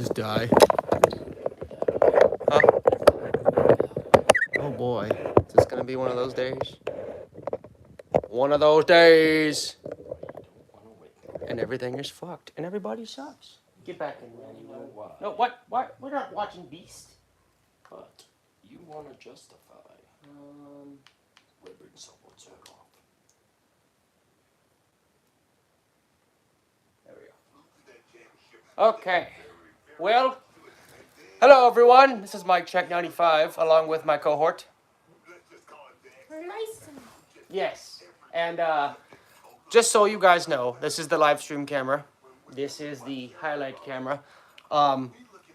just die. Huh? Oh boy. Is this gonna be one of those days? One of those days. And everything is fucked. And everybody sucks. Get back in there. You know why. No, what? What? We're not watching Beast. But you want to justify ripping someone's head off. There we go. Okay. Well, hello everyone. This is MykeCheck'd 95 along with my cohort. Yes. And just so you guys know, this is the live stream camera. This is the highlight camera.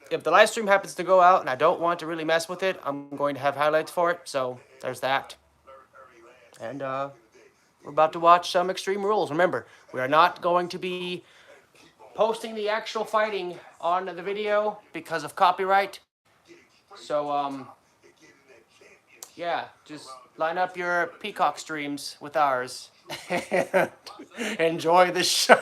If the live stream happens to go out and I don't want to really mess with it, I'm going to have highlights for it. So there's that. And we're about to watch some Extreme Rules. Remember, we are not going to be posting the actual fighting on the video because of copyright. So, yeah, just line up your Peacock streams with ours. Enjoy the show.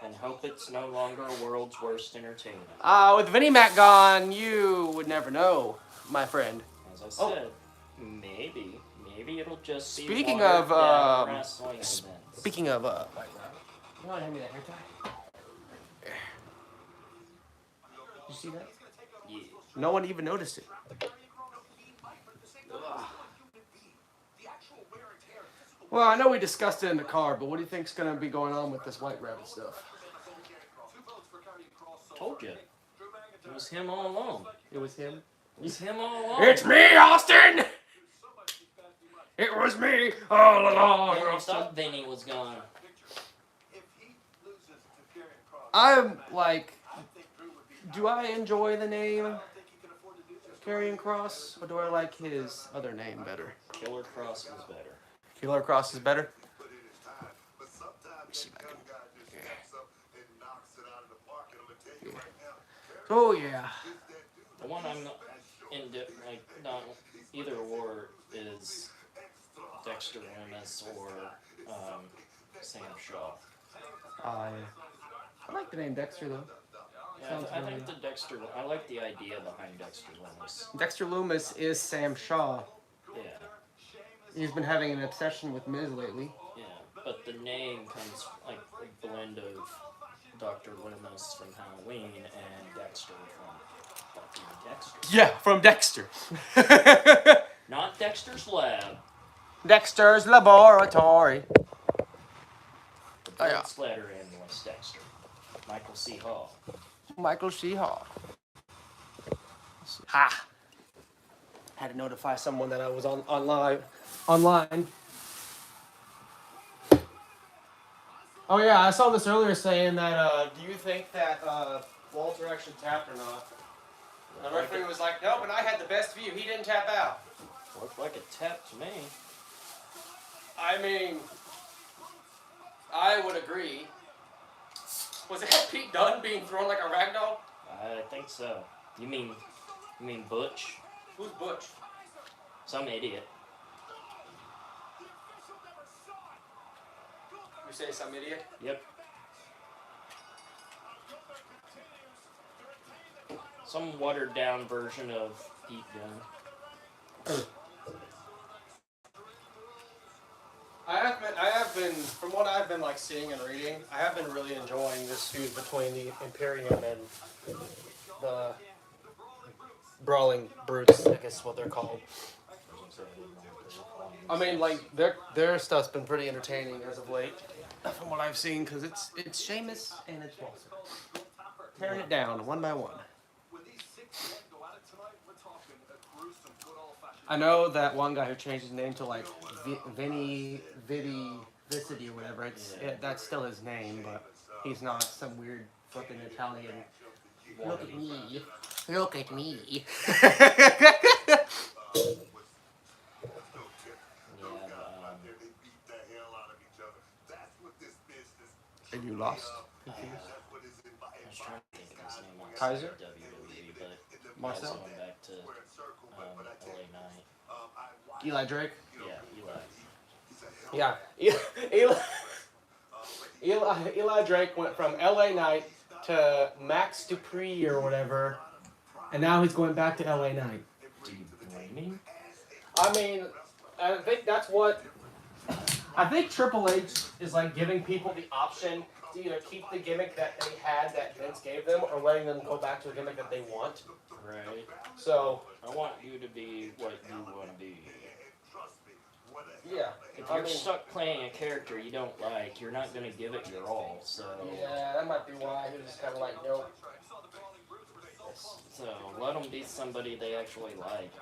And hope it's no longer world's worst entertainment. With Vinnie Mac gone, you would never know, my friend. As I said, maybe it'll just be Speaking watered of, down wrestling events. Speaking of, you want to hand me that hair tie? You see that? Yeah. No one even noticed it. Well, I know we discussed it in the car, but what do you think's going to be going on with this White Rabbit stuff? Told you. It was him all along. It was him? It was him all along. It's me, Austin! It was me all along, I Austin. thought Vinny was gone. I'm like, do I enjoy the name Karrion Kross, or do I like his other name better? Killer Cross was better. Killer Kross is better? Let me see if I can... Yeah. Oh, yeah. The one I'm not not either or is Dexter Loomis or Sam Shaw. I like the name Dexter, though. Yeah, I think I like the idea behind Dexter Loomis. Dexter Loomis is Sam Shaw. Yeah. He's been having an obsession with Miz lately. Yeah, but the name comes like a blend of Dr. Loomis from Halloween and Dexter from fucking Dexter. Yeah, from Dexter. Not Dexter's Lab. Dexter's Laboratory. The blood splatter analyst Dexter. Michael C. Hall. Michael C. Hall. Ha! Had to notify someone that I was online. Oh yeah, I saw this earlier saying that, do you think that Walter actually tapped or not? The referee was like, no, but I had the best view. He didn't tap out. Looked like a tap to me. I mean, I would agree. Was that Pete Dunne being thrown like a ragdoll? I think so. You mean Butch? Who's Butch? Some idiot. You say some idiot? Yep. Some watered down version of Pete Dunne. I have been, from what I've been like seeing and reading, I have been really enjoying this feud between the Imperium and the Brawling Brutes, I guess is what they're called. I mean, like their stuff's been pretty entertaining as of late, from what I've seen, because it's Sheamus and it's Walter tearing it down one by one. I know that one guy who changed his name to like Vinny Vicity or whatever. That's still his name, but he's not some weird fucking Italian. Look at me. Look at me. And you lost? Confused? I was trying to think of his name on Kaiser? WWE, but Marcel? also went back to LA Knight. Eli Drake? Yeah, Eli. Yeah. Eli Drake went from LA Knight to Max Dupree or whatever, and now he's going back to LA Knight. Do you blame him? I mean, I think that's what. I think Triple H is like giving people the option to either keep the gimmick that they had that Vince gave them, or letting them go back to a gimmick that they want. Right. So I want you to be what you want to be. yeah, If you're stuck playing a character you don't like, you're not going to give it your all. So yeah, that might be why he was just kind of like, nope. So let them be somebody they actually like.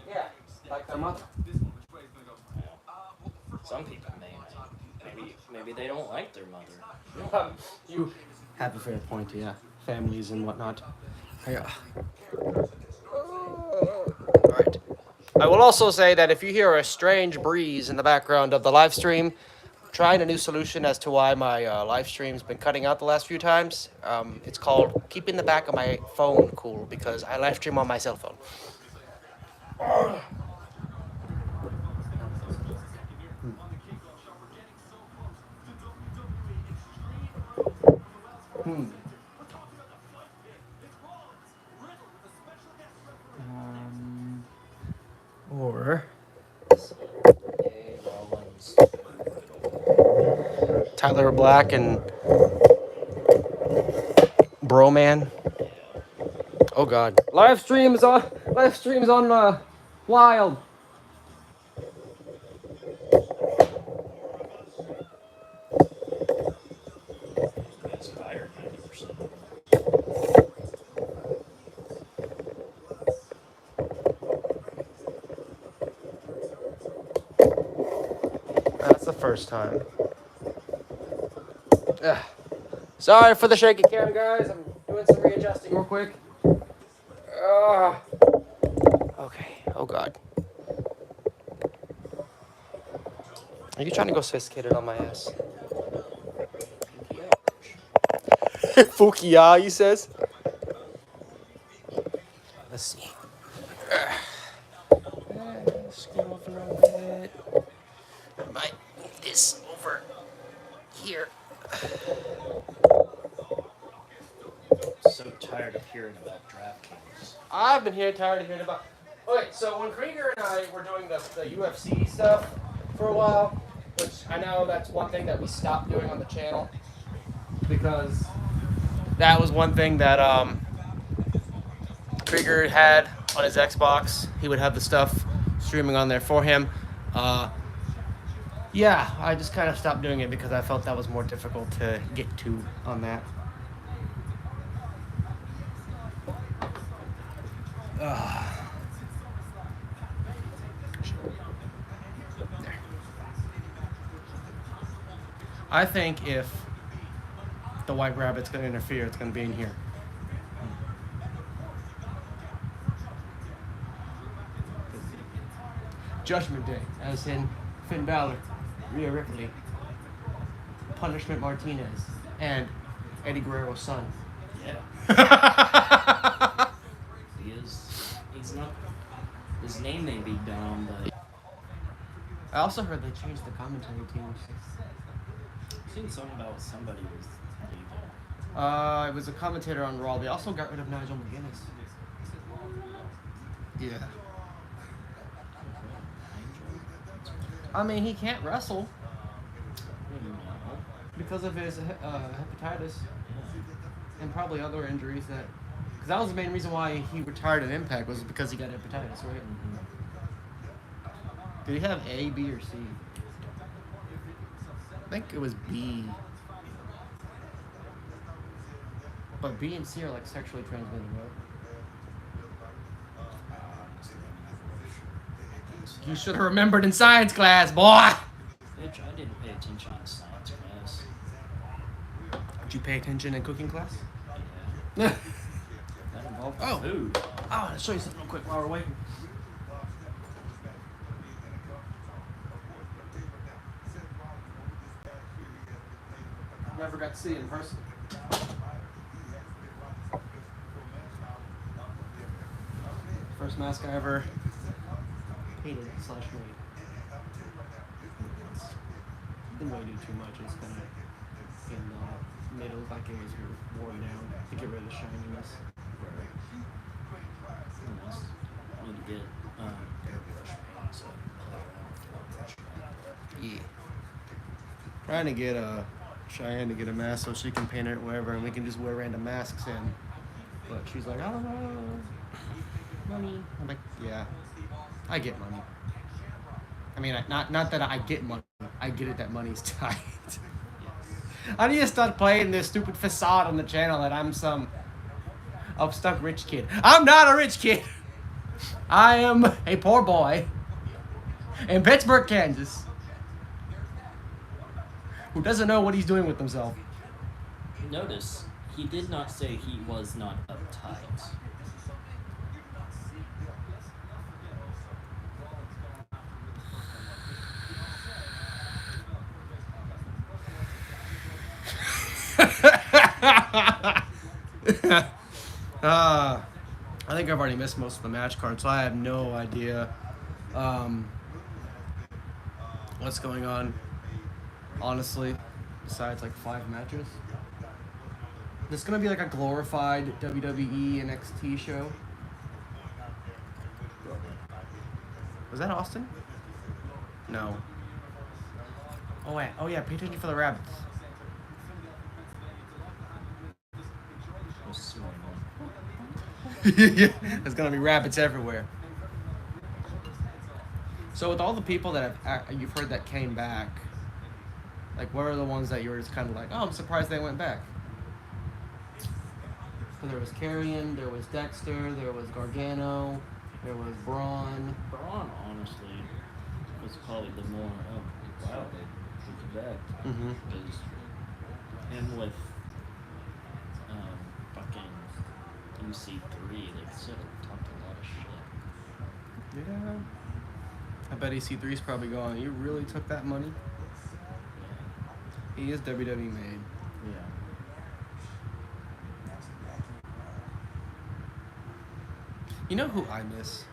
Yeah, like their mother. Yeah. Some people may. Maybe they don't like their mother. You have a fair point, yeah. Families and whatnot. Yeah. Alright. I will also say that if you hear a strange breeze in the background of the live stream, I'm trying a new solution as to why my live stream's been cutting out the last few times. It's called keeping the back of my phone cool, because I live stream on my cell phone. Or Hey, Rollins. Tyler Black and Broman. Oh God. Live streams on Wild. That's tired 90%. That's the first time. Ugh. Sorry for the shaky cam, guys. I'm doing some readjusting real quick. Okay. Oh God. Are you trying to go sophisticated on my ass? Fukiya, he says. Let's see. Scroll off a little bit. Might move this over here. So tired of hearing about DraftKings. I've been tired of hearing about. Okay, so when Krieger and I were doing the UFC stuff for a while, which I know that's one thing that we stopped doing on the channel, because that was one thing that Krieger had on his Xbox. He would have the stuff streaming on there for him. Yeah, I just kind of stopped doing it because I felt that was more difficult to get to on that. There. I think if the White Rabbit's going to interfere, it's going to be in here. Judgment Day, as in Finn Balor, Rhea Ripley, Punishment Martinez, and Eddie Guerrero's son. Yeah. He's not. His name may be dumb, but. I also heard they changed the commentary teams. I've seen something about somebody was leaving. It was a commentator on Raw. They also got rid of Nigel McGuinness. Yeah. I mean, he can't wrestle because of his hepatitis and probably other injuries that. Because that was the main reason why he retired at Impact, was because he got hepatitis, right? Mm-hmm. Did he have A, B, or C? I think it was B. But B and C are like sexually transmitted, right? You should have remembered in science class, boy! Bitch, I didn't pay attention in science class. Did you pay attention in cooking class? Yeah. That involved food. Oh, I'll show you something real quick while we're waiting. Never got to see it in person. First mask I ever painted / made. Didn't really do too much. It's kind of in made it look like it was worn down to get rid of the shininess. I need to get airbrush paint, so Yeah. Trying to get Cheyenne to get a mask so she can paint it wherever, and we can just wear random masks in. But she's like, I don't know, money. I'm like, yeah, I get money. I mean, not that I get money. I get it that money's tight. I need to start playing this stupid facade on the channel that I'm some upstuck rich kid. I'm not a rich kid. I am a poor boy in Pittsburgh, Kansas, who doesn't know what he's doing with himself. notice, he did not say he was not uptight. I think I've already missed most of the match cards, so I have no idea what's going on, honestly, besides like 5 matches. This is going to be like a glorified WWE NXT show. Was that Austin? No. Oh, wait. Oh, yeah, pay attention for the rabbits. Yeah, there's gonna be rabbits everywhere. So with all the people that you've heard that came back, like what are the ones that you were just kind of like, oh, I'm surprised they went back? So there was Carrion, there was Dexter, there was Gargano, there was Braun. Braun, honestly, was probably the more, oh, wow, they took it back. Because him with fucking UC3, they sort of talked a lot of shit. Yeah. I bet EC3's probably going, you really took that money? Yeah. He is WWE made. Yeah. You know who I miss?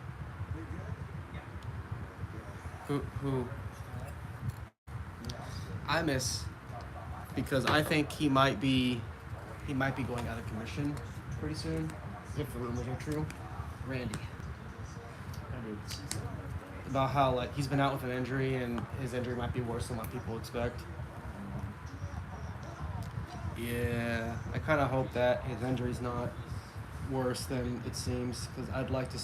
Who I miss, because I think he might be going out of commission pretty soon, if the rumors are true. Randy. I did see something like that. About how like he's been out with an injury and his injury might be worse than what people expect. Yeah, I kind of hope that his injury's not worse than it seems, because I'd like to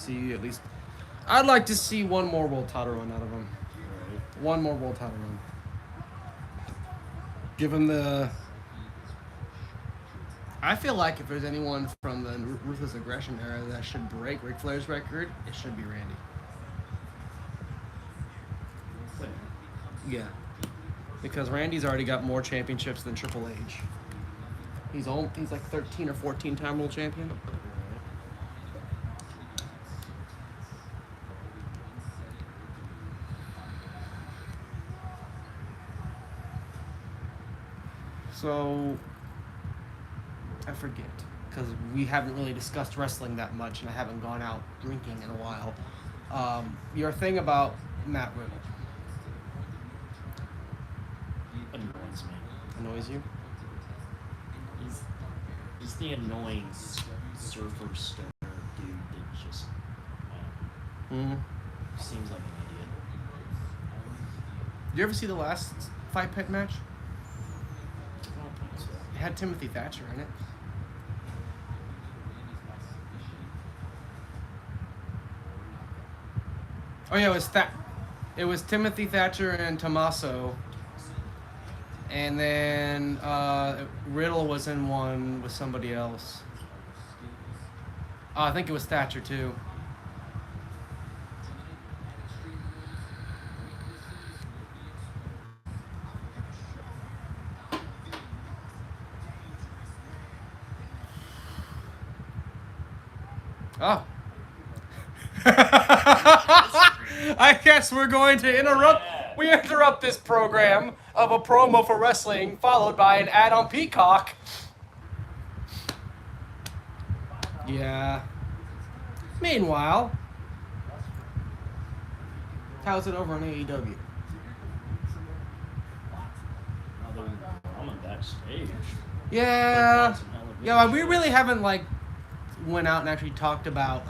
see one more world title run out of him. Right. One more world title run. Give him the... I feel like if there's anyone from the Ruthless Aggression era that should break Ric Flair's record, it should be Randy. Yeah. Because Randy's already got more championships than Triple H. He's like 13 or 14-time world champion. So, I forget, because we haven't really discussed wrestling that much, and I haven't gone out drinking in a while. Your thing about Matt Riddle. Annoys me. Annoys you? He's the annoying surfer stoner dude that just seems like an idiot. Did you ever see the last Fight Pit match? I don't think so. It had Timothy Thatcher in it. Oh yeah, it was Timothy Thatcher and Tommaso. And then Riddle was in one with somebody else. I think it was Thatcher too. Oh. I guess we're going to interrupt. We interrupt this program of a promo for wrestling, followed by an ad on Peacock. Yeah. Meanwhile, how's it over on AEW? I'm backstage. Yeah. Yeah, like, we really haven't, like, went out and actually talked about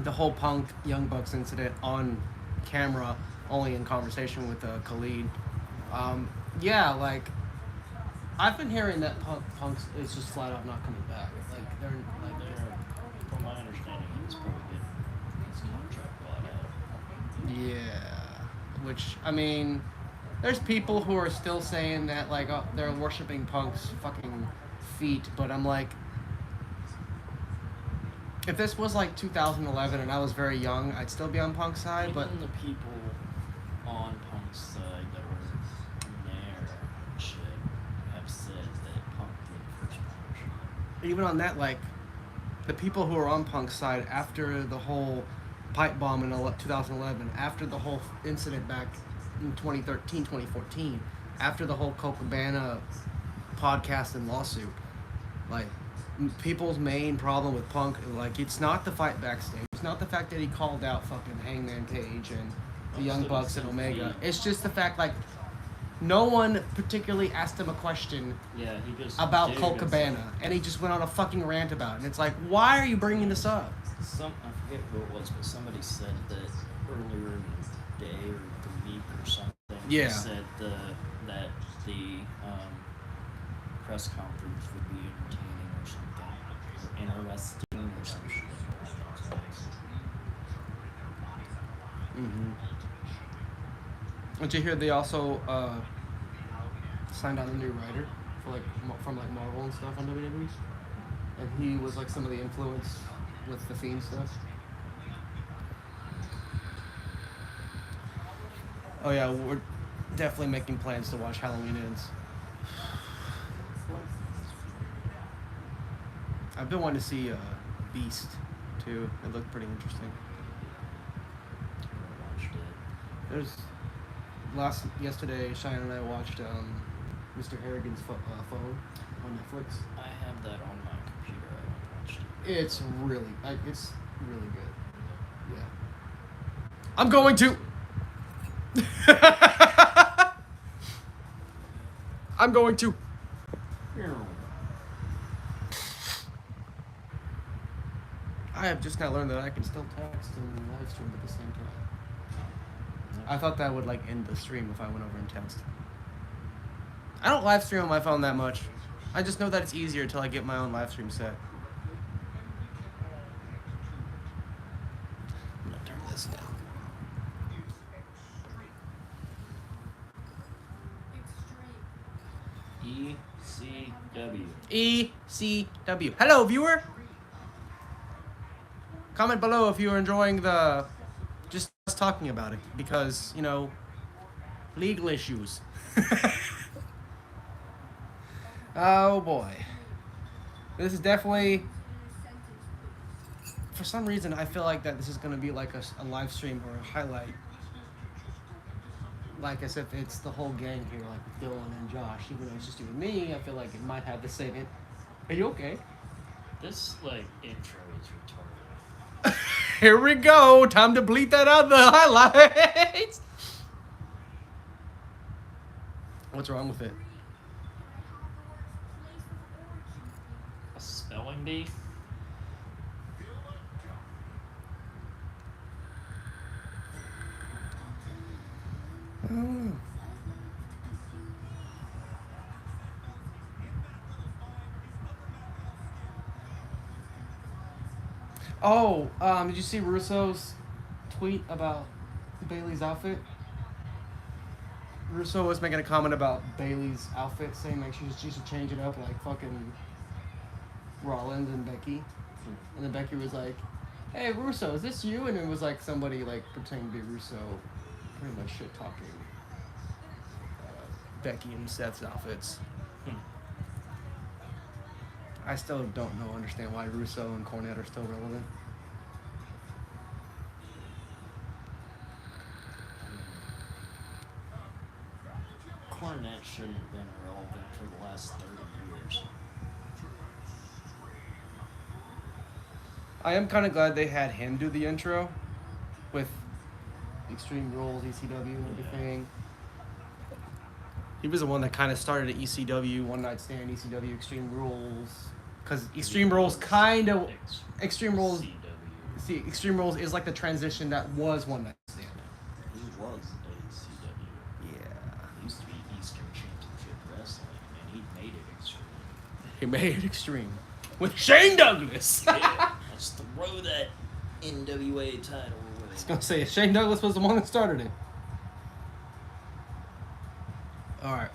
the whole Punk Young Bucks incident on camera, only in conversation with Khalid. Yeah, like, I've been hearing that Punk's is just flat out not coming back. Like, they're, from my understanding, he's probably getting his contract bought out. yeah. Which, I mean, there's people who are still saying that, like, they're worshiping Punk's fucking feet, but I'm like, if this was like 2011 and I was very young, I'd still be on Punk's side. But even the people on Punk's side that were there and shit have said that Punk did first punch. even on that, like, the people who are on Punk's side after the whole pipe bomb in 2011, after the whole incident back in 2013, 2014, after the whole Colt Cabana podcast and lawsuit, like, people's main problem with Punk, like, it's not the fight backstage. It's not the fact that he called out fucking Hangman Page and the Young Bucks and Omega. It's just the fact, like, no one particularly asked him a question about Colt Cabana, and he just went on a fucking rant about it. And it's like, why are you bringing this up? I forget who it was, but somebody said that earlier in the day or the week or something. Yeah. They said that the press conference would be entertaining or something, or interesting or some shit. Mm-hmm. Did you hear they also signed on a new writer for from Marvel and stuff on WWE? And he was like some of the influence with the Fiend stuff. Oh yeah, we're definitely making plans to watch Halloween Ends. I've been wanting to see Beast too. It looked pretty interesting. There's yesterday, Cheyenne and I watched Mr. Harrigan's phone on Netflix. I have that on my computer. I haven't watched it. It's really good. Yeah. I'm going to. I'm going to. I have just now learned that I can still text and live stream at the same time. I thought that would like end the stream if I went over and text. I don't live stream on my phone that much. I just know that it's easier until I get my own live stream set. I'm gonna turn this down. ECW. Hello, viewer. Comment below if you are enjoying just us talking about it, because, you know, legal issues. Oh boy. This is definitely, for some reason, I feel like that this is going to be like a live stream or a highlight. Like as if it's the whole gang here, like Dylan and Josh. Even though it's just you and me, I feel like it might have the same. Are you okay? This like intro is retarded. Here we go. Time to bleep that out of the highlights. What's wrong with it? A spelling bee? Oh, did you see Russo's tweet about Bailey's outfit? Russo was making a comment about Bailey's outfit, saying like she should change it up like fucking Rollins and Becky. And then Becky was like, "Hey Russo, is this you?" And it was like somebody like pretending to be Russo, pretty much shit talking Becky and Seth's outfits. I still don't understand why Russo and Cornette are still relevant. Cornette shouldn't have been relevant for the last 30 years. I am kind of glad they had him do the intro with Extreme Rules, ECW, and everything. He was the one that kind of started at ECW, One Night Stand, ECW, Extreme Rules. Because Extreme Rules kind of... Extreme Rules... CW. See, Extreme Rules is like the transition that was One Night Stand. He was ACW. Yeah. It used to be Eastern Championship Wrestling, and he made it extreme. He made it extreme. With Shane Douglas! Yeah, let's throw that NWA title away. I was going to say, Shane Douglas was the one that started it. Alright.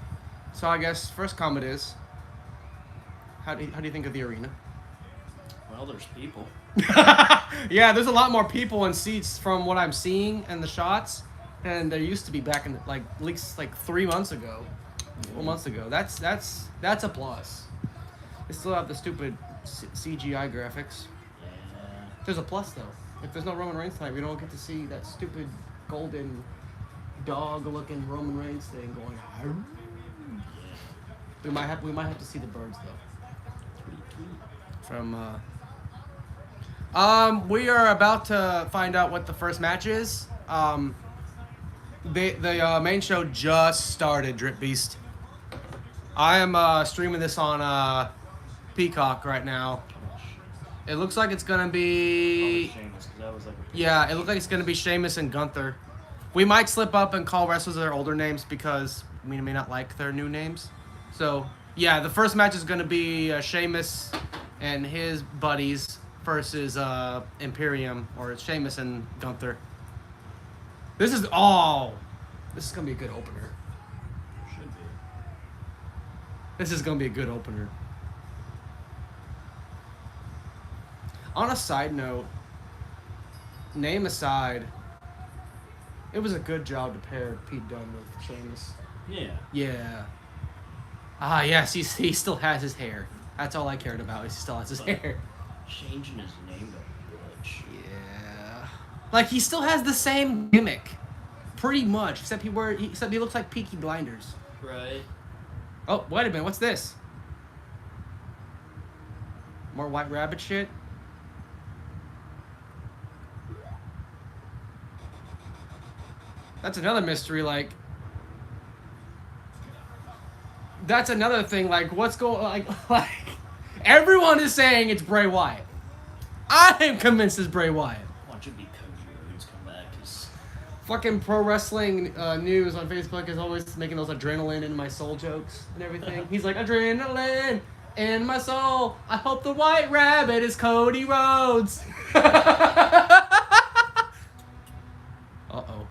So I guess first comment is, how do you think of the arena? Well, there's people. Yeah, there's a lot more people and seats from what I'm seeing and the shots, and there used to be back in like at least like 3 months ago, 4 months ago. That's a plus. They still have the stupid CGI graphics. Yeah. There's a plus though. If there's no Roman Reigns tonight, we don't get to see that stupid golden dog-looking Roman Reigns thing going. We might have to see the birds though. Pretty cute. From we are about to find out what the first match is. The main show just started, Drip Beast. I am streaming this on Peacock right now. It looks like it's gonna be Sheamus, 'cause that was like a yeah, it looks like it's gonna be Sheamus and Gunther. We might slip up and call wrestlers their older names because we may not like their new names. So yeah, the first match is gonna be Sheamus and his buddies versus Imperium, or Sheamus and Gunther. This is gonna be a good opener. should be. This is gonna be a good opener. On a side note, name aside, it was a good job to pair Pete Dunne with Sheamus. Yeah. Yeah. Ah, yes, he still has his hair. That's all I cared about. He still has his hair. Changing his name to Butch. Yeah. Like he still has the same gimmick, pretty much, except he looks like Peaky Blinders. Right. Oh, wait a minute. What's this? More White Rabbit shit. That's another mystery. Like, that's another thing. Like, what's going like everyone is saying it's Bray Wyatt. I am convinced it's Bray Wyatt. Watch it be Cody Rhodes come back. Cause Fucking pro wrestling news on Facebook is always making those adrenaline in my soul jokes and everything. He's like, adrenaline in my soul. I hope the White Rabbit is Cody Rhodes. Uh-oh.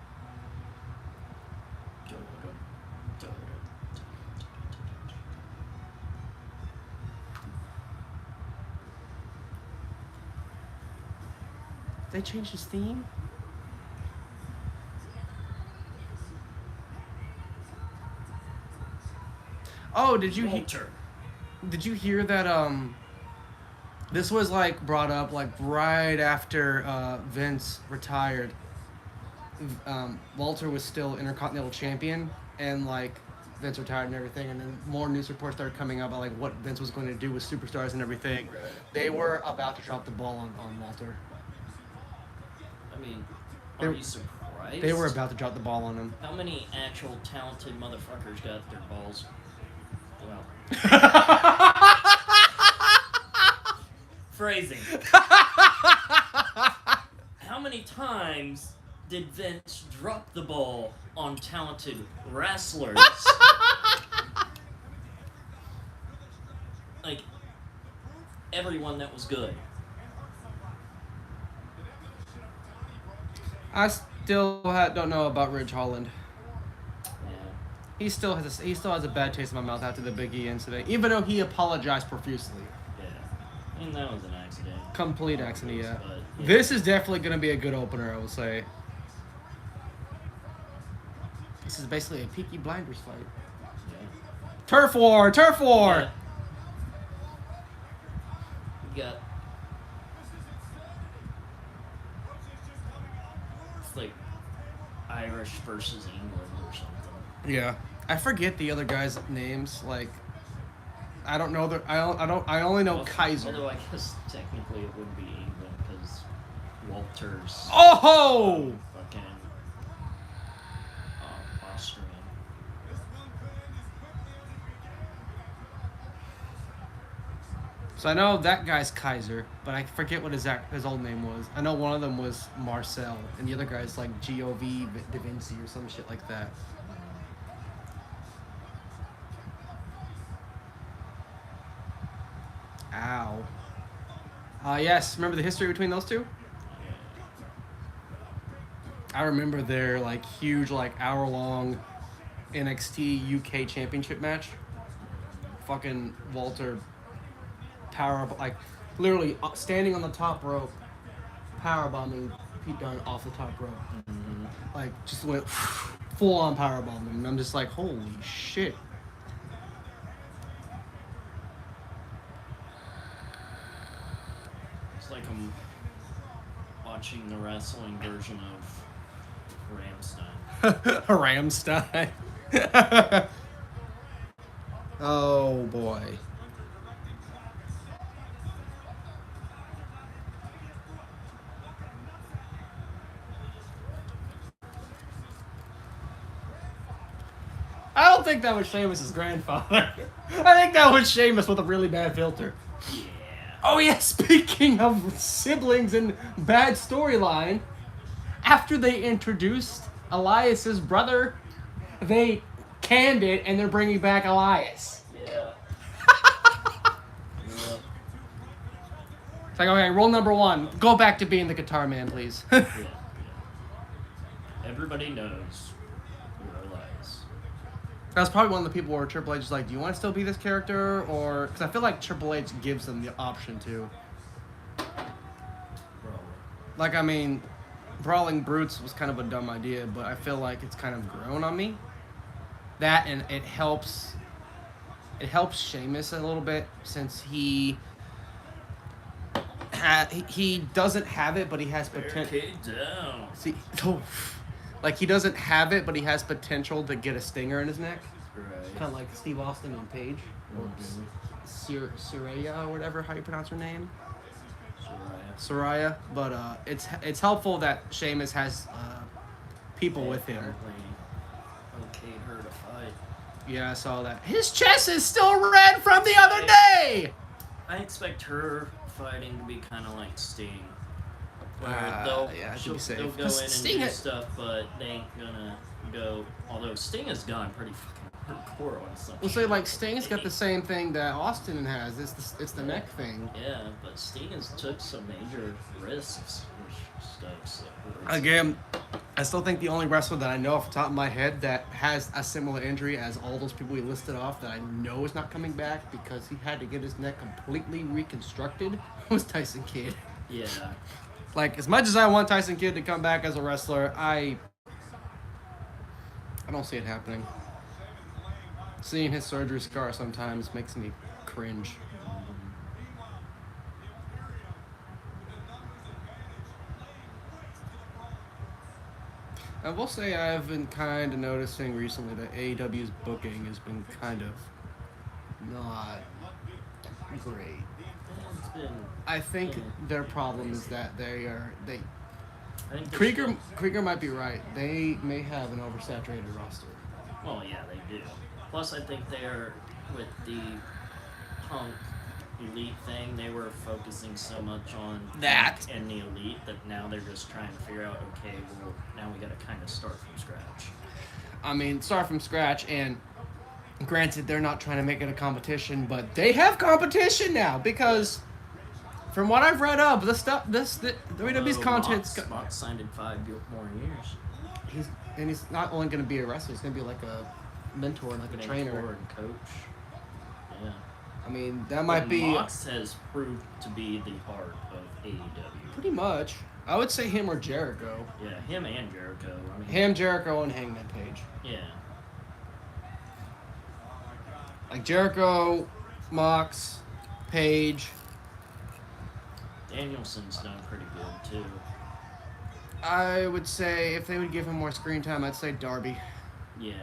They changed his theme? Oh, did you hear that this was like brought up like right after Vince retired. Walter was still Intercontinental Champion, and like Vince retired and everything, and then more news reports started coming out about like what Vince was going to do with superstars and everything. They were about to drop the ball on Walter. I mean, They- are you surprised? They were about to drop the ball on him. How many actual talented motherfuckers got their balls? Well, phrasing. How many times did Vince drop the ball on talented wrestlers? Like, everyone that was good. I still don't know about Ridge Holland. Yeah. He still has a bad taste in my mouth after the Big E incident, even though he apologized profusely. Yeah. I mean, that was an accident. Complete accident, yeah. But, yeah. This is definitely going to be a good opener, I will say. This is basically a Peaky Blinders fight. Yeah. Turf war! Turf war! Yeah. We got. It's like Irish versus England or something. Yeah. I forget the other guys' names. Like, I don't know. I only know Kaiser. Although I guess technically it would be England because Walter's Oh! fucking Austrian. So I know that guy's Kaiser, but I forget what his old name was. I know one of them was Marcel, and the other guy's like G.O.V. Da Vinci or some shit like that. Ow. Yes, remember the history between those two? I remember their like huge, like hour-long NXT UK Championship match. Fucking Walter power up, like literally standing on the top rope, power bombing Pete Dunne off the top rope. Like just went full on power bombing, and I'm just like, holy shit. It's like I'm watching the wrestling version of Ramstein. Ramstein. Oh boy. I don't think that was Sheamus' grandfather. I think that was Sheamus with a really bad filter. Yeah. Oh yeah, speaking of siblings and bad storyline, after they introduced Elias's brother, they canned it and they're bringing back Elias. Yeah. It's like, okay, rule number 1, go back to being the guitar man, please. Yeah. Everybody knows who Elias. That's probably one of the people where Triple H is like, do you want to still be this character? Or, because I feel like Triple H gives them the option to. Like, I mean, Brawling Brutes was kind of a dumb idea, but I feel like it's kind of grown on me. That, and it helps Sheamus a little bit, since he doesn't have it, but he has potential. Down. See, like he doesn't have it, but he has potential to get a stinger in his neck. Right. Kind of like Steve Austin and Paige, or Saraya, or whatever how you pronounce her name. Saraya. But it's helpful that Sheamus has people with him. Okay, her to fight. Yeah, I saw that. His chest is still red from the other day. I expect her fighting to be kind of like Sting. Where yeah, I they'll safe. go in and do stuff, but they ain't gonna go. Although Sting has gone pretty fucking hardcore on something. We'll say like Sting's got the same thing that Austin has. It's the neck thing. Yeah, but Sting has took some major risks with stuff. So Again, I still think the only wrestler that I know off the top of my head that has a similar injury as all those people we listed off that I know is not coming back because he had to get his neck completely reconstructed was Tyson Kidd. Yeah. Like, as much as I want Tyson Kidd to come back as a wrestler, I don't see it happening. Seeing his surgery scar sometimes makes me cringe. I will say I've been kind of noticing recently that AEW's booking has been kind of not great. It's been, I think their problem is that I think Krieger might be right. They may have an oversaturated roster. Well, yeah, they do. Plus, I think they're, with the Punk Elite thing, they were focusing so much on That. Punk and the Elite that now they're just trying to figure out, okay, well, now we got to kind of start from scratch. I mean, start from scratch, and granted, they're not trying to make it a competition, but they have competition now because, from what I've read up, the WWE's content's Mox signed in 5 more years. He's not only going to be a wrestler; he's going to be like a mentor, like a trainer and coach. Yeah. I mean, that might be Mox has proved to be the heart of AEW. pretty much. I would say him or Jericho. Yeah, him and Jericho. I mean, Him, Jericho, and Hangman Page. Yeah. Like Jericho, Mox, Page. Danielson's done pretty good too. I would say if they would give him more screen time, I'd say Darby. Yeah.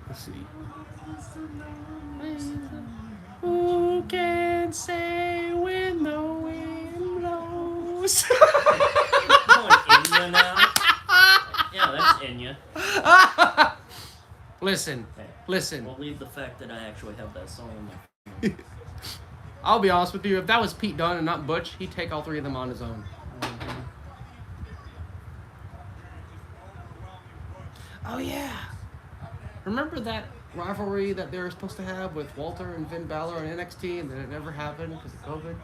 Let's see. Who can say when the wind blows? Going India now. Enya. Listen, Hey, listen. we'll leave the fact that I actually have that song in my phone. I'll be honest with you. If that was Pete Dunne and not Butch, he'd take all three of them on his own. Mm-hmm. Oh yeah. Remember that rivalry that they were supposed to have with Walter and Finn Balor on NXT, and then it never happened because of COVID?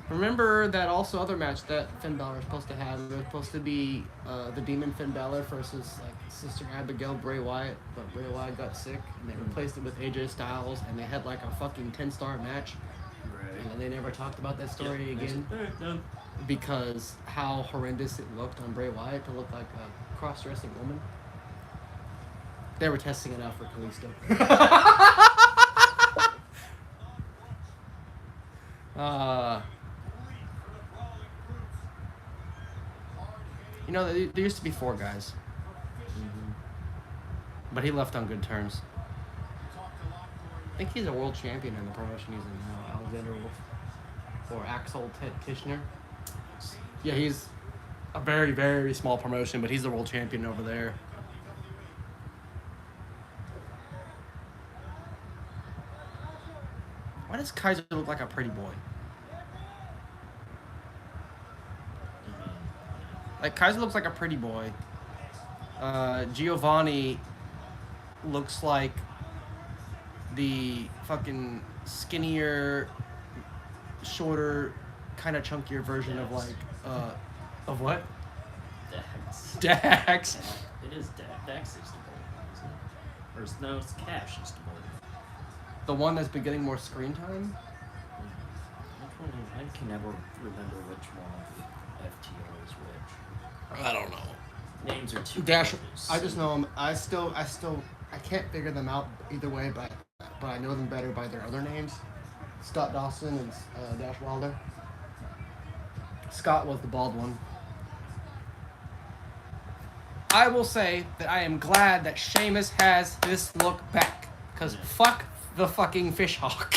Remember that also other match that Finn Balor was supposed to have? It was supposed to be the Demon Finn Balor versus like Sister Abigail Bray Wyatt, but Bray Wyatt got sick, and they replaced it with AJ Styles, and they had like a fucking 10-star match. Right. And then they never talked about that story again No. because how horrendous it looked on Bray Wyatt to look like a cross-dressing woman. They were testing it out for Kalisto. You know, there used to be 4 guys. Mm-hmm. But he left on good terms. I think he's a world champion in the promotion he's in now, Alexander Wolf. Or Axel Tishner. Yeah, he's a very, very small promotion, but he's the world champion over there. Why does Kaiser look like a pretty boy? Like, Kaiser looks like a pretty boy. Giovanni looks like the fucking skinnier, shorter, kind of chunkier version of like, of what? Dax. Dax. It is Dax. Dax is the bold, isn't it? Or no, it's Cash is the bold. The one that's been getting more screen time? Which one? I can never remember which one of the FTO is which. I don't know. Names are too Dash. close. I just know them. I can't figure them out either way, but I know them better by their other names. Scott Dawson and Dash Wilder. Scott was the bald one. I will say that I am glad that Sheamus has this look back. Because fuck the fucking fish hawk.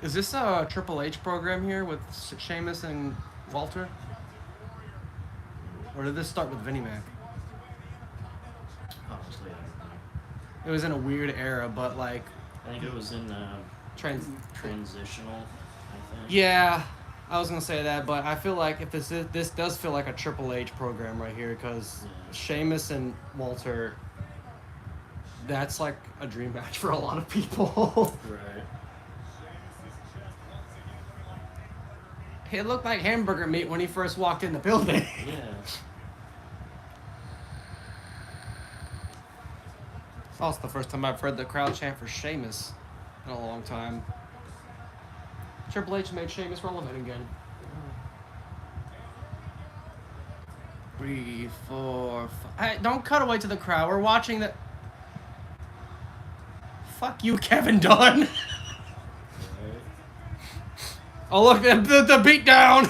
Is this a Triple H program here with Sheamus and Walter? Or did this start with Vinnie Mac? Honestly, I don't know. It was in a weird era, but like... I think it was in transitional, I think. Yeah, I was gonna say that, but I feel like if this does feel like a Triple H program right here, because Sheamus and Walter, that's like a dream match for a lot of people. Right. It looked like hamburger meat when he first walked in the building. Yeah. It's also the first time I've heard the crowd chant for Sheamus in a long time. Triple H made Sheamus relevant again. 3, 4, 5. Hey, don't cut away to the crowd. We're watching the... Fuck you, Kevin Dunn. Right. Oh, look, the beat down.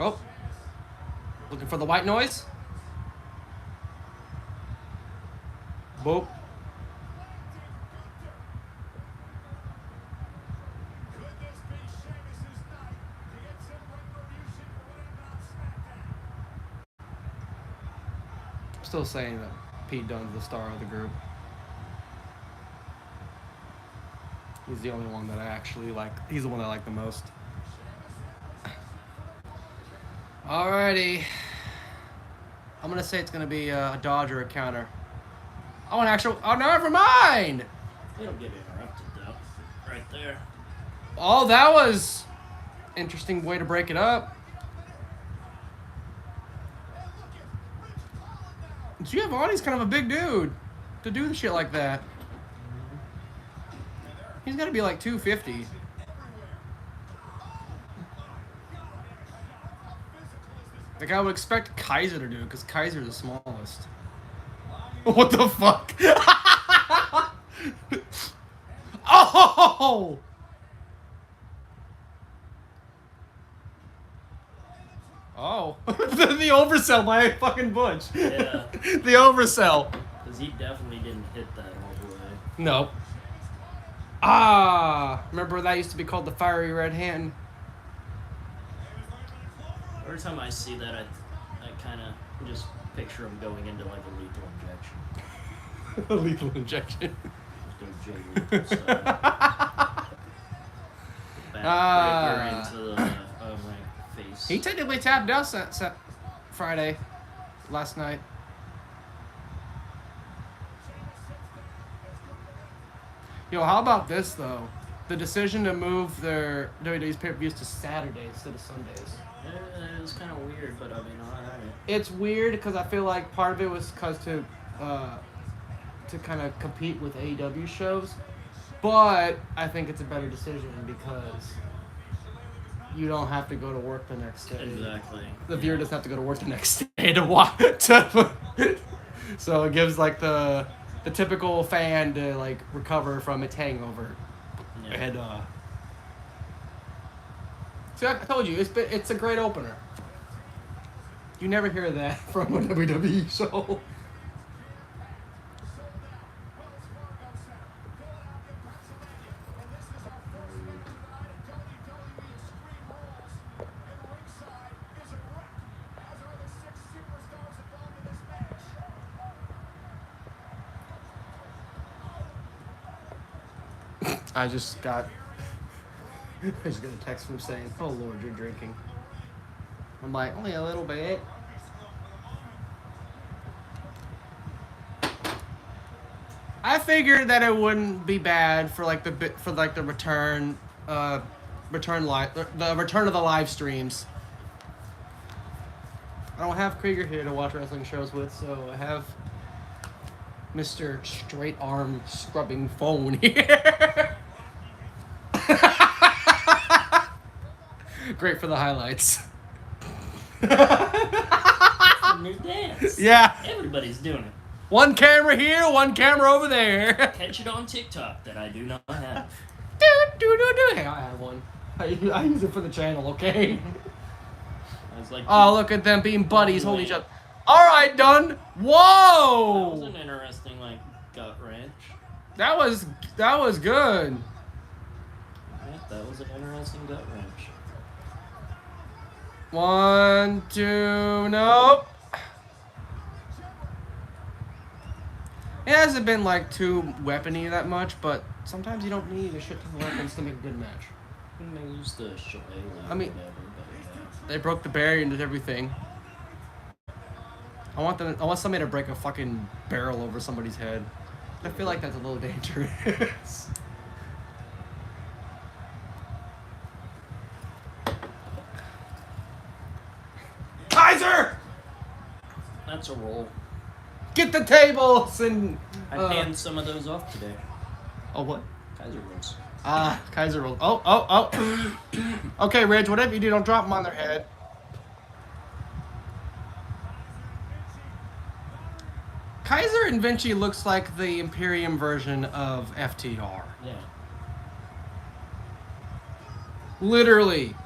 Oh. Looking for the white noise? Boop. Still saying that Pete Dunne's the star of the group. He's the only one that I actually like. He's the one that I like the most. Alrighty. I'm gonna say it's gonna be a dodge or a counter. Oh, an actual. Oh, never mind. It'll get interrupted though. Right there. Oh, that was interesting way to break it up. Giovanni's kind of a big dude to do shit like that. He's got to be like 250. Like I would expect Kaiser to do it because Kaiser's the smallest. What the fuck? Oh! Oh, the oversell by fucking Butch. Yeah. The oversell. Because he definitely didn't hit that all the way. No. Ah, remember that used to be called the fiery red hand. Every time I see that, I kind of just picture him going into like a lethal injection. A lethal injection. Just go Jay Lethal style. Backbreaker into the my face. He technically tapped out Friday, last night. Yo, how about this though? The decision to move their WWE's pay-per-views to Saturdays instead of Sundays. It was kind of weird, but I mean, alright. It's weird because I feel like part of it was because to kind of compete with AEW shows, but I think it's a better decision because you don't have to go to work the next day. Exactly. The viewer doesn't have to go to work the next day to watch. So it gives like the typical fan to like recover from its hangover. Yeah. And see, I told you it's a great opener. You never hear that from a WWE show. I just got a text from saying, "Oh Lord, you're drinking." I'm like, only a little bit. I figured that it wouldn't be bad for like the return of the live streams. I don't have Krieger here to watch wrestling shows with, so I have Mr. Straight Arm Scrubbing Phone here. Great for the highlights. New dance. Yeah. Everybody's doing it. One camera here, one camera over there. Catch it on TikTok that I do not have. Hey, I have one. I use it for the channel, okay? I was like, Oh, look at them being buddies, holding each other. All right, done. Whoa! That was an interesting, like, gut wrench. That was good. Yeah, that was an interesting gut wrench. 1, 2, nope. It hasn't been like too weapony that much, but sometimes you don't need a shit ton of weapons to make a good match. And they used the shillelagh I mean, whatever, but yeah. they broke the barrier and did everything. I want somebody to break a fucking barrel over somebody's head. I feel like that's a little dangerous. Kaiser! That's a roll. Get the tables and... I panned some of those off today. Oh, what? Kaiser rolls. Kaiser rolls. Oh. Okay, Ridge, whatever you do, don't drop them on their head. Kaiser and Vinci looks like the Imperium version of FTR. Yeah. Literally.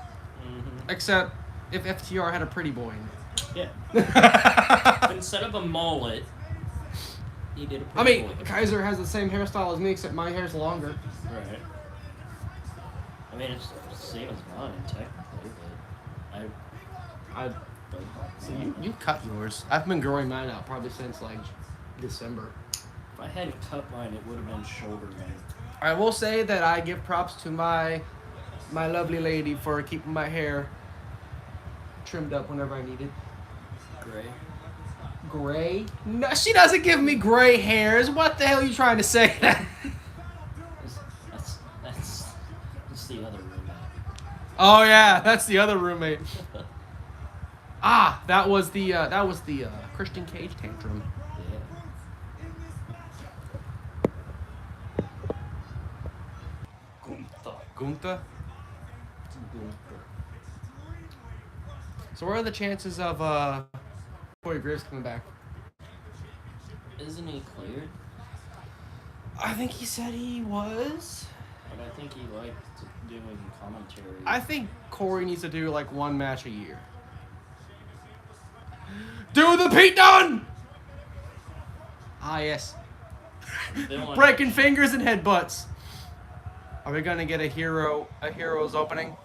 Mm-hmm. Except if FTR had a pretty boy in it. Yeah. But instead of a mullet, he did a I pretty mean, boy. Kaiser has the same hairstyle as me, except my hair's longer. Right. I mean, it's the same as mine, technically, but So you cut yours. I've been growing mine out probably since like December. if I hadn't cut mine, it would have been shoulder length. I will say that I give props to my lovely lady for keeping my hair trimmed up whenever I need it. Gray. Gray? No, she doesn't give me gray hairs. What the hell are you trying to say? That's the other roommate. Oh yeah, that's the other roommate. That was the Christian Cage tantrum. Gunther? So what are the chances of Corey Graves coming back? Isn't he cleared? I think he said he was. But I think he liked doing commentary. I think Corey needs to do like one match a year. Do the Pete Dunne! Ah, yes. Villain. Breaking fingers and headbutts. Are we gonna get a hero's opening?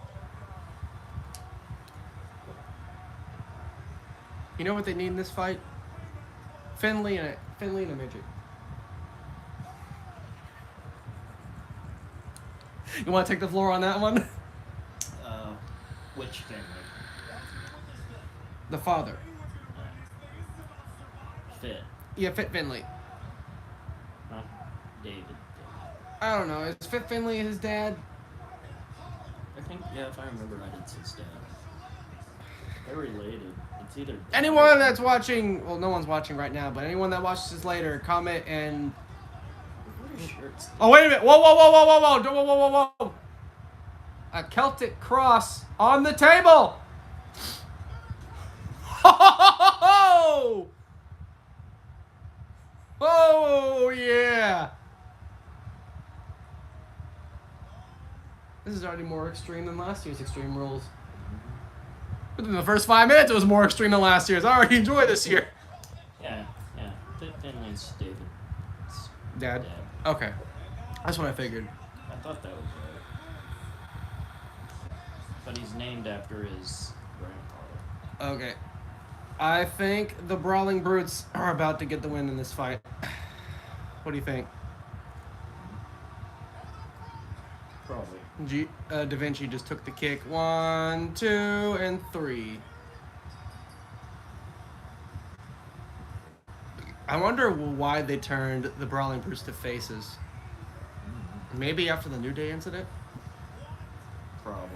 You know what they need in this fight? Finley and a midget. You want to take the floor on that one? Which family? The father. Fit. Yeah, Fit Finley. Huh? David. I don't know. Is Fit Finley his dad? I think, yeah, if I remember right, it's his dad. They're related. It's either... Anyone that's watching, well, no one's watching right now, but anyone that watches this later, comment and... Oh, wait a minute. Whoa, whoa, whoa, whoa, whoa, whoa, whoa, whoa, whoa, whoa. A Celtic cross on the table. Oh, oh, yeah. This is already more extreme than last year's Extreme Rules. Within the first 5 minutes, it was more extreme than last year's. I already enjoyed this year. Yeah. Fit Finley's David's Dad? Okay. That's what I figured. I thought that was right. But he's named after his grandfather. Okay. I think the Brawling Brutes are about to get the win in this fight. What do you think? Probably. Da Vinci just took the kick. 1, 2, and 3. I wonder why they turned the Brawling Brutes to faces. Maybe after the New Day incident? Probably.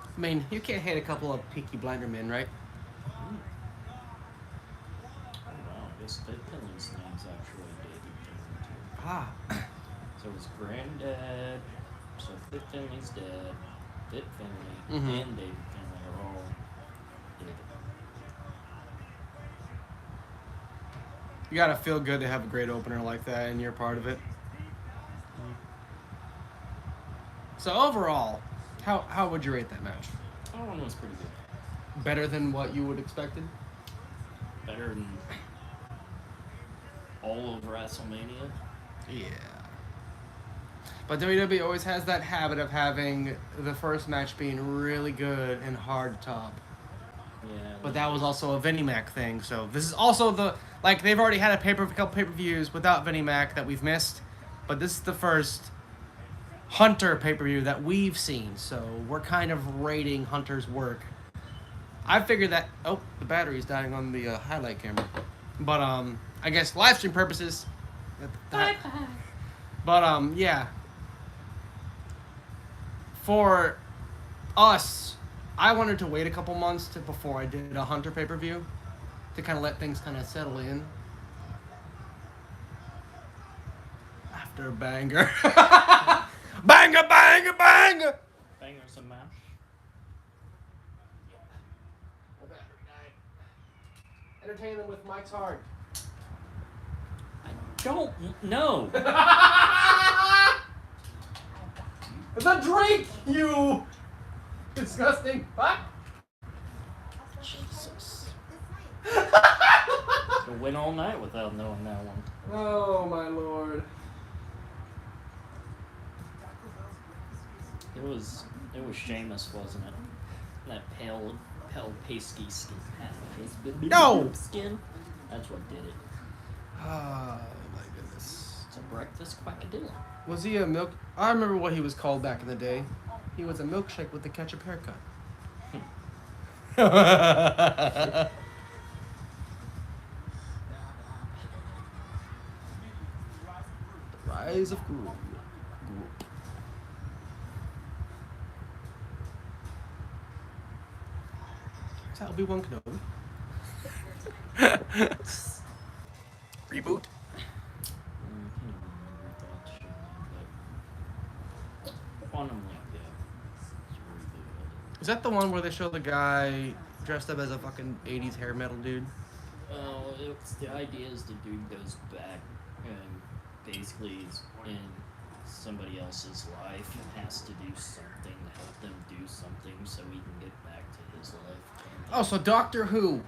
I mean, you can't hate a couple of Peaky Blinder men, right? Oh, wow. I guess Fit Finley's name's actually David Finley, too. Ah. So his granddad, so Fit Finley's dad, Fit Finley, Mhm. and David Finley are all David. You gotta feel good to have a great opener like that, and you're part of it. So overall, how would you rate that match? Oh, that was pretty good. Better than what you would expected? Better than all of WrestleMania. Yeah. But WWE always has that habit of having the first match being really good and hard to top. Yeah. But that was also a Vinnie Mac thing, so this is also they've already had a couple pay-per-views without Vinnie Mac that we've missed, but this is the first Hunter pay-per-view that we've seen, so we're kind of rating Hunter's work. I figured that, oh, the battery's dying on the highlight camera, but I guess live stream purposes. But yeah. For us, I wanted to wait a couple months before I did a Hunter pay-per-view to kind of let things kind of settle in. After a banger. Banger, banger, banger! Bangers and mash. Entertain them with Mike's Hard. I don't know. It's a drink, you disgusting fuck. Jesus. Gonna win all night without knowing that one. Oh my lord. It was Sheamus, wasn't it? That pale pasty skin. No! Skin. That's what did it. Oh my goodness. It's a breakfast quackadillo. Was he a milk? I remember what he was called back in the day. He was a milkshake with the ketchup haircut. The Rise of Gru. Is that Obi-Wan Kenobi? Reboot. Quantum Leap, yeah. It's really good. Is that the one where they show the guy dressed up as a fucking 80s hair metal dude? The idea is the dude goes back and basically is in somebody else's life and has to do something to help them do something so he can get back to his life. Oh, so Doctor Who.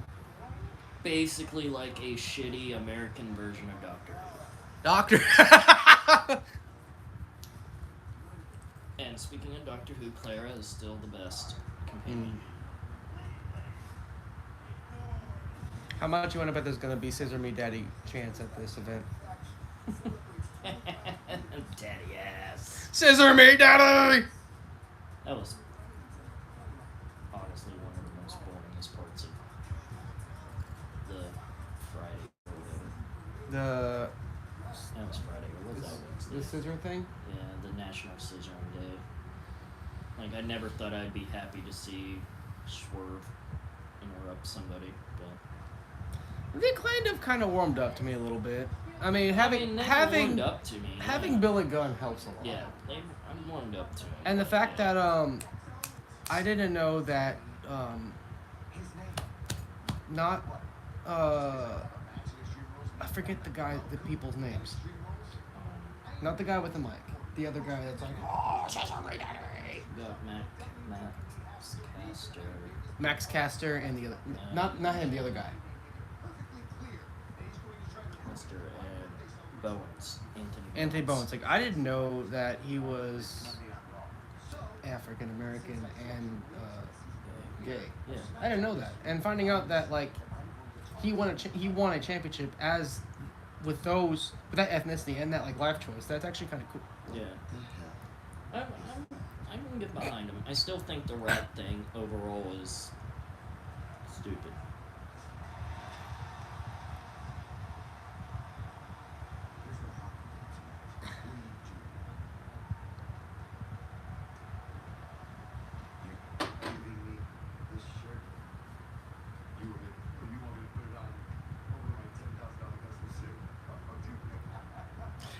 Basically like a shitty American version of Doctor Who. Doctor. And speaking of Doctor Who, Clara is still the best companion. How much you want to bet there's gonna be Scissor Me Daddy chance at this event? Daddy ass. Scissor Me Daddy! That was honestly one of the most boringest parts of the Friday or whatever. That was Friday, or was that Wednesday? The scissor thing? Yeah, the National Scissoring Day. Like, I never thought I'd be happy to see Swerve interrupt somebody, but They kind of warmed up to me a little bit. I mean, they warmed up to me. Having Billy Gunn helps a lot. Yeah, I'm warmed up to him. And the fact that I didn't know that not I forget the people's names. Not the guy with the mic. The other guy that's like, oh, Sesame Daddy. Got Max Caster. Max Caster and the other, not him, the other guy. Caster and Bowens. Anthony Bowens. Like, I didn't know that he was African American and gay. Yeah. I didn't know that. And finding out that like he won a championship with that ethnicity and that like life choice. That's actually kind of cool. Yeah. I can get behind him. I still think the rap thing overall is stupid.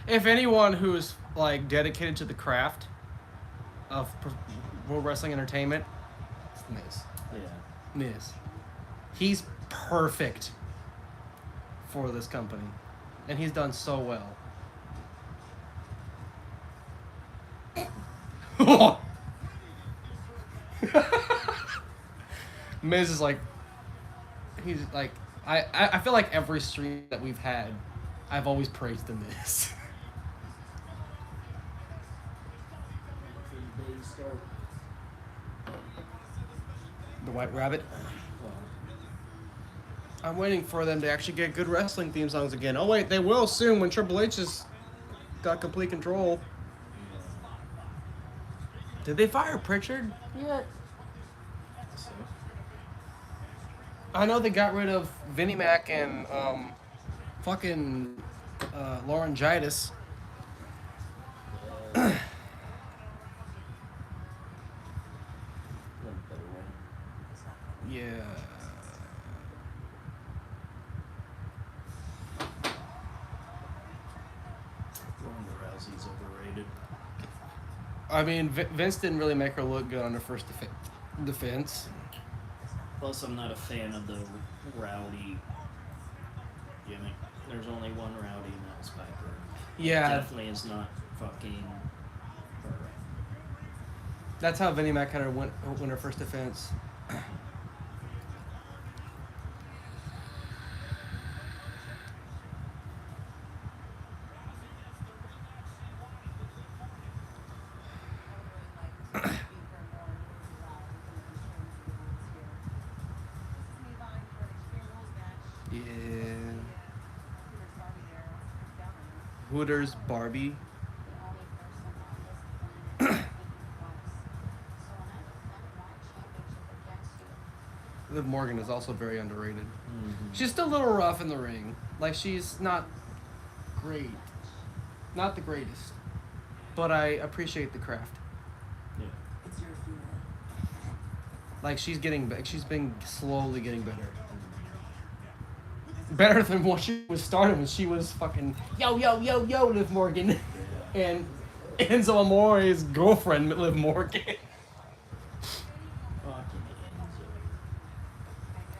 If anyone who's like dedicated to the craft of pro wrestling entertainment, it's Miz. Yeah. Miz. He's perfect for this company, and he's done so well. Miz is like, he's like, I feel like every stream that we've had, I've always praised the Miz. The White Rabbit. I'm waiting for them to actually get good wrestling theme songs again. Oh wait, they will soon when Triple H has got complete control. Did they fire Pritchard yet? So. I know they got rid of Vinnie Mac and fucking Lauringitis. Yeah. Ronda Rousey's overrated. I mean, Vince didn't really make her look good on her first defense. Plus, I'm not a fan of the rowdy gimmick. There's only one rowdy, and that was Piper. Yeah. Definitely is not fucking her. That's how Vinnie Mac kind of went her first defense. Hooters Barbie. Liv Morgan is also very underrated. Mm-hmm. She's still a little rough in the ring. Like, she's not great. Not the greatest. But I appreciate the craft. Yeah. Like, she's been slowly getting better. Better than what she was starting when she was fucking yo, Liv Morgan. Yeah. And Enzo Amore's girlfriend, Liv Morgan. Fucking Enzo.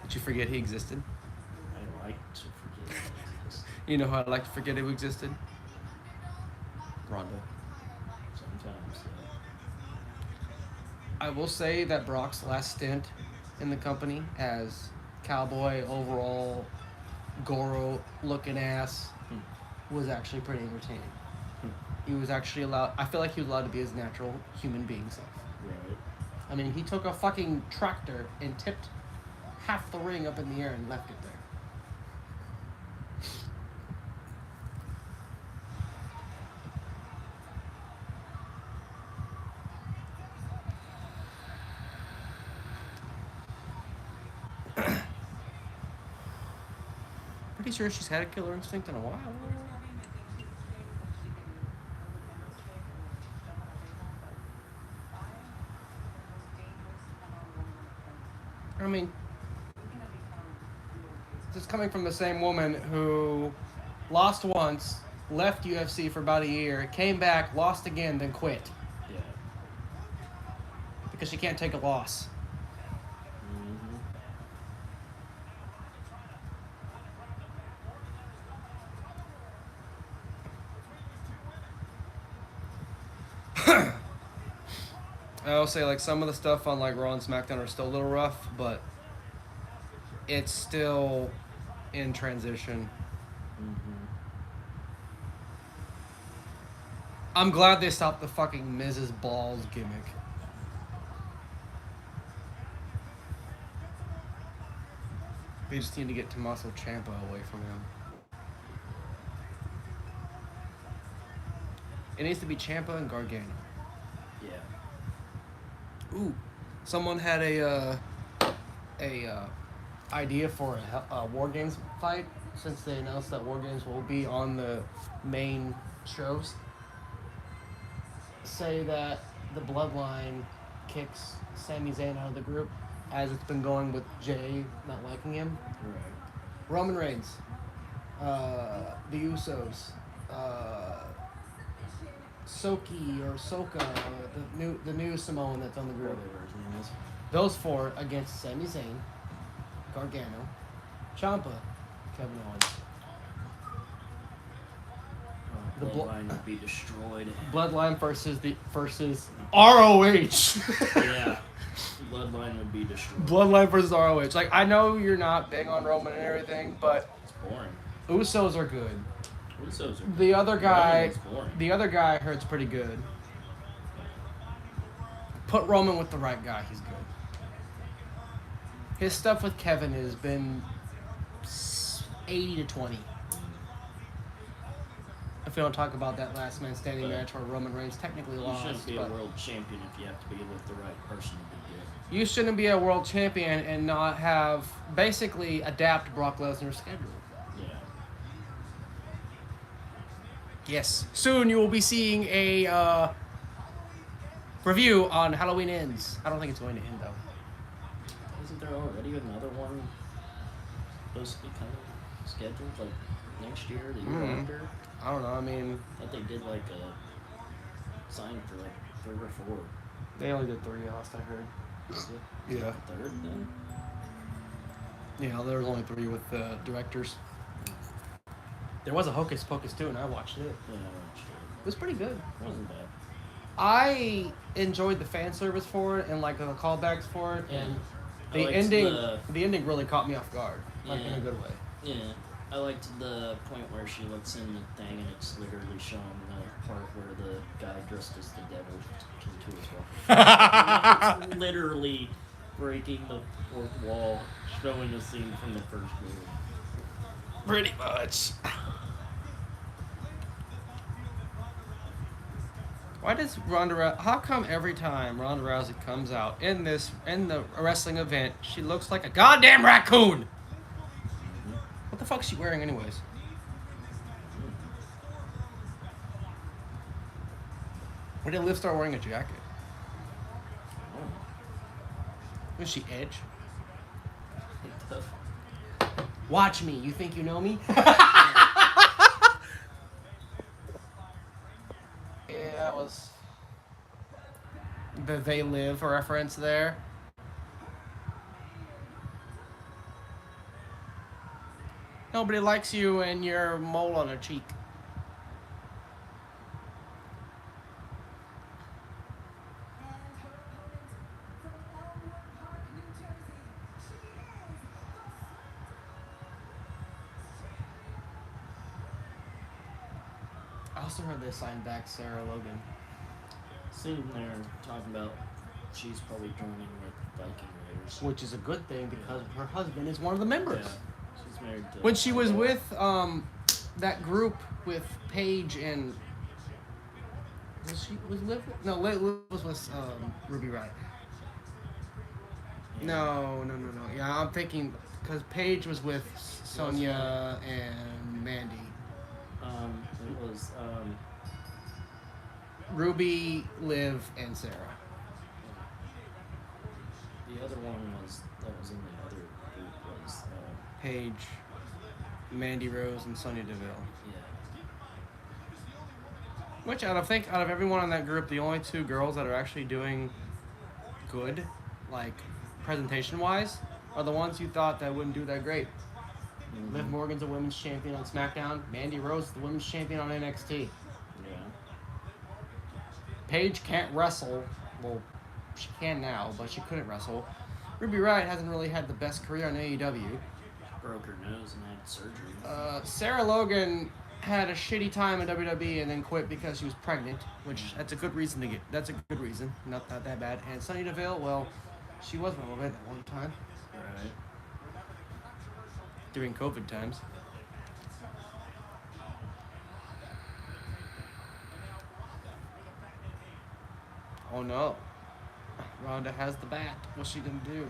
Did you forget he existed? I like to forget. You know how I like to forget he existed? Ronda. Sometimes. I will say that Brock's last stint in the company as cowboy overall Goro looking ass was actually pretty entertaining. He was actually allowed. I feel like he was allowed to be his natural human being self. Right. I mean, he took a fucking tractor and tipped half the ring up in the air and left it there. Pretty sure she's had a killer instinct in a while. I mean, this is coming from the same woman who lost once, left UFC for about a year, came back, lost again, then quit. Yeah. Because she can't take a loss. I will say, like, some of the stuff on, like, Raw and SmackDown are still a little rough, but it's still in transition. I'm glad they stopped the fucking Mrs. Balls gimmick. They just need to get Tommaso Ciampa away from him. It needs to be Ciampa and Gargano. Yeah. Ooh, someone had a idea for a War Games fight, since they announced that War Games will be on the main shows. Say that the Bloodline kicks Sami Zayn out of the group, as it's been going with Jay not liking him. Right. Roman Reigns, the Usos, Soki or Soka, the new Samoan that's on the group. Whatever his name is. Those four against Sami Zayn, Gargano, Ciampa, Kevin Owens. The Bloodline would be destroyed. Bloodline versus ROH. Yeah. Bloodline would be destroyed. Bloodline versus ROH. Like, I know you're not big on Roman and everything, but It's boring. Usos are good. Usos are The other guy, Roman's boring. the other guy I heard's pretty good. Put Roman with the right guy, he's good. His stuff with Kevin has been 80 to 20. If we don't talk about that last man standing match where Roman Reigns technically You lost. shouldn't be a but world champion if you have to be with the right person to be good. you shouldn't be a world champion and not have basically adapt Brock Lesnar's schedule. Yeah. Yes. Soon you will be seeing a review on Halloween Ends. I don't think it's going to end though. Isn't there already another one supposed to be kind of scheduled like next year, the year after? I don't know. I mean, I thought they did like a sign for like 3 or 4. they only did 3 last I heard. Is it Yeah. the 3rd then? Yeah, there was only 3 with the directors. There was a Hocus Pocus too, and I watched it. Yeah, I watched It was pretty good. it. Wasn't bad. I enjoyed the fan service for it and like the callbacks for it, and I the liked ending. the- The ending really caught me off guard, like in Yeah. a good way. Yeah, I liked the point where she looks in the thing and it's literally showing the part where the guy dressed as the devil came to his well. It's literally breaking the 4th wall, showing a scene from the first movie. Pretty much. Why does how come every time Ronda Rousey comes out in the wrestling event, she looks like a goddamn raccoon? What the fuck is she wearing anyways? When did Liv start wearing a jacket? Was she Edge? Watch me. You think you know me? Yeah, that was the They Live reference there. Nobody likes you and your mole on her cheek. also heard they signed back Sarah Logan. Sitting there talking about she's probably joining with Viking Raiders. Which is a good thing because her husband is one of the members. Yeah, she's married to. When she was with that group with Paige and was Liv? No, Liv was with Ruby Riott. Yeah. No. Yeah, I'm thinking because Paige was with Sonya and Mandy. It was Ruby, Liv, and Sarah. The other one that was in the other group was Paige, Mandy Rose, and Sonya Deville. yeah. Which out of everyone in that group, the only two girls that are actually doing good, like presentation wise, are the ones you thought that wouldn't do that great. Mm-hmm. Liv Morgan's a women's champion on SmackDown. Mandy Rose is the women's champion on NXT. Yeah. Paige can't wrestle. Well, she can now, but she couldn't wrestle. Ruby Riott hasn't really had the best career on AEW. Broke her nose and had surgery. Sarah Logan had a shitty time in WWE and then quit because she was pregnant, which that's a good reason to get. That's a good reason, not that bad. And Sonya Deville, well, she was relevant at one time Right. during COVID times. Oh no, Ronda has the bat. What's she gonna do?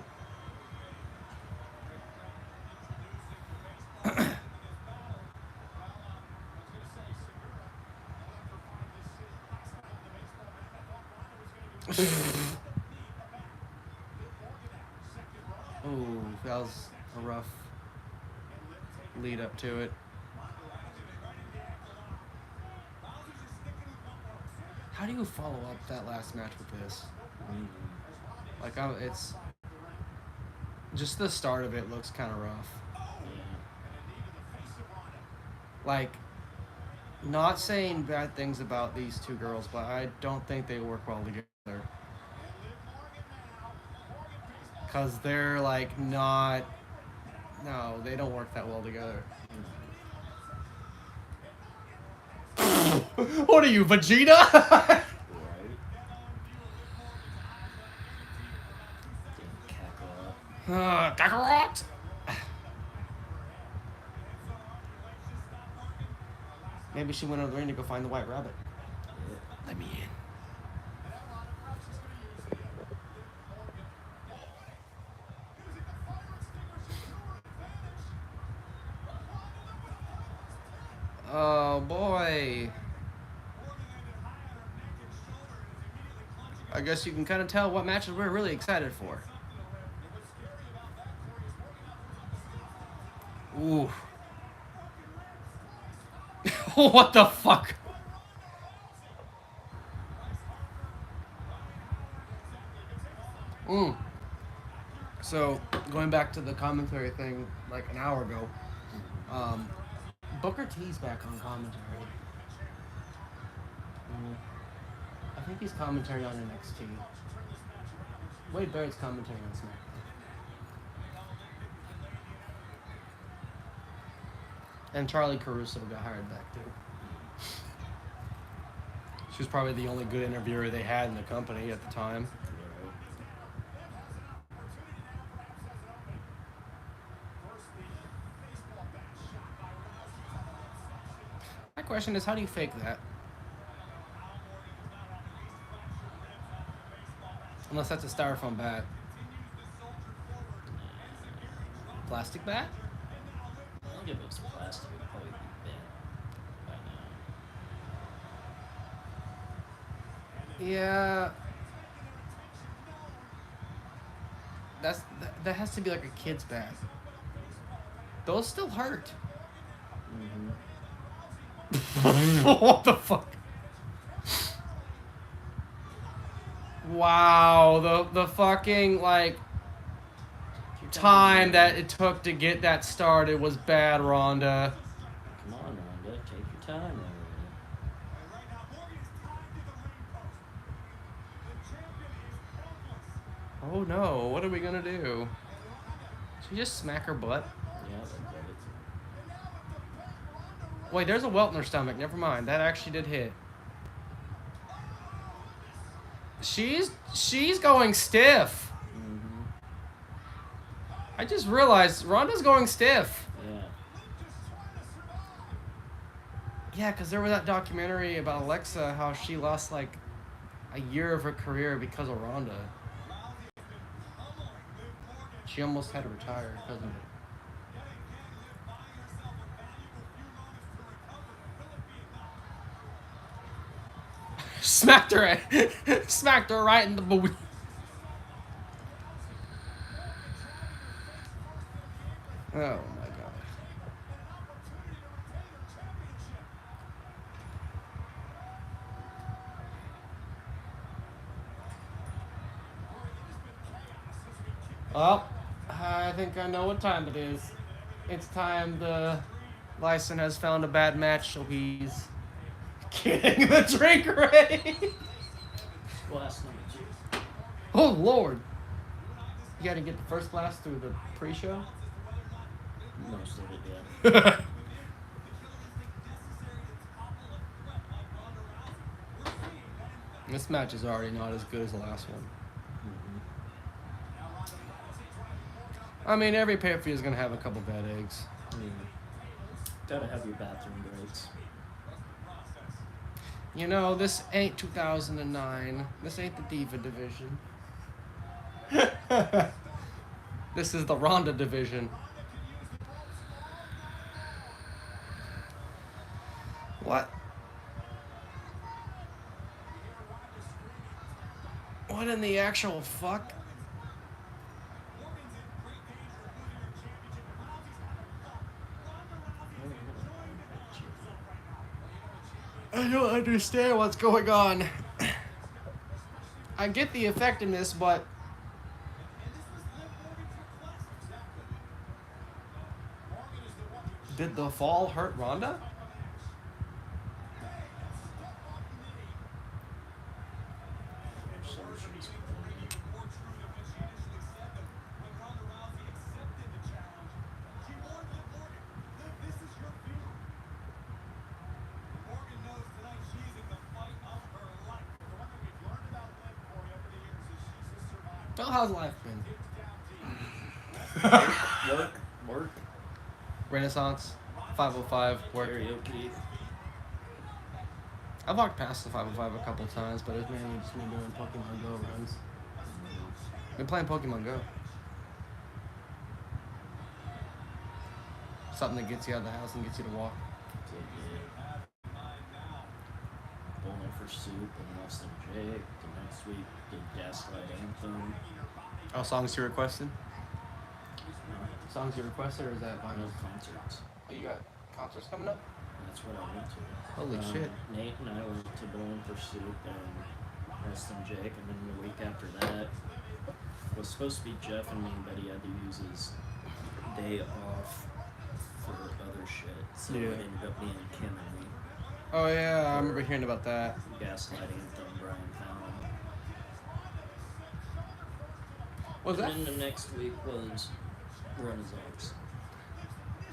Oh, that was a rough lead up to it. How do you follow up that last match with this? Like, it's just the start of it looks kind of rough. Like, not saying bad things about these two girls, but I don't think they work well together. Because they're, like, not... No, they don't work that well together. What are you, Vegeta? Right. Kakarot! Maybe she went on the ring to go find the White Rabbit. Yeah. Let me in. Oh boy. I guess you can kind of tell what matches we're really excited for. Ooh. What the fuck? So, going back to the commentary thing like an hour ago, Booker T's back on commentary. I think he's commentary on NXT. Wade Barrett's commentary on SmackDown. And Charlie Caruso got hired back too. She was probably the only good interviewer they had in the company at the time. My question is, how do you fake that? Unless that's a styrofoam bat. Plastic bat? I think if it was plastic, it would probably be bent by now. Yeah. That has to be like a kid's bat. Those still hurt. What the fuck? Wow, the fucking like time that it took to get that started was bad, Rhonda. Come on, Rhonda, take your time there. Oh no, what are we gonna do? Should we just smack her butt? Yeah, that's it. Wait, there's a welt in her stomach. Never mind. That actually did hit. She's going stiff. Mm-hmm. I just realized Ronda's going stiff. Yeah. Yeah, because there was that documentary about Alexa, how she lost like a year of her career because of Ronda. She almost had to retire because of it. Smacked her right in the booty. Oh my god. Well, I think I know what time it is. It's time the Lyson has found a bad match, so he's getting the drink ready. Glass number 2. Oh Lord! You got to get the first glass through the pre-show. Most of it, yeah. This match is already not as good as the last one. Mm-hmm. I mean, every pay-per-view is gonna have a couple bad eggs. Gotta have your bathroom breaks. You know, this ain't 2009. This ain't the Diva division. This is the Ronda division. What? What in the actual fuck? I don't understand what's going on. I get the effectiveness, but did the fall hurt Ronda? Well, how's life been? Work. Renaissance, 505, work. Karaoke. I've walked past the 505 a couple times, but it's mainly just me doing Pokemon Go runs. Been playing Pokemon Go. Something that gets you out of the house and gets you to walk. Bowling for Soup and Less Than Jake. The next week, did Gaslight Anthem. Oh, songs you requested? Songs you requested, or is that No vinyl? concerts. Oh, you got concerts coming up? That's what I went to. Holy shit. Nate and I went to Bowling for Soup and Less Than Jake, and then the week after that was supposed to be Jeff and me, but he had to use his day off for other shit. So Yeah. it ended up being Kim and me. Oh, yeah, I remember hearing about that. Gaslight Anthem, Brian Fallon. Was that And then the next week was Renaissance.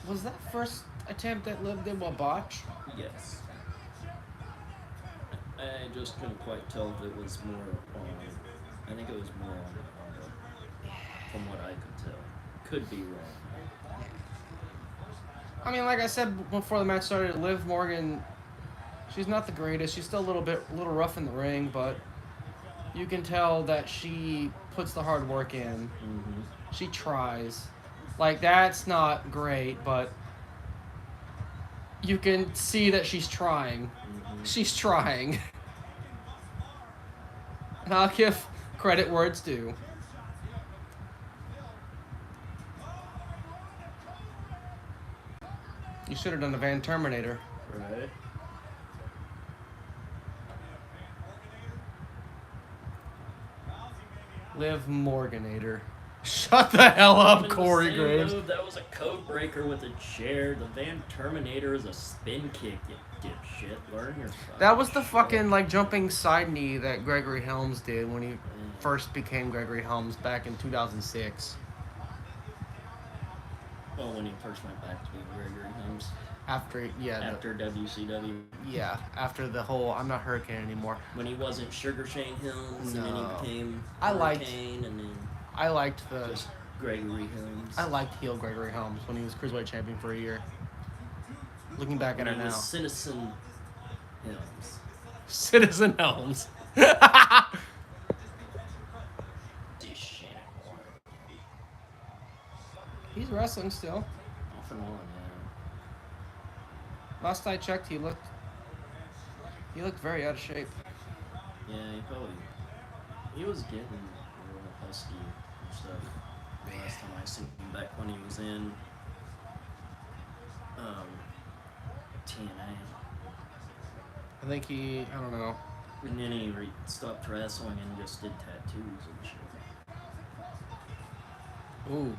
was that first attempt that Liv did a botch? Yes. I just couldn't quite tell if it was more on. I think it was more on Honda, from what I could tell. Could be wrong. I mean, like I said before the match started, Liv Morgan, she's not the greatest. She's still a little rough in the ring, but you can tell that she puts the hard work in. Mm-hmm. She tries. Like, that's not great, but you can see that she's trying. Mm-hmm. She's trying. And I'll give credit where it's due. You should have done the Van Terminator. Right. Liv Morganator. Shut the hell up, In the Corey same Graves. move, that was a code breaker with a chair. The Van Terminator is a spin kick, you dipshit. Learn your fucking That was the shit. fucking, like, jumping side knee that Gregory Helms did when he first became Gregory Helms back in 2006. Well, when he first went back to being Gregory Helms. After, yeah. After WCW. Yeah, after the whole I'm not Hurricane anymore. When he wasn't Sugar Shane Helms, and then he became Hurricane, and then I liked the just Gregory Helms. I liked heel Gregory Helms when he was Cruiserweight Champion for a year. Looking back at it now. Citizen Helms. Citizen Helms. He's wrestling still. Off and on, yeah. Last I checked, he looked very out of shape. Yeah, he was getting a little husky and stuff. The last time I seen him back when he was in TNA. I think I don't know. And then he stopped wrestling and just did tattoos and shit. Ooh.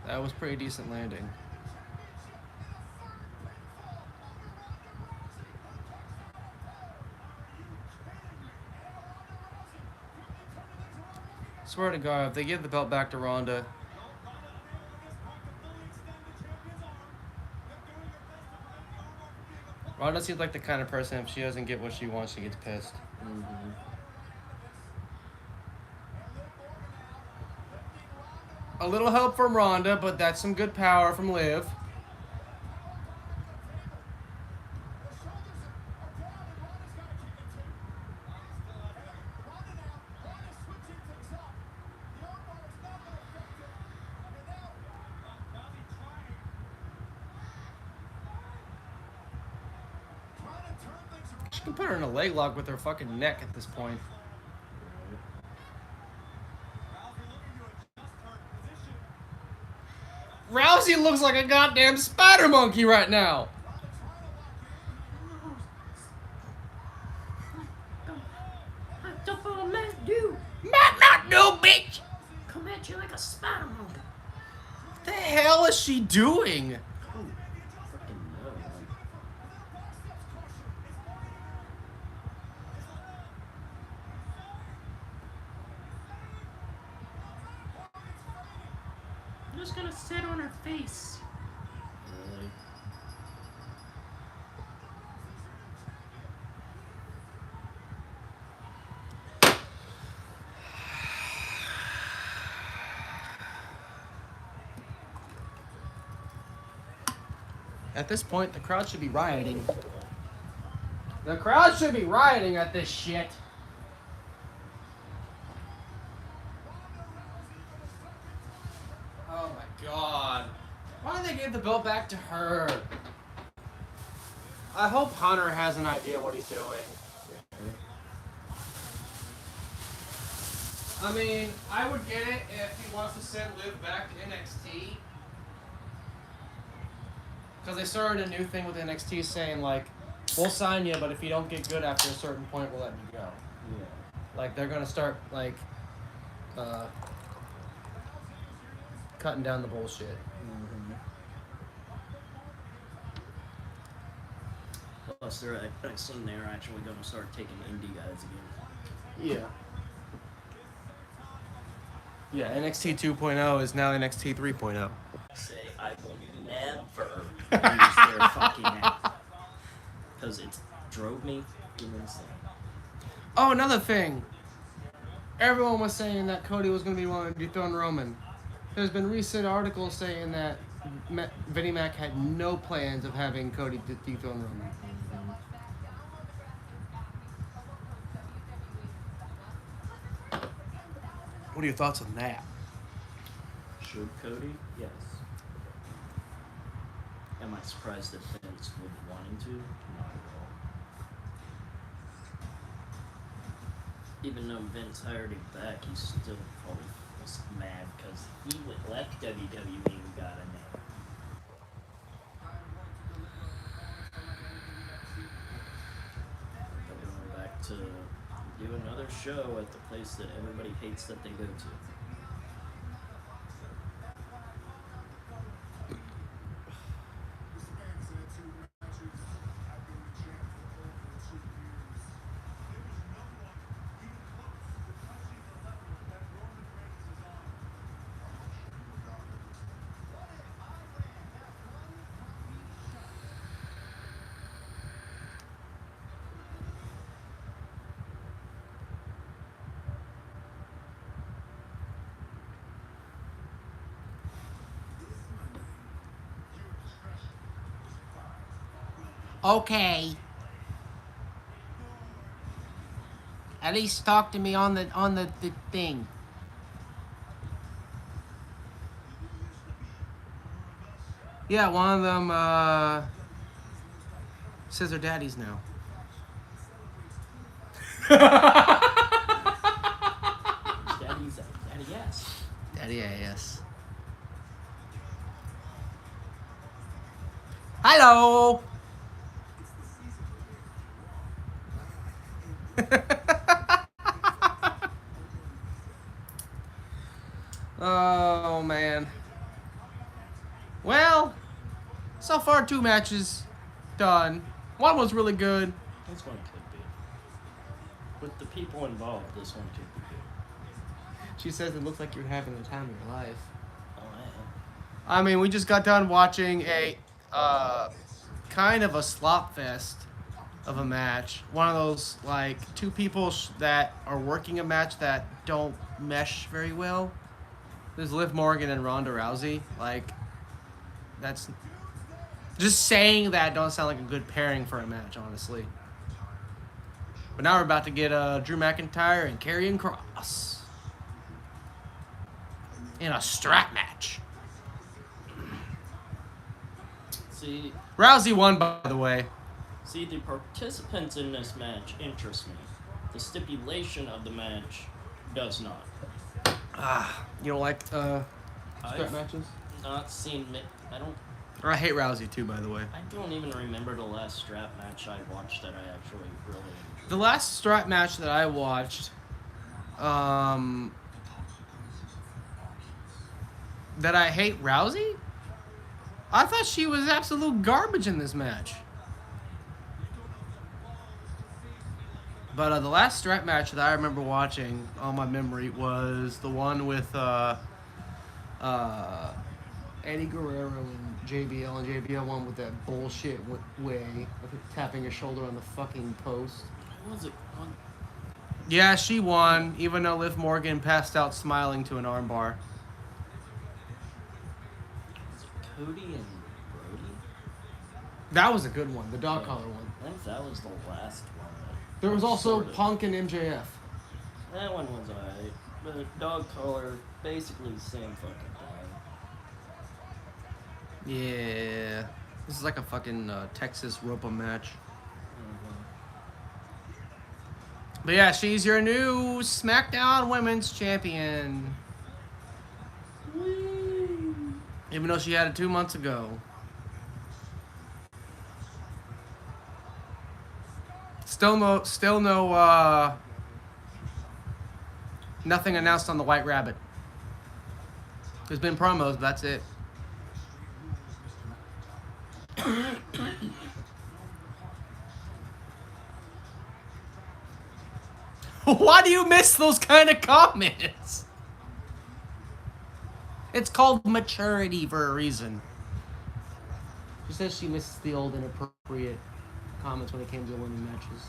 That was pretty decent landing. Swear to God, if they give the belt back to Ronda, Ronda seems like the kind of person, if she doesn't get what she wants, she gets pissed. Mm-hmm. A little help from Ronda, but that's some good power from Liv. She can put her in a leg lock with her fucking neck at this point. Rousey looks like a goddamn spider monkey right now. No, bitch. Come at you like a spider monkey. What the hell is she doing? I'm just gonna sit on her face. Really? At this point, the crowd should be rioting. The crowd should be rioting at this shit. Oh my God. Why did they give the belt back to her? I hope Hunter has an idea what he's doing. I mean, I would get it if he wants to send Liv back to NXT. Because they started a new thing with NXT saying, like, we'll sign you, but if you don't get good after a certain point, we'll let you go. Yeah. Like, they're going to start, like, cutting down the bullshit. Mm-hmm. Plus, I've seen they're actually going to start taking indie guys again. Yeah. Yeah, NXT 2.0 is now NXT 3.0. Say, I will never use their fucking app. Because it drove me insane. Oh, another thing. Everyone was saying that Cody was going to be one to dethrone Roman. There's been recent articles saying that Vinnie Mac had no plans of having Cody dethrone Roman. What are your thoughts on that? Should Cody? Yes. Am I surprised that Vince would want him to? Not at all. Even though Vince hired him back, he still probably was mad because he left WWE and got a name. They're going back to do another show at the place that everybody hates that they go to. Okay. At least talk to me on the thing. Yeah, one of them says they're daddies now. Daddy yes. Daddy ass. Hello. Oh man. Well, so far 2 matches done. One was really good. This one could be. With the people involved, this one could be good. She says it looks like you're having the time of your life. Oh, I am. I mean, we just got done watching a kind of a slop fest of a match. One of those like 2 people that are working a match that don't mesh very well. There's Liv Morgan and Ronda Rousey. Like, that's just saying that don't sound like a good pairing for a match, honestly. But now we're about to get Drew McIntyre and Karrion Kross in a strap match. See, Rousey won, by the way. the participants in this match interest me. The stipulation of the match does not. You don't like strap I've matches? not seen. I don't. Or I hate Rousey too, by the way. I don't even remember the last strap match I watched that I actually really enjoyed. The last strap match that I watched, that I hate Rousey? I thought she was absolute garbage in this match. But the last strap match that I remember watching on my memory was the one with Eddie Guerrero and JBL, and JBL won with that bullshit way of tapping his shoulder on the fucking post. What was it? Yeah, she won, even though Liv Morgan passed out smiling to an armbar. Was it Cody and Brody? That was a good one, the dog collar one. I think that was the last one. There was also Sort of. Punk and MJF. That one was alright. But dog collar, basically the same fucking thing. Yeah. This is like a fucking Texas rope-a match. But yeah, she's your new SmackDown Women's Champion. Whee! Even though she had it 2 months ago. Still no, nothing announced on the White Rabbit. There's been promos, but that's it. Why do you miss those kind of comments? It's called maturity for a reason. She says she misses the old inappropriate comments when it came to winning matches.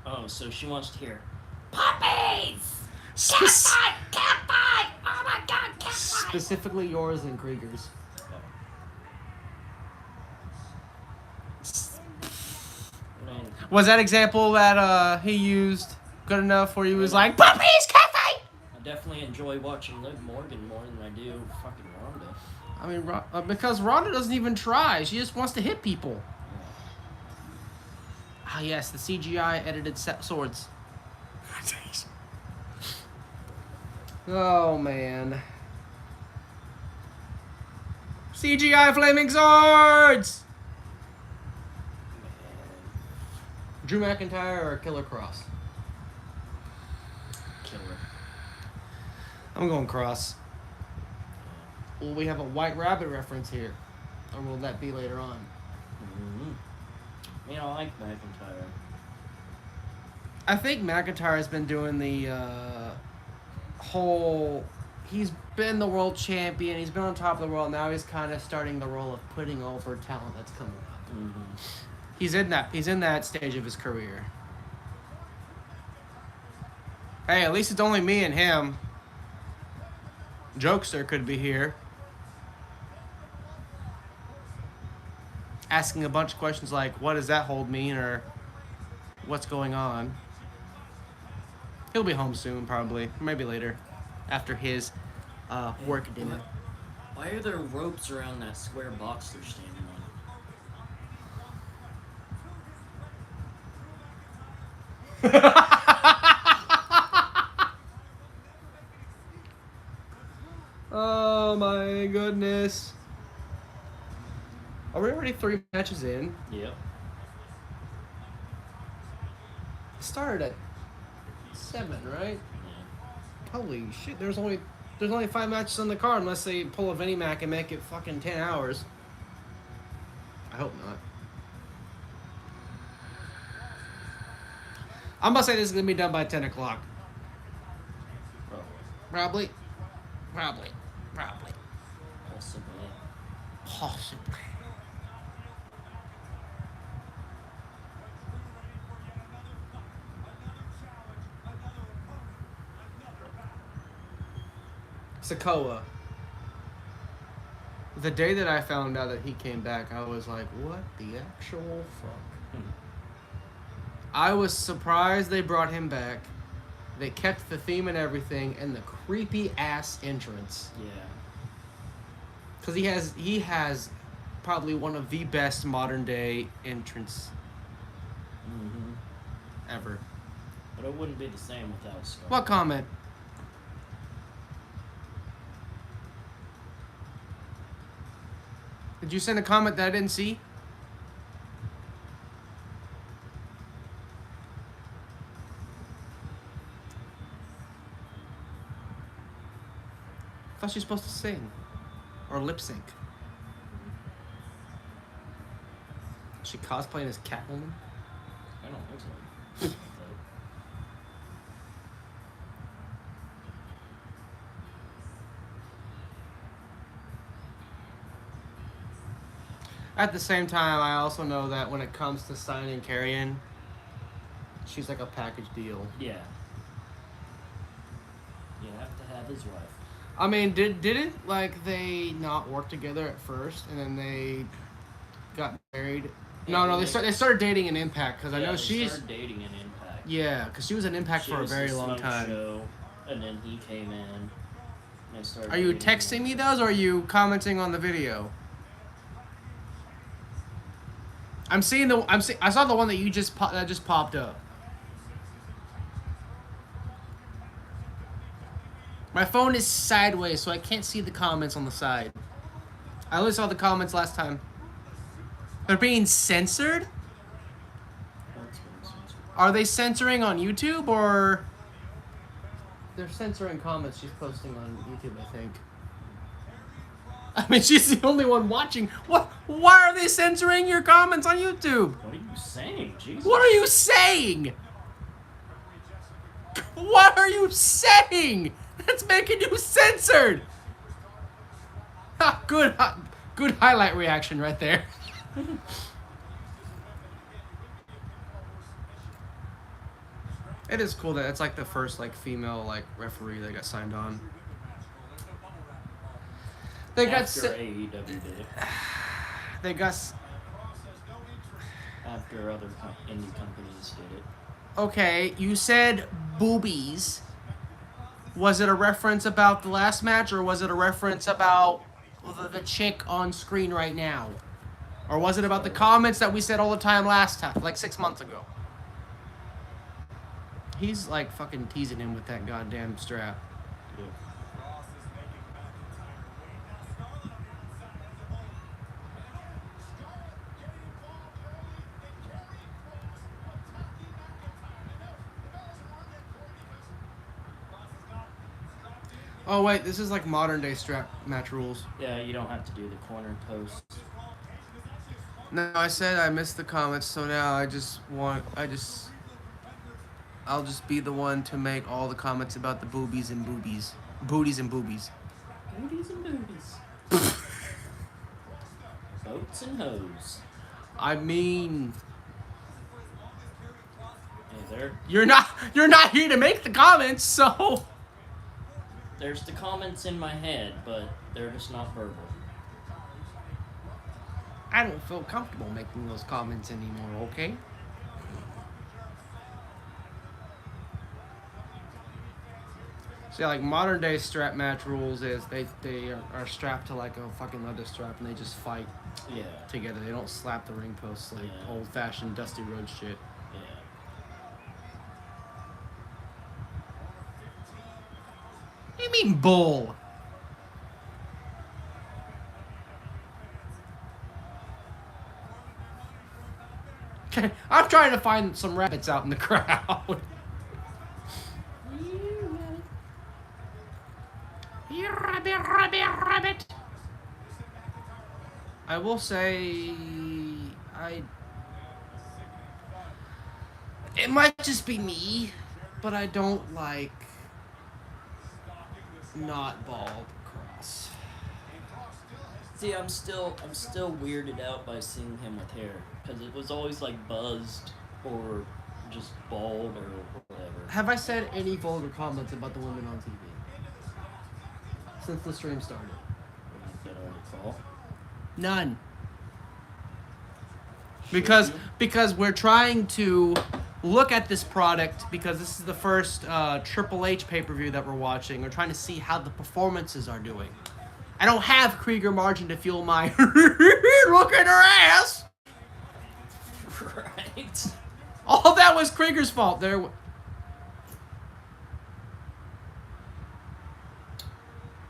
Oh, so she wants to hear puppies! Spec- Cat fight! Oh my god, cat fight! Specifically yours and Krieger's. Was that example that he used good enough where he was like, puppies, cat fight? I definitely enjoy watching Liv Morgan more than I do fucking Ronda. I mean, because Ronda doesn't even try. She just wants to hit people. Ah, yes, the CGI edited swords. Oh, man. CGI flaming swords! Drew McIntyre or Killer Cross? Killer. I'm going Cross. Will we have a White Rabbit reference here? Or will that be later on? I mean, I like McIntyre. I think McIntyre's been doing the whole... He's been the world champion. He's been on top of the world. Now he's kind of starting the role of putting over talent that's coming up. Mm-hmm. He's in that stage of his career. Hey, at least it's only me and him. Jokester could be here. asking a bunch of questions like, what does that hold mean, or what's going on. He'll be home soon, probably. Maybe later, after his work dinner. Why are there ropes around that square box they're standing on? Oh my goodness. Are we already 3 matches in? Yep. It started at 7, right? Yeah. Holy shit, there's only 5 matches on the card unless they pull a Vinnie Mac and make it fucking 10 hours. I hope not. I'm gonna say this is gonna be done by 10 o'clock. Probably. Possibly. Sokoa. The day that I found out that he came back, I was like, what the actual fuck? I was surprised they brought him back. They kept the theme and everything, and the creepy ass entrance. Yeah. Because he has probably one of the best modern day entrants ever. But it wouldn't be the same without Scar. What comment? Did you send a comment that I didn't see? I thought she was supposed to sing. Or lip sync. Is she cosplaying as Catwoman? I don't think so. At the same time, I also know that when it comes to signing Carrion, she's like a package deal. Yeah. You have to have his wife. I mean, didn't like they not work together at first, and then they got married? Yeah, No, they started dating in Impact because I know they she's started dating in Impact. Yeah, because she was in Impact She for a was very the long Smoke time. Show, and then he came in. And they started Are you dating texting me those, or are you commenting on the video? I saw the one that you just popped up. My phone is sideways, so I can't see the comments on the side. I only saw the comments last time. They're being censored? Are they censoring on YouTube, or... They're censoring comments she's posting on YouTube, I think. I mean, she's the only one watching. What? Why are they censoring your comments on YouTube? What are you saying? Jesus. What are you saying? What are you saying? That's making you censored. Ha, good highlight reaction right there. It is cool that it's like the first like female like referee that got signed on. They After AEW did it. They got. After other indie companies did it. Okay, you said boobies. Was it a reference about the last match, or was it a reference about the chick on screen right now? Or was it about the comments that we said all the time last time, like 6 months ago? He's like fucking teasing him with that goddamn strap. Yeah. Oh wait, this is like modern day strap match rules. Yeah, you don't have to do the corner post. No, I said I missed the comments, so now I'll just be the one to make all the comments about the boobies and boobies. Booties and boobies. Booties and boobies. Boats and hoes. I mean, Hey, there. you're not here to make the comments, so There's the comments in my head, but they're just not verbal. I don't feel comfortable making those comments anymore, okay? So yeah, like modern day strap match rules is they are strapped to like a fucking leather strap and they just fight Yeah. together. They don't slap the ring posts like old fashioned Dusty Rhodes shit. Yeah. What do you mean bull? Okay, I'm trying to find some rabbits out in the crowd. Rabbit. I will say, it might just be me, but I don't like not bald cross. See, I'm still weirded out by seeing him with hair because it was always like buzzed or just bald or whatever. Have I said any vulgar comments about the women on TV since the stream started? That I recall. None. Because we're trying to look at this product because this is the first Triple H pay-per-view that we're watching. We're trying to see how the performances are doing. I don't have Krieger margin to fuel my look at her ass. Right. All that was Krieger's fault. There.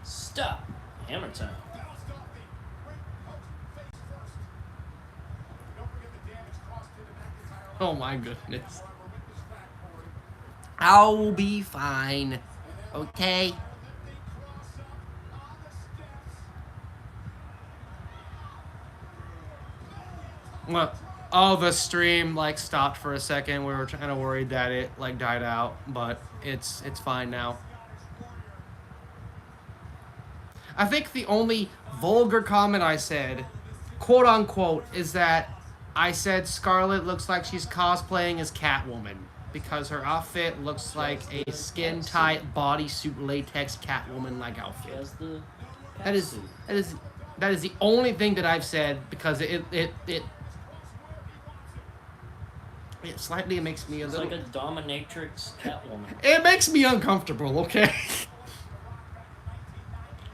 Stop. Hammer time. Oh my goodness. I'll be fine. Okay? Well, the stream like stopped for a second. We were kind of worried that it like died out, but it's fine now. I think the only vulgar comment I said, quote unquote, is that I said Scarlett looks like she's cosplaying as Catwoman because her outfit looks like a skin-tight bodysuit latex Catwoman-like outfit. She has the that is the only thing that I've said because it slightly makes me a little. It's like a dominatrix Catwoman. It makes me uncomfortable. Okay.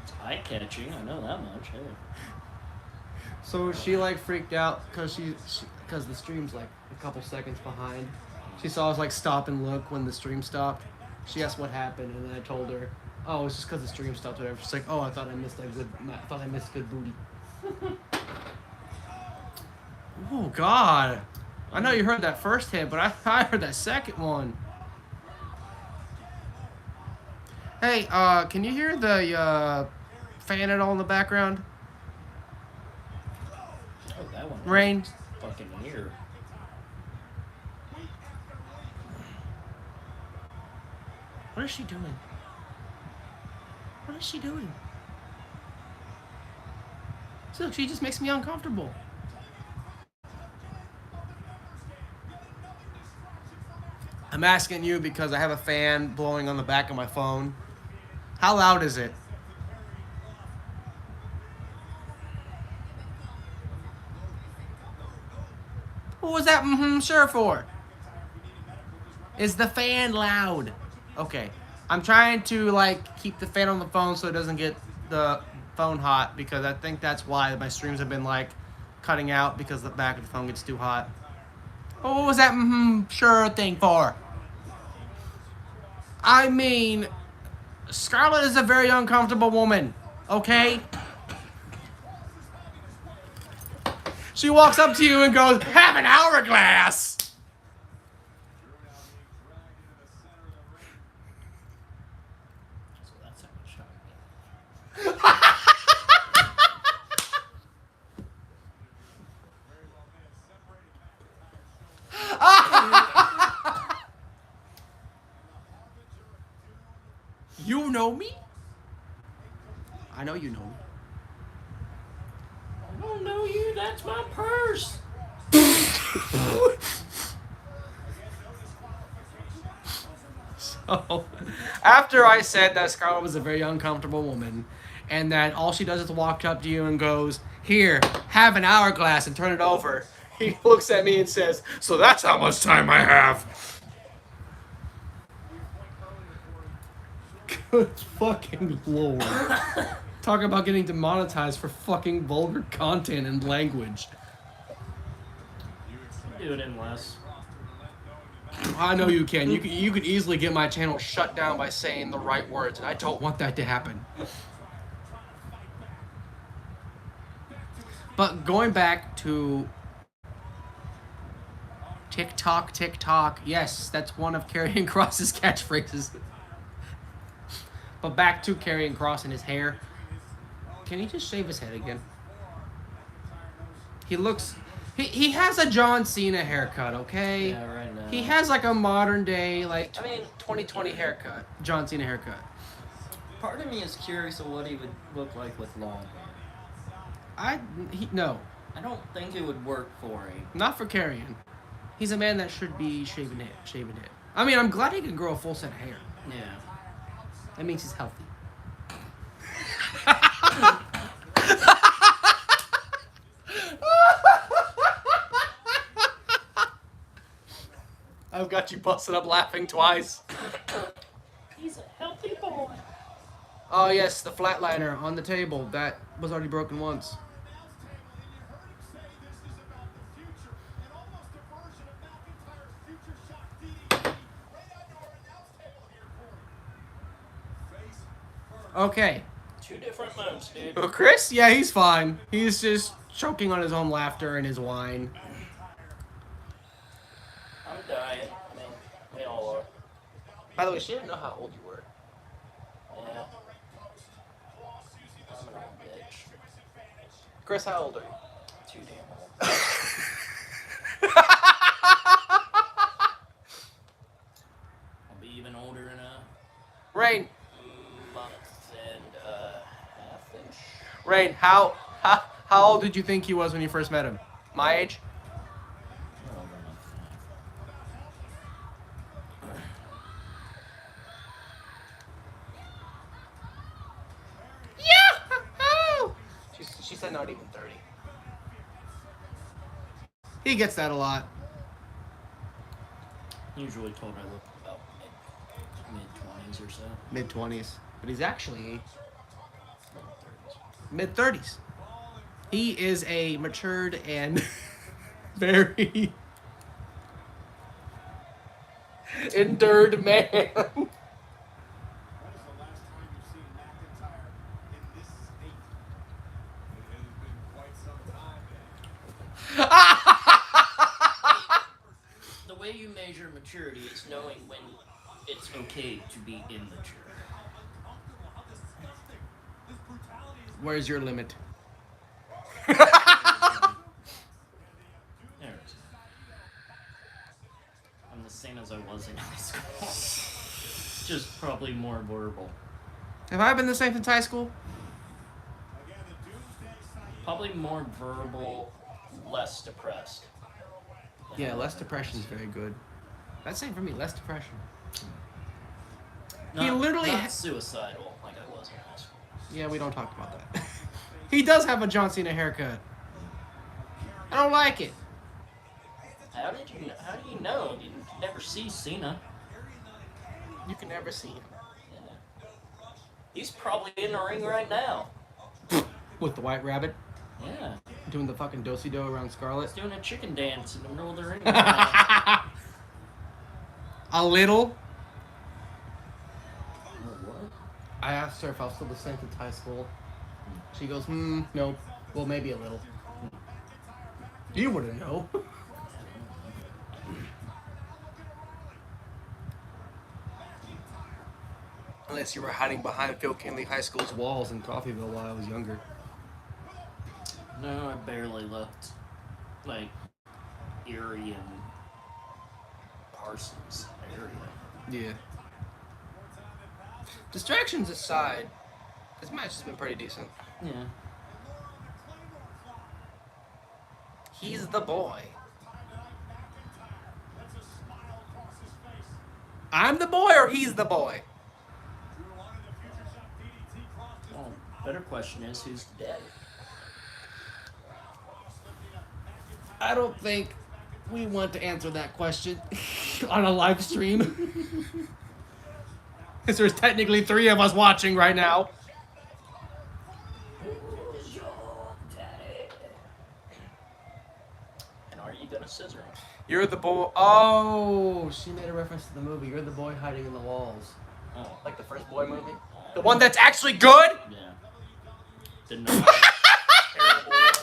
It's eye-catching. I know that much. Hey. So she like freaked out because because the stream's like a couple seconds behind. She saw us like stop and look when the stream stopped. She asked what happened, and then I told her, "Oh, it's just because the stream stopped." Whatever. She's like, "Oh, I thought I missed good booty." Oh God. I know you heard that first hit, but I heard that second one. Hey, can you hear the fan at all in the background? Oh, that one. Rain. Fucking ear. What is she doing? What is she doing? So she just makes me uncomfortable. I'm asking you because I have a fan blowing on the back of my phone. How loud is it? What was that sure for? Is the fan loud? Okay. I'm trying to like keep the fan on the phone so it doesn't get the phone hot because I think that's why my streams have been like cutting out because the back of the phone gets too hot. What was that sure thing for? I mean, Scarlett is a very uncomfortable woman, okay? She walks up to you and goes, "Have an hourglass!" So that's how much time. You know me? I know you know me. I don't know you. That's my purse. So, after I said that Scarlett was a very uncomfortable woman, and that all she does is walk up to you and goes, Here, have an hourglass and turn it over. He looks at me and says, so that's how much time I have. Good fucking lord. Talk about getting demonetized for fucking vulgar content and language. Do it in less. I know you can. You could easily get my channel shut down by saying the right words, and I don't want that to happen. But going back to TikTok, TikTok, yes, that's one of Karrion Kross's catchphrases. But back to Karrion Kross and his hair. Can he just shave his head again? He looks... He has a John Cena haircut, okay? Yeah, right now. He has like a modern day, like 2020 haircut. John Cena haircut. Part of me is curious of what he would look like with long hair. No. I don't think it would work for him. Not for Karrion. He's a man that should be shaving it. I mean, I'm glad he can grow a full set of hair. Yeah. That means he's healthy. I've got you busted up laughing twice. He's a healthy boy. Oh yes, the flatliner on the table. That was already broken once. Okay. 2 different moves, dude. Well, Chris? Yeah, he's fine. He's just choking on his own laughter and his wine. I'm dying. I mean, we all are. By the way, she didn't know how old you were. Yeah. I'm an old bitch. Chris, how old are you? Too damn old. I'll be even older in a Rain. month and half-ish. Rain, how old did you think he was when you first met him? My age? Well, over a month and a half. She said not even 30. He gets that a lot. Usually told I look about mid-20s or so. Mid-20s. But he's actually Mid-30s. mid-30s. He is a matured and very endured man. The way you measure maturity is knowing when it's okay to be immature. Where's your limit? There it is. I'm the same as I was in high school. Just probably more verbal. Have I been the same since high school? Probably more verbal, less depressed. Yeah, less depression is very good. That's same for me, less depression. Not, He literally not suicidal like I was in high school. Yeah, we don't talk about that. He does have a John Cena haircut. I don't like it. How do you know? You never see Cena. You can never see him. Yeah. He's probably in the ring right now. With the White Rabbit, Yeah. doing the fucking do-si-do around Scarlet. He's doing a chicken dance in the middle of the ring right now. A little. What? I asked her if I was still the same since high school. She goes, no. Well, maybe a little. You wouldn't know. Unless you were hiding behind Phil Kinley High School's walls in Coffeyville while I was younger. No, I barely looked. Like, Erie and Parsons area. Yeah. Distractions aside, this match has been pretty decent. Yeah. He's the boy. I'm the boy or he's the boy? Well, better question is, who's the daddy? I don't think we want to answer that question on a live stream. Because there's technically 3 of us watching right now. Who's your daddy? And are you gonna scissor him? You're the boy. Oh, she made a reference to the movie. You're the boy hiding in the walls. Oh. Like the first boy movie? The one that's actually good? Yeah. Didn't know. Terrible one.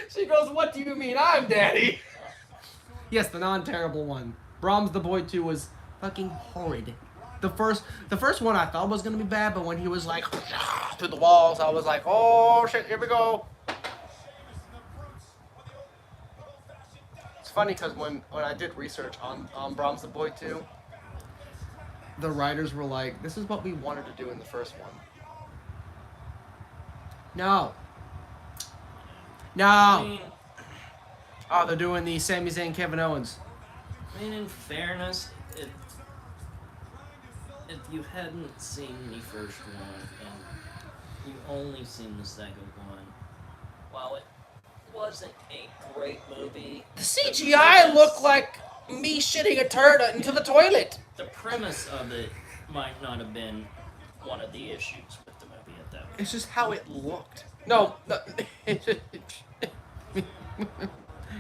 She goes, what do you mean I'm daddy? Yes, the non-terrible one. Brahms the Boy 2 was fucking horrid. The first one I thought was going to be bad, but when he was like, through the walls, I was like, oh shit, here we go. It's funny because when I did research on Brahms the Boy 2, the writers were like, this is what we wanted to do in the first one. No. No. I mean, Oh, they're doing the Sami Zayn, Kevin Owens. I mean, in fairness, if you hadn't seen the first one and you only seen the second one, while it wasn't a great movie, The CGI looked like me shitting a turd into the toilet. the premise of it might not have been one of the issues with the movie at that point. It's just how it looked. No. It's just, and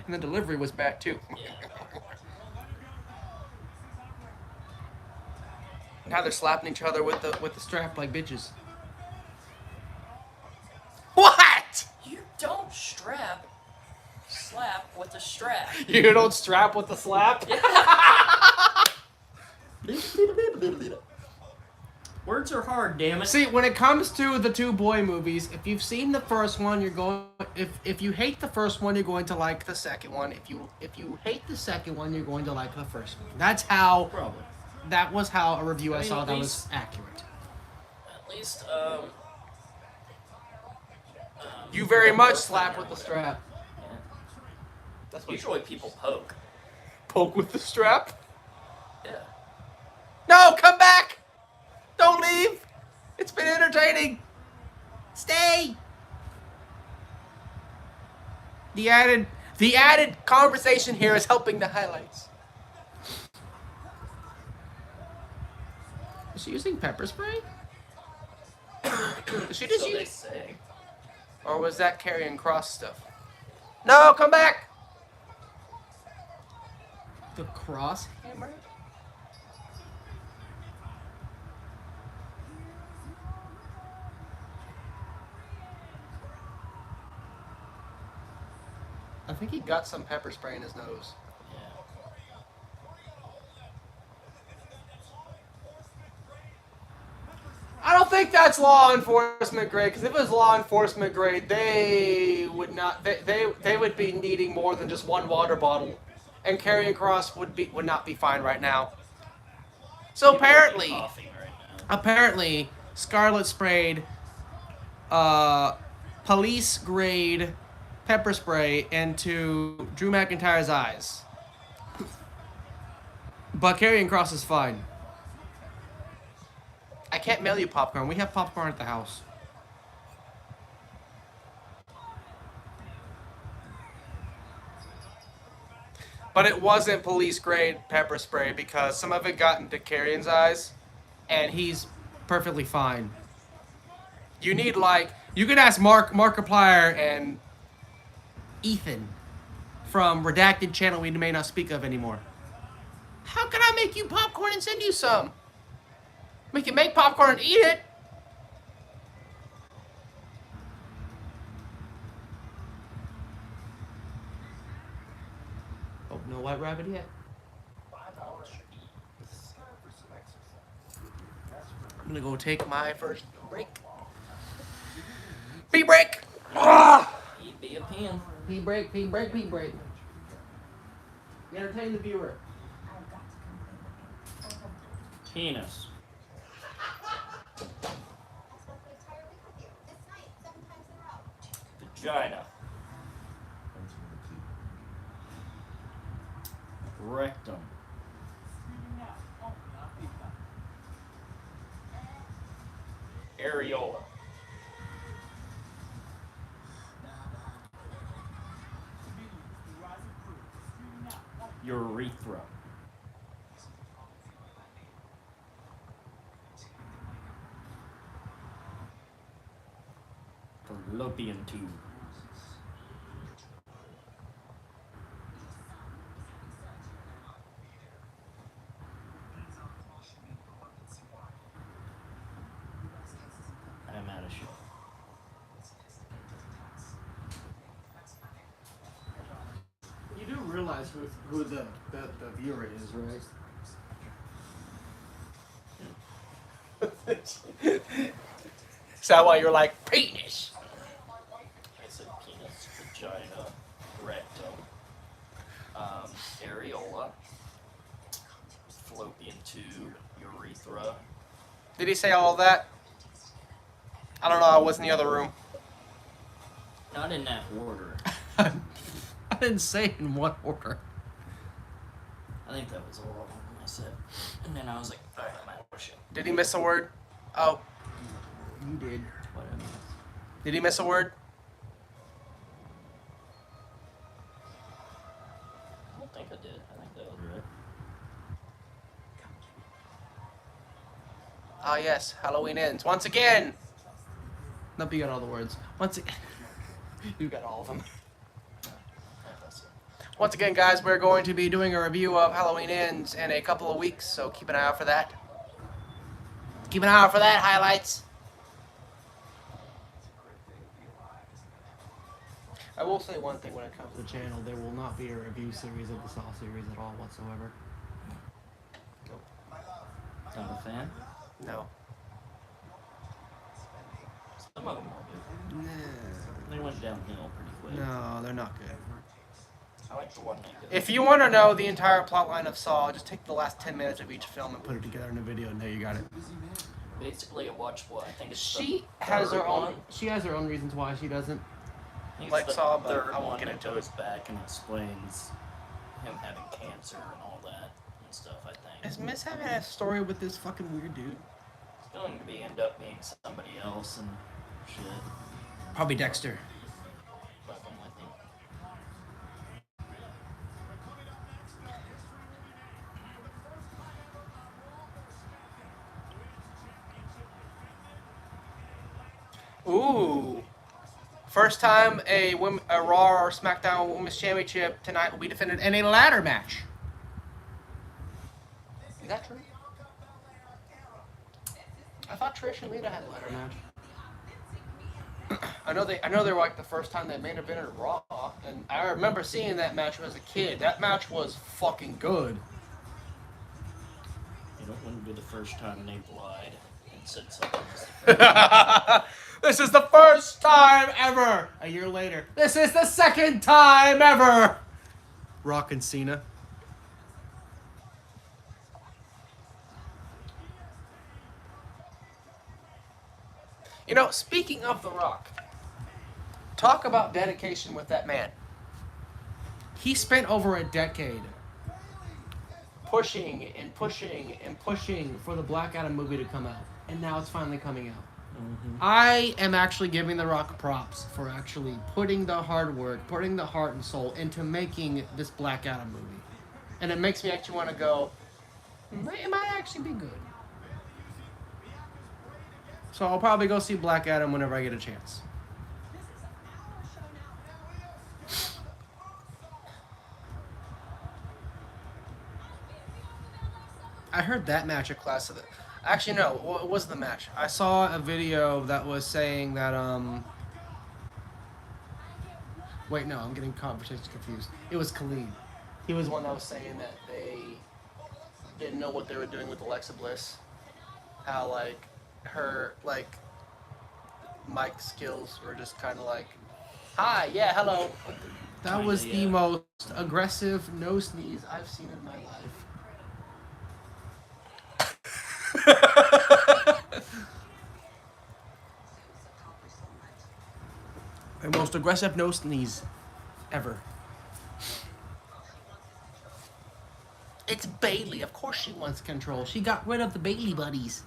the delivery was bad too. Yeah. Now they're slapping each other with the strap like bitches. What? You don't slap with a strap. You don't strap with the slap? Words are hard, damn it. See, when it comes to the 2 boy movies, if you've seen the first one, you're going. If you hate the first one, you're going to like the second one. If you hate the second one, you're going to like the first one. That's how. Probably. That was how a review I mean, saw at that was least- accurate. At least, You very much slap with the strap. Yeah. That's what Usually people poke. poke with the strap. Yeah. No, come back! Don't leave! It's been entertaining! Stay! The added conversation here is helping the highlights. Is she using pepper spray? Is she just So they using... say. Or was that carrying cross stuff? No, come back! The cross hammer? I think he got some pepper spray in his nose. Yeah. I don't think that's law enforcement grade, because if it was law enforcement grade, they would not. They would be needing more than just 1 water bottle, and carrying cross would not be fine right now. So People are apparently, coughing right now. apparently, Scarlett sprayed police grade pepper spray into Drew McIntyre's eyes, but carrying cross is fine. I can't mail you popcorn. We have popcorn at the house. But it wasn't police grade pepper spray because some of it got into Carrion's eyes, and he's perfectly fine. You need you could ask Markiplier and Ethan from Redacted channel we may not speak of anymore. How can I make you popcorn and send you some? We can make popcorn and eat it. Oh, no white rabbit yet? I'm gonna go take my first break. Pee break! Ah! He'd be a pen. Pee break, pee break, pee break. Entertain the viewer. Penis. Vagina. Rectum. Areola. urethra. Fallopian tube. I'm out of shit. You do realize who the viewer is, right? Is that why you're like, penis? I said penis, vagina, rectum, areola, fallopian tube, urethra. Did he say all of that? I don't know, I was in the other room. Not in that order. I didn't say in what order. I think that was all of them I said. And then I was like, alright, I'm out of shit. Did he miss a word? Oh. You did. What I mean. Did he miss a word? I don't think I did. I think that was right. Ah, yes. Halloween ends. Once again. Nope, you got all the words. Once again. You got all of them. Once again, guys, we're going to be doing a review of Halloween Ends in a couple of weeks, so keep an eye out for that. Keep an eye out for that, highlights. I will say one thing when it comes to the channel, there will not be a review series of the Saw series at all whatsoever. Not a fan? No. Some of them are good. They went downhill pretty quick. No, they're not good. I like the one that good. If you want to know the entire plotline of Saw, just take the last 10 minutes of each film and put it together in a video, and there you got it. Basically, a watch what I think it's She the has third her own. one. She has her own reasons why she doesn't. I think like it's the Saw, but third I won't one get that into goes back and explains him having cancer and all that and stuff. I think Is Miss having a story with this fucking weird dude? it's going to end up being somebody else and shit. Probably Dexter. Fucking with him. Ooh. First time a Raw or SmackDown Women's Championship tonight will be defended in a ladder match. Is that true? I thought Trish and Lita had a ladder match. I know they were like the first time they main evented Raw, and I remember seeing that match as a kid. That match was fucking good. You don't want to be the first time they lied and said something. This is the first time ever. A year later, this is the second time ever. Rock and Cena. You know, speaking of The Rock, talk about dedication with that man. He spent over a decade pushing and pushing and pushing for the Black Adam movie to come out. And now it's finally coming out. Mm-hmm. I am actually giving The Rock props for actually putting the hard work, putting the heart and soul into making this Black Adam movie. And it makes me actually want to go, it might actually be good. So I'll probably go see Black Adam whenever I get a chance. I heard that match at Clash of the... Actually, no. What was the match? I saw a video that was saying that, Wait, no. I'm getting conversations confused. It was Khalid. He was one that was saying that they didn't know what they were doing with Alexa Bliss. How, like, her, like, mic skills were just kind of like, hi, yeah, hello. That was the most aggressive no sneeze I've seen in my life. The most aggressive no sneeze ever. It's Bailey. Of course she wants control. She got rid of the Bailey buddies.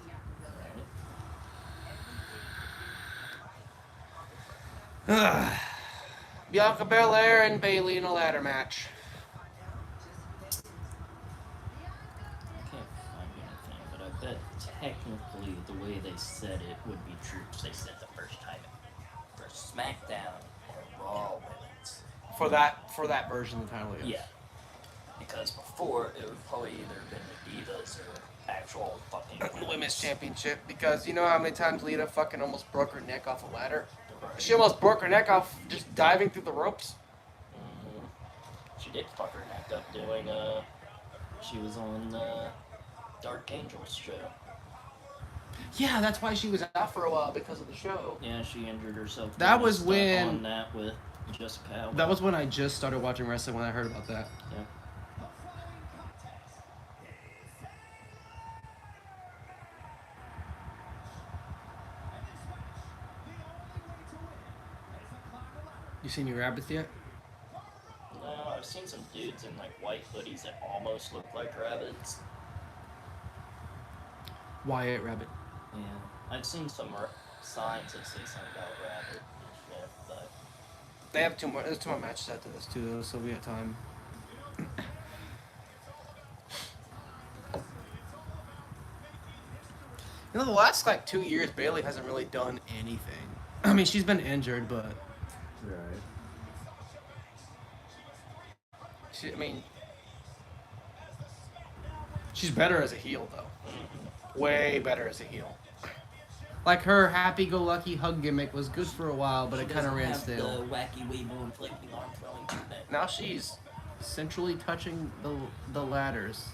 Bianca Belair and Bailey in a ladder match. technically, the way they said it would be true. They said the first time for SmackDown or Raw Women's. For that version entirely. Yeah. Because before, it would probably either been the Divas or actual fucking Women's Championship, because you know how many times Lita fucking almost broke her neck off a ladder? She almost broke her neck off just diving through the ropes. She did fuck her neck up doing, she was on, Dark Angel's show. Yeah, that's why she was out for a while, because of the show. Yeah, she injured herself. That was stuck when... on that with Jessica Alba. That was when I just started watching wrestling, when I heard about that. Yeah. You seen your rabbits yet? No, I've seen some dudes in like white hoodies that almost look like rabbits. Wyatt Rabbit. Yeah, I've seen some signs that say something about rabbit. Yeah, but They have two more. There's 2 more matches after this too, though, so we have time. You know, the last like 2 years, Bailey hasn't really done anything. I mean, she's been injured, but right. She's better as a heel, though. Way better as a heel. Like, her happy-go-lucky hug gimmick was good for a while, but it kind of ran stale. The wacky Weibo inflicting arm throwing thing. Now she's centrally touching the ladders.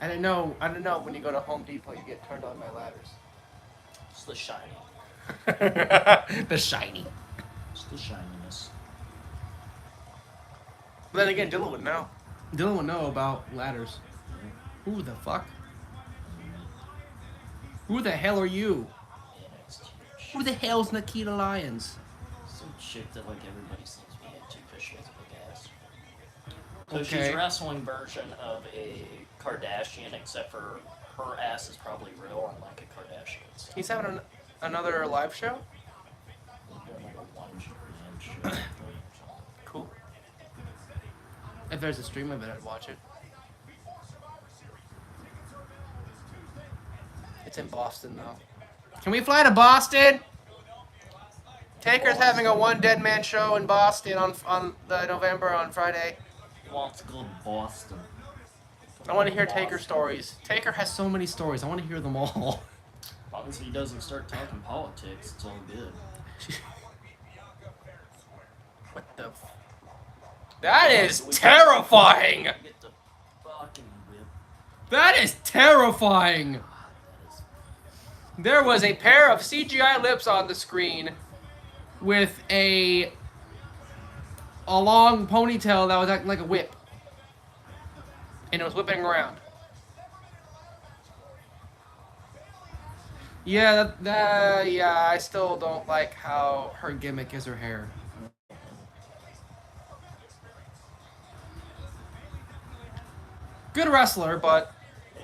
I didn't know when you go to Home Depot, you get turned on by ladders. It's the shiny. The shiny. It's the shininess. But then again, Dylan would know. Dylan would know about ladders. Who the fuck? Who the hell are you? Who the hell's Nikita Lyons? Some chick that like everybody seems to be into because she has a big ass. So Okay. she's wrestling version of a Kardashian, except for her ass is probably real, unlike a Kardashian's. He's having another live show? Doing like a one-man show. Cool. If there's a stream of it, I'd watch it. It's in Boston, though. Can we fly to Boston? Taker's having a One Dead Man show in Boston on the November on Friday. Wants to go to Boston. I want to hear Taker stories. Taker has so many stories. I want to hear them all. As long as he doesn't start talking politics, it's all good. What the? That is terrifying. Get the fucking whip. That is terrifying. There was a pair of CGI lips on the screen with a long ponytail that was acting like a whip. And it was whipping around. Yeah, yeah, I still don't like how her gimmick is her hair. Good wrestler, but Yeah.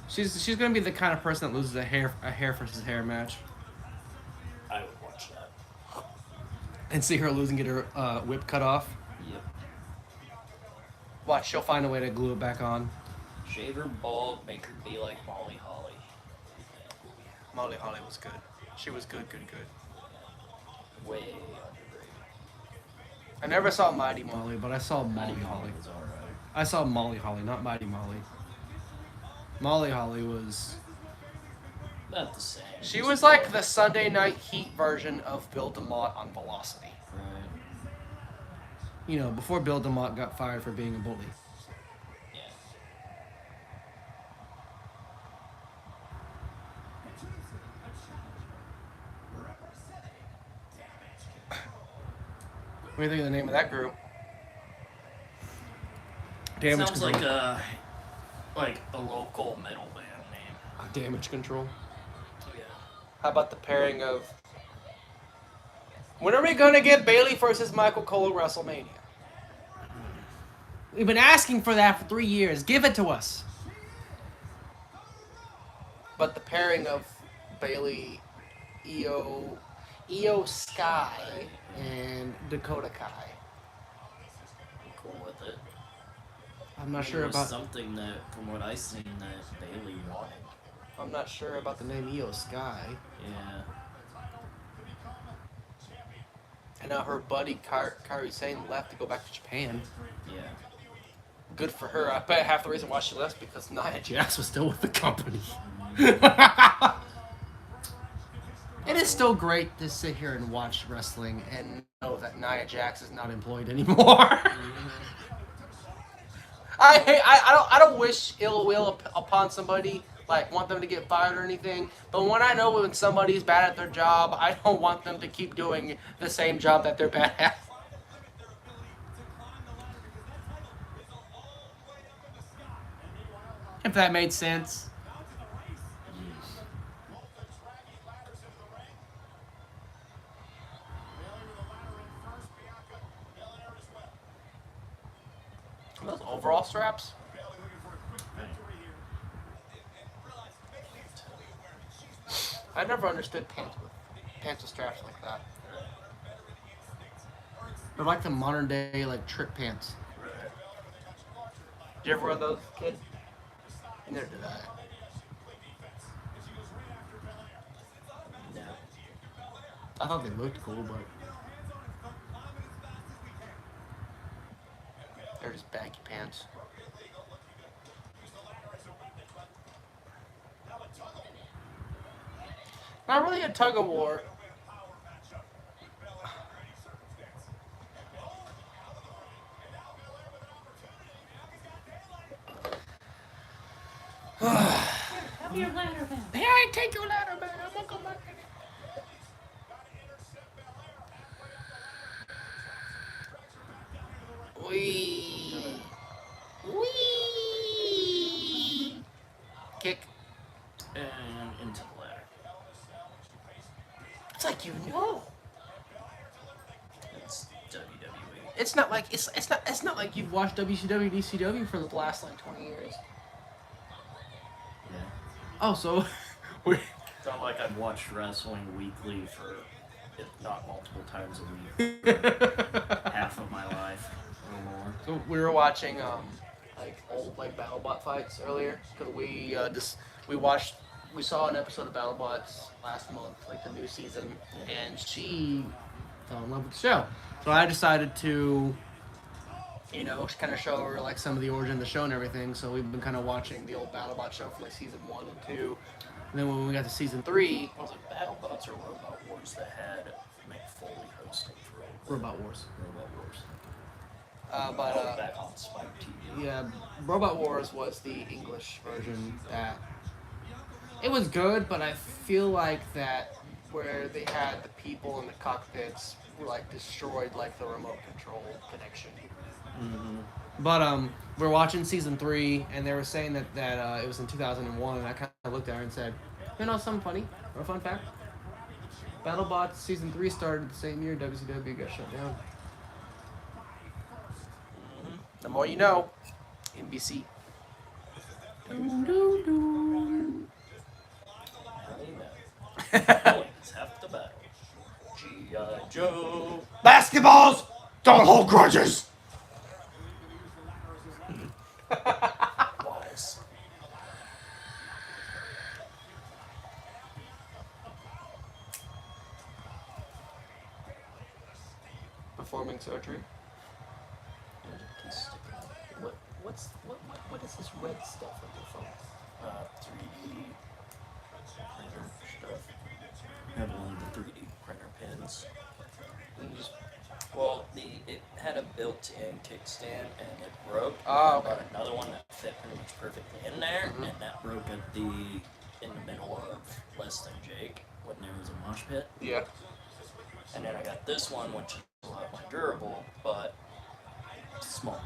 she's gonna be the kind of person that loses a hair versus hair match. I would watch that. And see her lose and get her whip cut off. Yep. Watch, she'll find a way to glue it back on. Shave her bald, make her be like Molly Holly. Molly Holly was good. She was good. Way underrated. I never saw Mighty Molly, but I saw Molly Holly. was alright. I saw Molly Holly, not Mighty Molly. Molly Holly was... About the same. She was like the Sunday Night Heat version of Bill DeMott on Velocity. Right. You know, before Bill DeMott got fired for being a bully. Yeah. What do you think of the name of that group? Damage Sounds Control. like a local metal band name. Damage Control. Yeah. How about the pairing of... When are we going to get Bailey versus Michael Cole at WrestleMania? We've been asking for that for 3 years. Give it to us. But the pairing of Bailey, Io Sky, and Dakota Kai. I'm cool with it. I'm not It sure was about. something that, from what I seen, that Bailey wanted. I'm not sure about the name Io Sky. Yeah. And now her buddy Kairi Sane left to go back to Japan. Yeah. Good for her. I bet half the reason why she left because Nia Jax was still with the company. It is still great to sit here and watch wrestling and know that Nia Jax is not employed anymore. I don't wish ill will upon somebody, like want them to get fired or anything. But when I know when somebody's bad at their job, I don't want them to keep doing the same job that they're bad at. If that made sense. Are those overall straps? I never understood pants with straps like that. They're like the modern day like trick pants. Did you ever wear those, kid? Neither did I. No. I thought they looked cool, but they're just baggy pants. Not really a tug of war. Have your ladder back. Hey, I take your ladder back. I'm gonna go back. Wee. Wee. Kick. And into the ladder. It's like you know. It's WWE. It's not like it's not like you've watched WCW, DCW for the last like 20 years. Yeah. Oh, so we. It's not like I've watched wrestling weekly for, if not multiple times a week, for half of my life or more. So we were watching like old like BattleBot fights earlier because we saw an episode of BattleBots last month, like the new season, and she fell in love with the show. So I decided to, kind of show her like some of the origin of the show and everything. So we've been kind of watching the old BattleBot show for like season 1 and 2, and then when we got to season 3, Was it BattleBots or Robot Wars that had Mick Foley hosting for Robot Wars. Robot Wars? But Back on Spike TV. yeah, Robot Wars was the English version that it was good, but I feel like that where they had the people in the cockpits were like destroyed like the remote control connection. Mm-hmm. But we're watching season 3, and they were saying that it was in 2001, and I kind of looked at her and said, something funny or a fun fact. BattleBots season 3 started the same year WCW got shut down. The more you know, NBC. It's half the battle. G.I. Joe. Basketballs don't hold grudges. Wise. Performing surgery. What is this red stuff on your phone? 3D printer stuff. I have one of the 3D printer pins. Well, it had a built-in kickstand and it broke. Oh, I okay. bought another one that fit pretty much perfectly in there, and that broke in the middle of Less Than Jake when there was a mosh pit. Yeah. And then I got this one, which is a lot more durable, but small.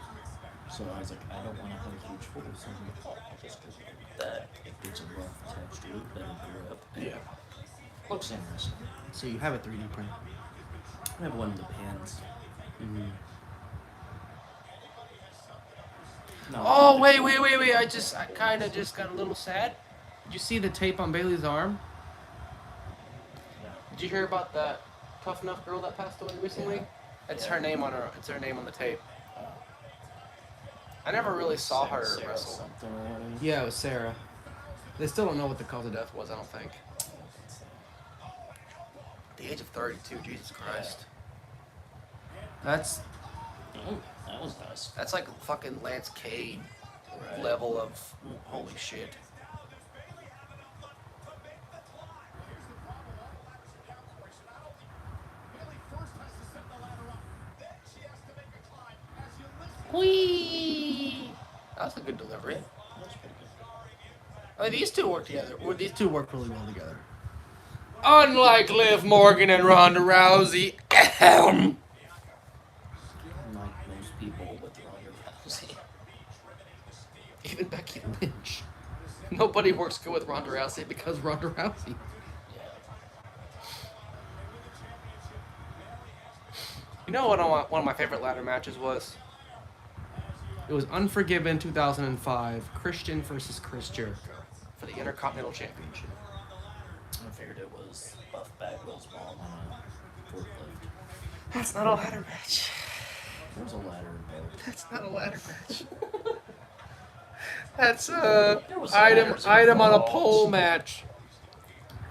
So I was like, I don't want to have a huge hole, so I'm like, oh, just because that it gives a rough texture, better grip. And Yeah. looks interesting. So you have a 3D printer. I have one of the pins. Mm-hmm. No, Oh, wait. I kind of just got a little sad. Did you see the tape on Bailey's arm? Did you hear about that Tough Enough girl that passed away recently? Yeah. It's Yeah. her name on the tape. I never really saw her Sarah wrestle. something or other. Yeah, it was Sarah. They still don't know what the cause of death was, I don't think. At the age of 32, Jesus Christ. That's Oh, that was nice. that's like fucking Lance Cade Right. level of holy shit. Whee! That was a good delivery. That's pretty good. I mean, these two work together. These two work really well together. Unlike Liv Morgan and Ronda Rousey. Like most people with Ronda Rousey. Even Becky Lynch. Nobody works good with Ronda Rousey because Ronda Rousey. Yeah. You know what one of my favorite ladder matches was? It was Unforgiven 2005, Christian versus Chris Jericho for the Intercontinental Championship. I figured it was Buff Bagwell's mom on a forklift. That's not a ladder match. There was a ladder involved. That's not a ladder match. That's There was item ladders on a involved. pole match.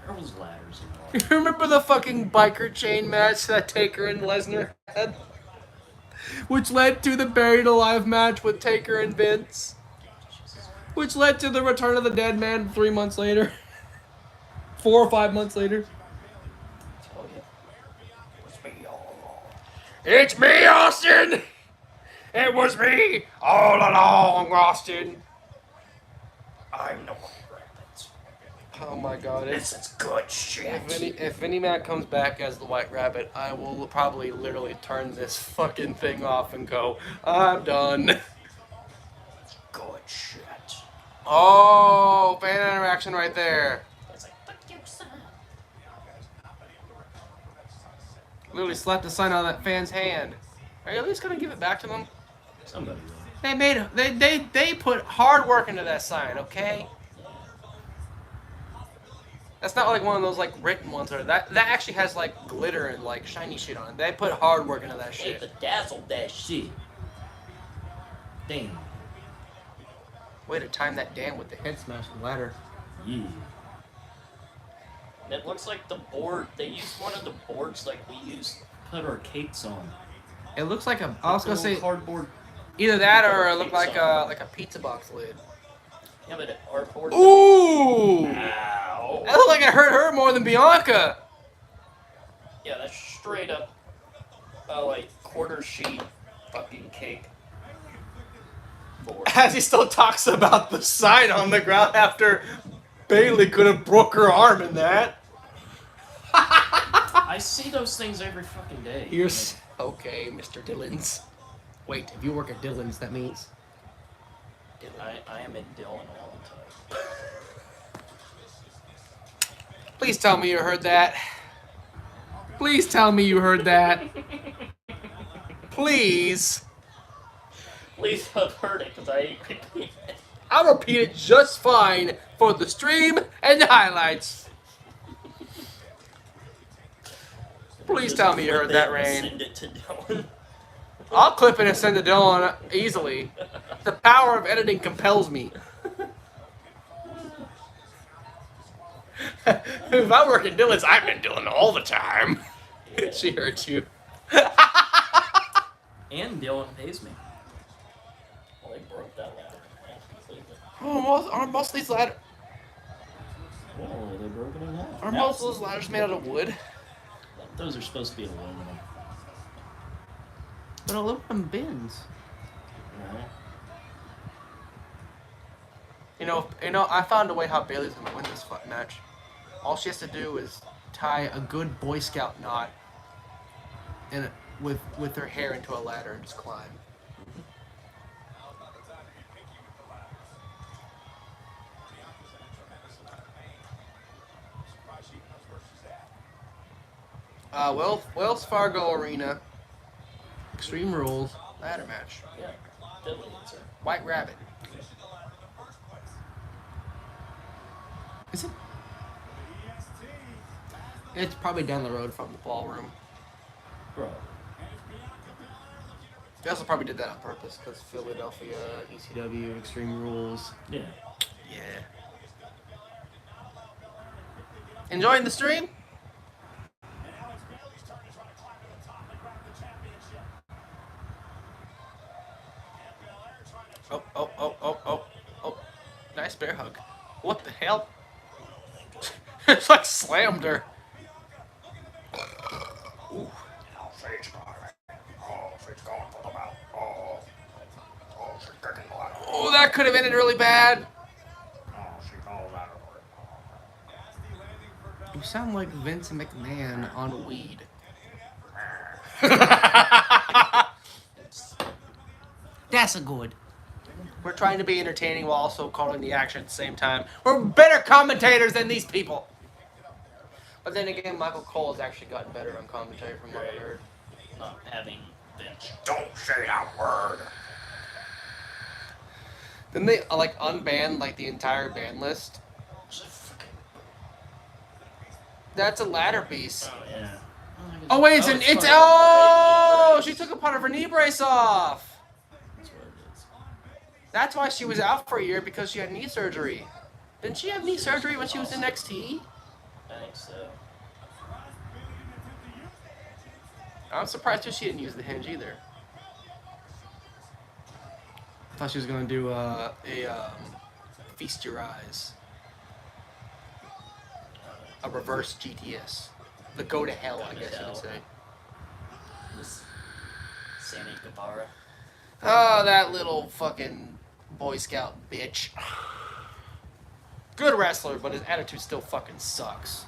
There was ladders involved. You remember the fucking biker chain match that Taker and Lesnar had? Which led to the Buried Alive match with Taker and Vince. Which led to the Return of the Dead Man 3 months later. 4 or 5 months later. Oh, yeah. It's me all along. It's me, Austin! It was me all along, Austin. I'm no White Rabbit. Oh my god, This is good shit. if Vinnie Mac comes back as the White Rabbit, I will probably literally turn this fucking thing off and go, I'm done. Good shit. Oh, fan interaction right there. It's like, fuck you, son. Literally slapped the sign out of that fan's hand. Are you at least gonna give it back to them? Somebody will. They put hard work into that sign, okay? That's not like one of those like written ones or that actually has like glitter and like shiny shit on it. They put hard work into that They shit. bedazzled that shit. Damn. Way to time that down with the head smash and ladder. Yeah. It looks like the board, they used one of the boards like we used to put our cakes on. It looks like a. I was gonna say cardboard. either that or it looked like a pizza box lid. Yeah, but our board. Ooh! Ow. That looked like it hurt her more than Bianca. Yeah, that's straight up, like quarter sheet fucking cake. Board. As he still talks about the sign on the ground after Bailey could have broke her arm in that. I see those things every fucking day. You're okay, Mr. Dillons. Wait, if you work at Dillons, that means. I am in Dylan all the time. Please tell me you heard that. Please tell me you heard that. Please. Please have heard it, because I ain't repeating it. I'll repeat it just fine for the stream and the highlights. Please tell me you heard that, Rain. Send it to Dylan. I'll clip it and send it to Dylan easily. The power of editing compels me. If I work at Dylan's, I've been Dylan all the time. Yeah. She heard you. And Dylan pays me. Well, they broke that ladder in half completely. Oh, aren't most of these ladders? Well, they broke it in half. Are most of those ladders made out of wood? Those are supposed to be aluminum. But aluminum bends. Right? You know, I found a way how Bailey's gonna win this match. All she has to do is tie a good Boy Scout knot and with her hair into a ladder and just climb. Wells Fargo Arena, Extreme Rules, ladder match. Yeah. Dylan needs her. White Rabbit. Is it? It's probably down the road from the ballroom. Bro. They also probably did that on purpose because Philadelphia, ECW, Extreme Rules. Yeah. Yeah. Enjoying the stream? Oh, oh, oh, oh, oh, oh. Nice bear hug. What the hell? It's like slammed her. Ooh. Oh, that could have ended really bad. You sound like Vince McMahon on weed. That's a good. We're trying to be entertaining while also calling the action at the same time. We're better commentators than these people. But then again, Michael Cole has actually gotten better on commentary from what I heard. Not having Vince. Don't say that word. Then they like unban like the entire ban list. That's a ladder piece. Oh yeah. Oh wait, she took a part of her knee brace off. That's what it is. That's why she was out for a year, because she had knee surgery. Didn't she have knee surgery when she was in NXT? I think so. I'm surprised too she didn't use the hinge either. I thought she was gonna do Feast Your Eyes. A reverse GTS. The go to hell, I guess you would say. This Sammy Guevara. Oh, that little fucking Boy Scout bitch. Good wrestler, but his attitude still fucking sucks.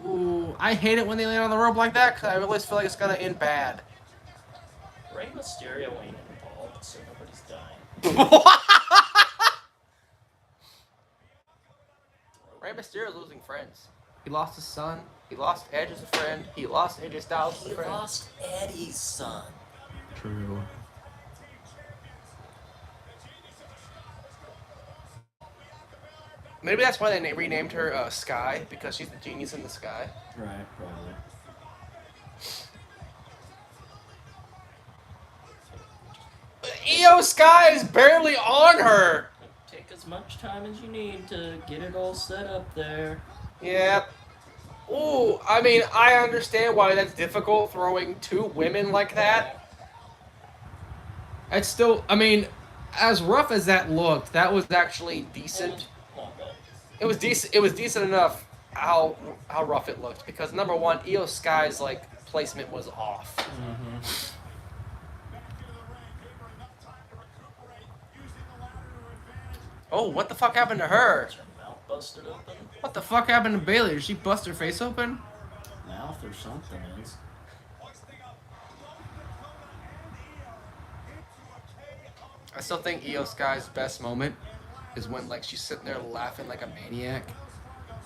Ooh, I hate it when they land on the rope like that, because I always feel like it's gonna end bad. Rey Mysterio ain't involved, so nobody's dying. Rey Mysterio's losing friends. He lost his son. He lost Edge as a friend. He lost AJ Styles as a He friend. lost Eddie's son. True. Maybe that's why they renamed her Sky, because she's the genius in the sky. Right, probably. EO Sky is barely on her. Take as much time as you need to get it all set up there. Yep. Ooh, I mean, I understand why that's difficult throwing two women like that. It's still, I mean, as rough as that looked, that was actually decent. It was decent. It was decent enough how rough it looked, because number one, EO Sky's like placement was off. Mm-hmm. Oh, what the fuck happened to her? Her mouth busted open. What the fuck happened to Bayley? Did she bust her face open? Mouth or something is. I still think EO Sky's best moment is when like she's sitting there laughing like a maniac,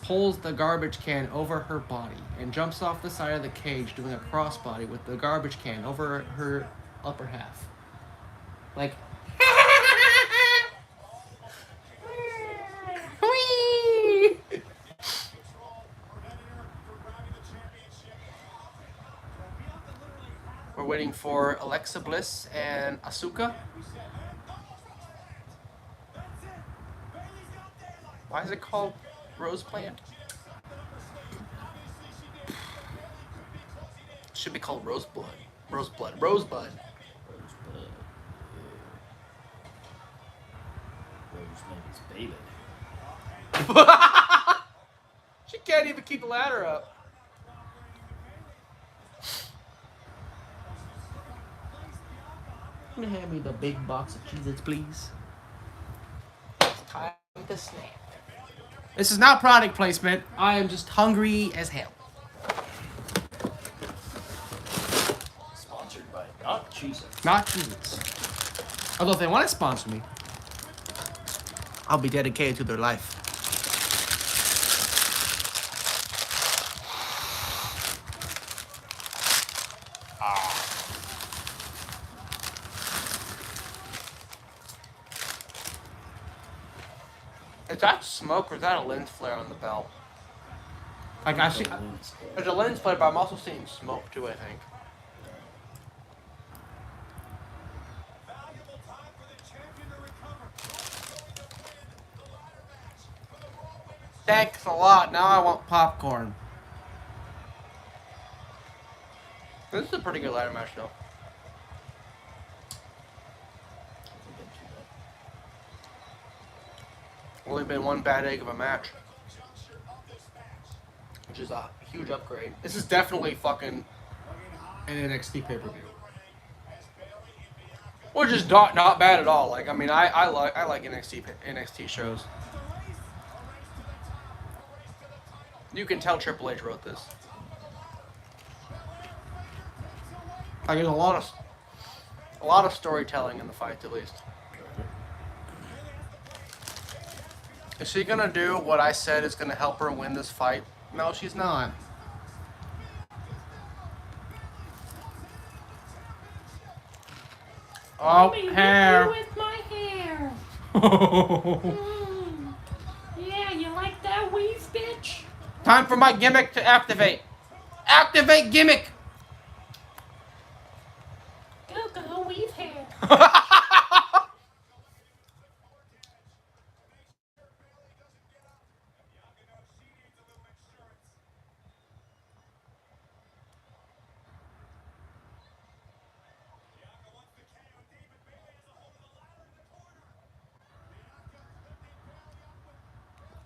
pulls the garbage can over her body, and jumps off the side of the cage doing a crossbody with the garbage can over her upper half. Like, whee! We're waiting for Alexa Bliss and Asuka. Why is it called Rose Plant? It should be called Roseblood. Roseblood. Rosebud. Rosebud. Rosebaby's baby. She can't even keep the ladder up. Can you hand me the big box of Cheez-Its, please? It's time to snack. This is not product placement. I am just hungry as hell. Sponsored by not Cheez-Its. Not Cheez-Its. Although if they want to sponsor me, I'll be dedicated to their life. Is that smoke or is that a lens flare on the belt? Like I see, there's a lens flare, but I'm also seeing smoke too, I think. Thanks a lot. Now I want popcorn. This is a pretty good ladder match, though. Only been one bad egg of a match, which is a huge upgrade. This is definitely fucking an NXT pay-per-view, which is not bad at all. Like, I mean, I like NXT shows. You can tell Triple H wrote this. Like, there's a lot of storytelling in the fight, at least. Is she gonna do what I said is gonna help her win this fight? No, she's not. Oh, hair. With my hair. Yeah, you like that weave, bitch? Time for my gimmick to activate. Activate gimmick. Go, weave hair.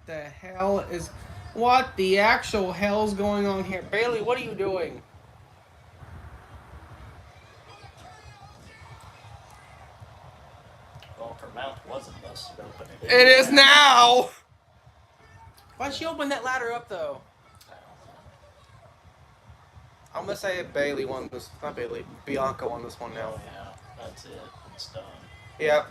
The hell is... What the actual hell's going on here? Bailey, what are you doing? Well, her mouth wasn't busted open. It is now! Why'd she open that ladder up, though? I'm gonna say Bailey won this. Not Bailey. Bianca won this one now. Oh, yeah, that's it. It's done. Yeah.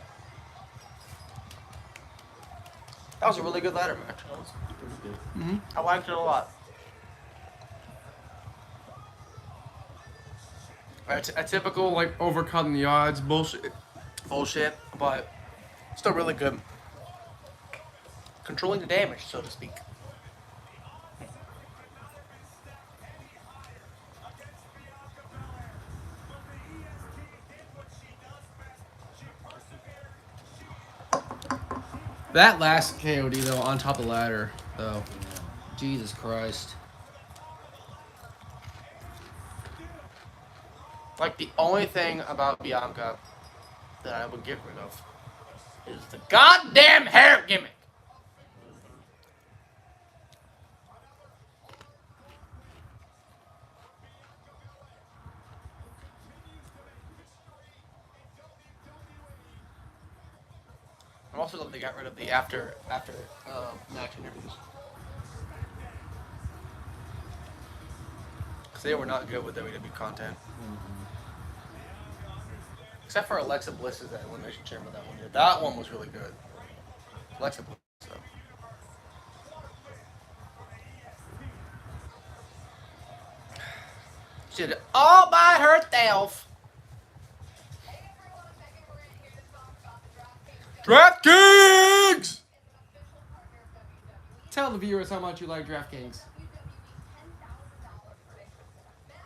That was a really good ladder match. That was pretty good. Mm-hmm. I liked it a lot. A typical, like, overcutting the odds bullshit, but still really good. Controlling the damage, so to speak. That last KOD, though, on top of the ladder, though. Jesus Christ. Like, the only thing about Bianca that I would get rid of is the goddamn hair gimmick. I'm also glad they got rid of the after match interviews. Because they were not good with WWE content. Except for Alexa Bliss's Elimination Chamber, that one did. That one was really good. Alexa Bliss, though. She did it all by herself. DraftKings! Tell the viewers how much you like DraftKings.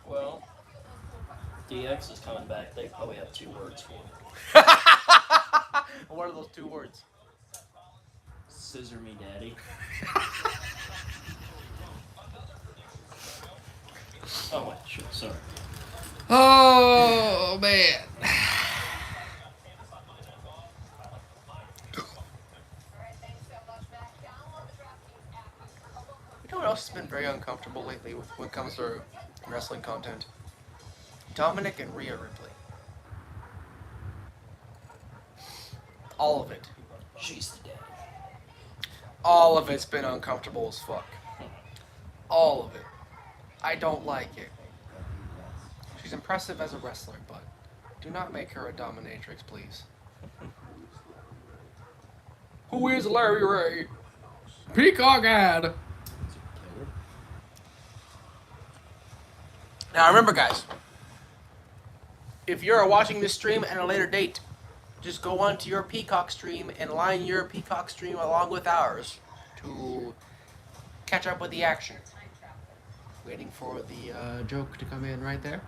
Well, DX is coming back. They probably have 2 words for it. What are those 2 words? Scissor me, daddy. Oh, wait, sure, sorry. Oh, man. You know what else has been very uncomfortable lately when it comes to wrestling content? Dominic and Rhea Ripley. All of it. She's the daddy. All of it's been uncomfortable as fuck. All of it. I don't like it. She's impressive as a wrestler, but do not make her a dominatrix, please. Who is Larry Ray? Peacock ad. Now remember, guys, if you're watching this stream at a later date, just go onto your Peacock stream and line your Peacock stream along with ours to catch up with the action. Waiting for the joke to come in right there.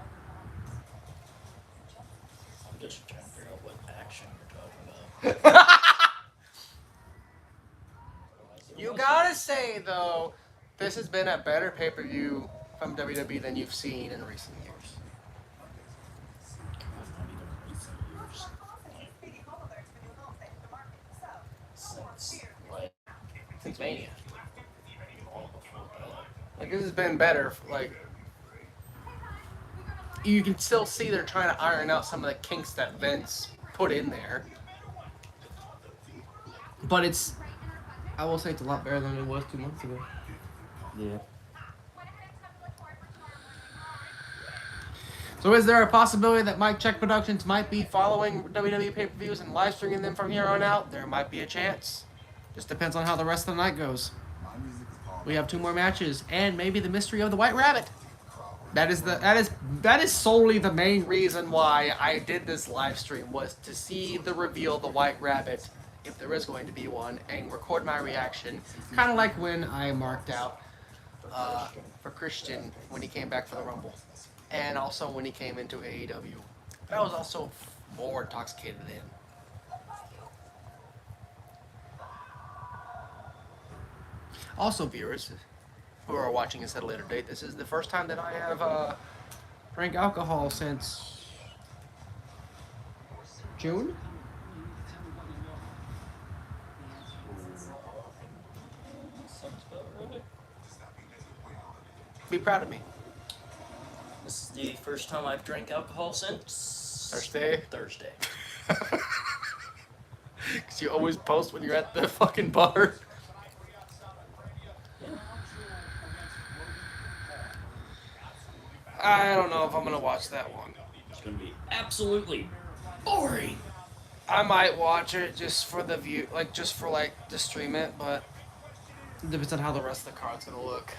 I'm just trying to figure out what action you're talking about. You gotta say, though, this has been a better pay-per-view from WWE than you've seen in recent years. Not even recent years. Since, like, Since Mania. long before that. Like, this has been better. Like, you can still see they're trying to iron out some of the kinks that Vince put in there. But it's, I will say it's a lot better than it was 2 months ago. Yeah. So is there a possibility that MykeCheck'd Productions might be following WWE pay-per-views and live streaming them from here on out? There might be a chance. Just depends on how the rest of the night goes. We have 2 more matches and maybe the mystery of the White Rabbit. That is solely the main reason why I did this live stream, was to see the reveal of the White Rabbit, if there is going to be one, and record my reaction. Kind of like when I marked out for Christian when he came back for the Rumble. And also when he came into AEW. But I was also more intoxicated then. Also, viewers who are watching this at a later date, this is the first time that I have drank alcohol since June? Sounds about right. Be proud of me. This is the first time I've drank alcohol since Thursday? Thursday. Because you always post when you're at the fucking bar. I don't know if I'm gonna watch that one. It's gonna be absolutely boring. I might watch it just for the view, like just for like to stream it, but it depends on how the rest of the card's gonna look.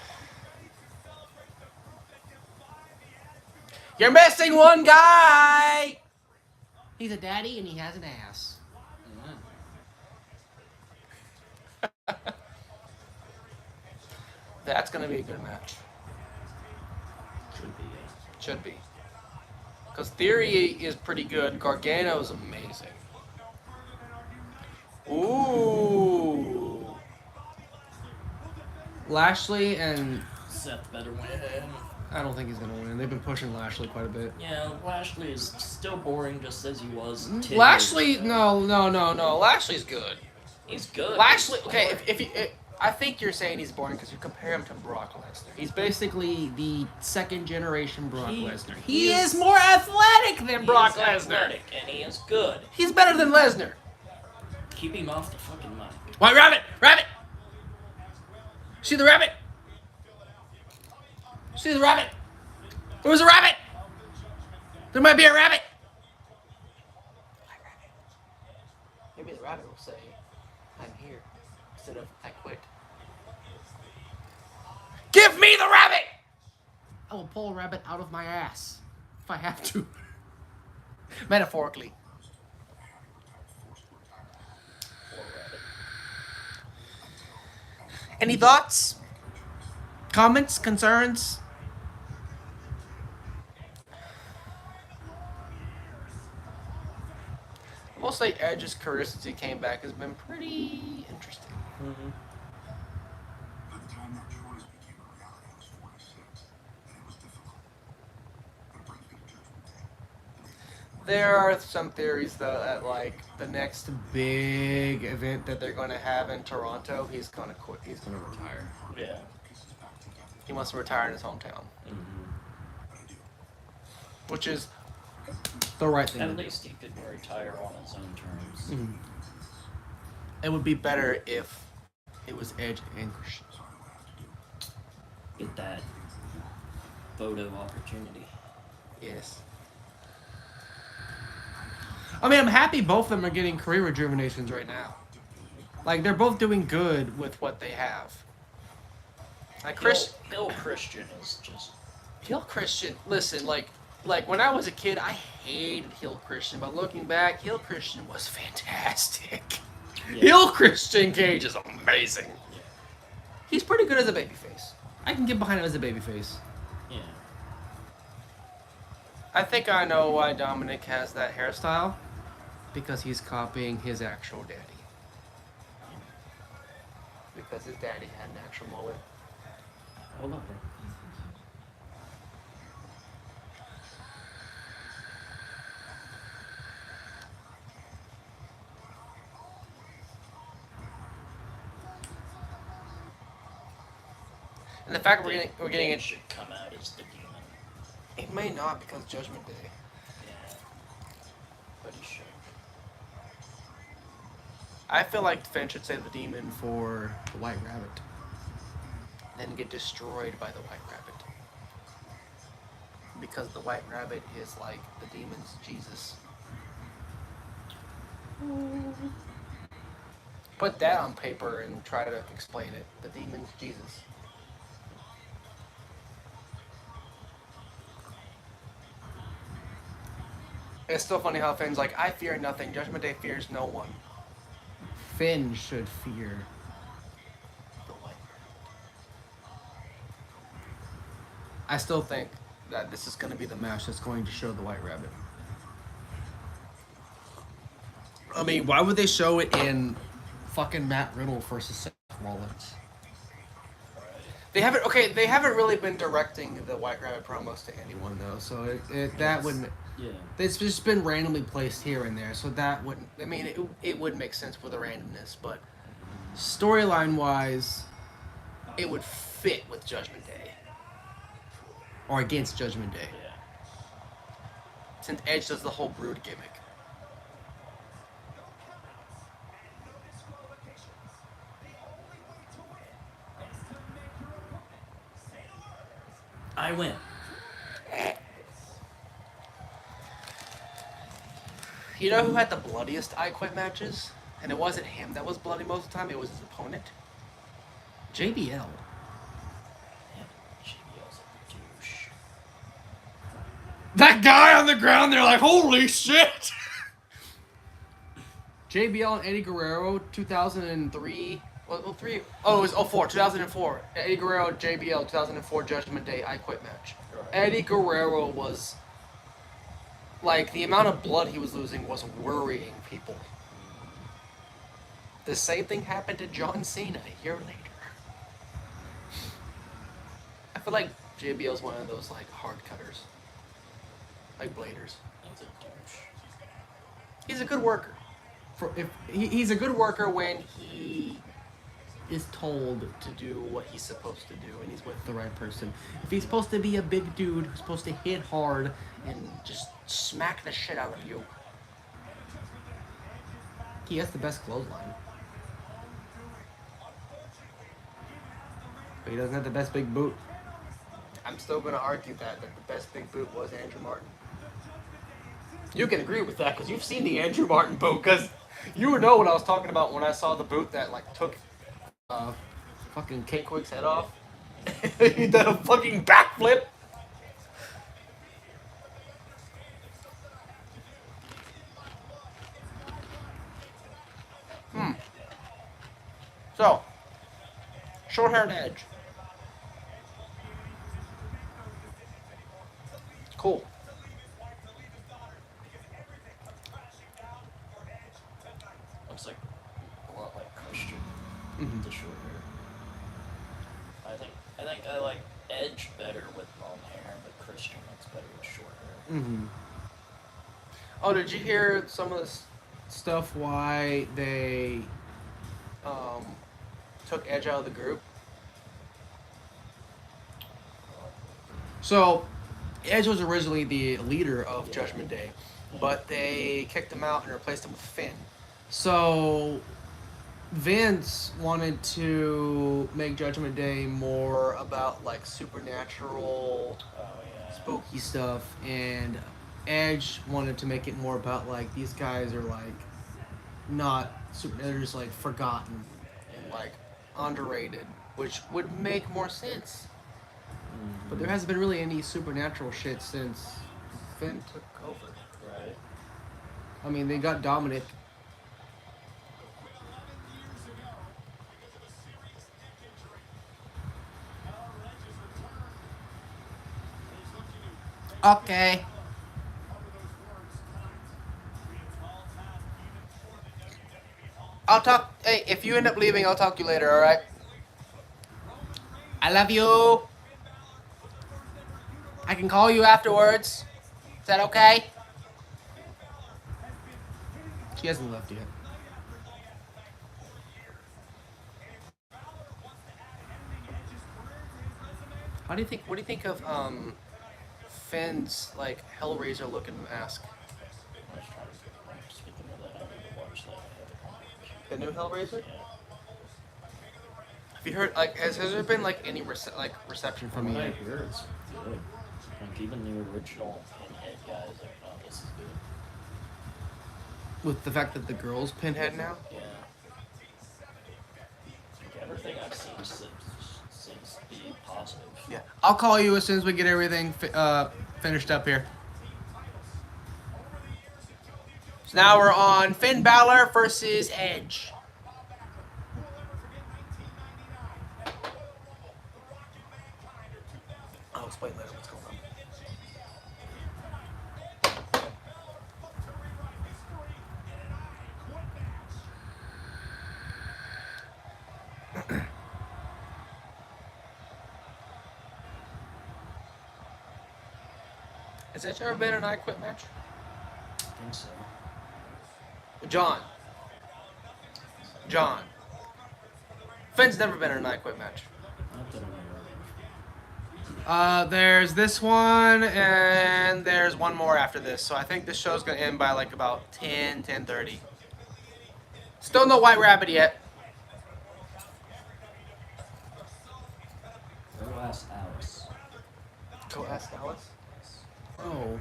You're missing one guy! He's a daddy and he has an ass. That's gonna be a good match. Should be. Should be. Because Theory is pretty good. Gargano's amazing. Ooh. Lashley and... Seth better win. I don't think he's gonna win. They've been pushing Lashley quite a bit. Yeah, Lashley is still boring just as he was 10 Lashley, years ago. no. Lashley's good. He's good. Lashley, He's okay, boring. if you... I think you're saying he's boring because you compare him to Brock Lesnar. He's basically the second generation Brock Lesnar. He is more athletic than Brock Lesnar. Athletic, and he is good. He's better than Lesnar. Keep him off the fucking mic. White Rabbit! Rabbit! See the rabbit? See the rabbit? There was a rabbit! There might be a rabbit! White rabbit. Maybe the rabbit will say, I'm here, instead of I quit. Give me the rabbit! I will pull a rabbit out of my ass, if I have to. Metaphorically. Poor rabbit. Any thoughts? Comments? Concerns? I will say Edge's career since he came back has been pretty interesting. Mm-hmm. By the time that choice became a reality, I was 46, and it was difficult. But it brings me to Judgment Day. There are some theories though that like the next big event that they're going to have in Toronto, he's going to quit. He's going to retire. Yeah. He wants to retire in his hometown, Mm-hmm. which is the right thing. At to do. least he could retire on his own terms. Mhm. It would be better if it was Edge and Christian. Get that photo opportunity. Yes. I mean, I'm happy both of them are getting career rejuvenations right now. Like, they're both doing good with what they have. Like, Bill Christian is just... Heel Christian, listen, like when I was a kid, I hated Heel Christian, but looking back, Heel Christian was fantastic. Yeah. Heel Christian Cage is amazing. He's pretty good as a babyface. I can get behind him as a babyface. Yeah. I think I know why Dominic has that hairstyle. Because he's copying his actual daddy. Because his daddy had an actual mullet. Hold on. And the fact we're getting it it. should come out as the demon. It may not because Judgment Day. Yeah. But he should. I feel like Finn should say the demon for the White Rabbit. Then get destroyed by the White Rabbit. Because the White Rabbit is like the demon's Jesus. Put that on paper and try to explain it. The demon's Jesus. It's still funny how Finn's like, I fear nothing. Judgment Day fears no one. Finn should fear the White Rabbit. I still think that this is going to be the match that's going to show the White Rabbit. I mean, why would they show it in fucking Matt Riddle versus Seth Rollins? They haven't really been directing the White Rabbit promos to anyone though, so that wouldn't. Yeah. It's just been randomly placed here and there, so that wouldn't. I mean, it would make sense for the randomness, but storyline wise, it would fit with Judgment Day or against Judgment Day. Yeah. Since Edge does the whole Brood gimmick. I win. You know who had the bloodiest I Quit matches? And it wasn't him that was bloody most of the time, it was his opponent. JBL. Yeah, JBL's a douche. That guy on the ground, they're like, holy shit! JBL and Eddie Guerrero, 2003. Well, three. Oh, it was 04, 2004. Eddie Guerrero, JBL, 2004 Judgment Day I Quit match. Eddie Guerrero was. Like, the amount of blood he was losing was worrying people. The same thing happened to John Cena a year later. I feel like JBL's one of those, like, hard cutters. Like bladers. He's a douche. He's a good worker. He's a good worker when he is told to do what he's supposed to do and he's with the right person. If he's supposed to be a big dude who's supposed to hit hard and just smack the shit out of you, he has the best clothesline. But he doesn't have the best big boot. I'm still going to argue that the best big boot was Andrew Martin. You can agree with that because you've seen the Andrew Martin boot, because you know what I was talking about when I saw the boot that like took fucking K-Quick's head off. He did a fucking backflip. So, short-haired Edge. Cool. Looks like a lot like Christian. Mhm. The short hair. I think I like Edge better with long hair, but Christian looks better with short hair. Mm-hmm. Oh, did you hear some of this stuff why they took Edge out of the group? So, Edge was originally the leader of Judgment Day, but they kicked him out and replaced him with Finn. So, Vince wanted to make Judgment Day more about like supernatural, spooky stuff, and Edge wanted to make it more about like these guys are like not super, they're just like forgotten and like underrated, which would make more sense. But there hasn't been really any supernatural shit since Finn took over. Right. I mean, they got Dominic. Okay. I'll talk. Hey, if you end up leaving, I'll talk to you later, alright? I love you. I can call you afterwards. Is that okay? She hasn't left yet. What do you think of Finn's like Hellraiser looking mask? Speaking of that, I need to watch that. The new Hellraiser? Have you heard like has there been like any reception from you? I hear it's good. Like even the original Pinhead guys are like, oh, this is good. With the fact that the girl's Pinhead now? Yeah. Like everything I've seen seems to be positive. Yeah. I'll call you as soon as we get everything finished up here. So now we're on Finn Balor versus Edge. I'll explain later what's going on. Has Edge ever been in an I Quit match? I think so. John. Finn's never been in an I Quit match. Not that I'm aware of. There's this one, and there's one more after this. So I think this show's gonna end by like about 10:30. Still no White Rabbit yet. Go ask Alice. Go ask Alice. Oh.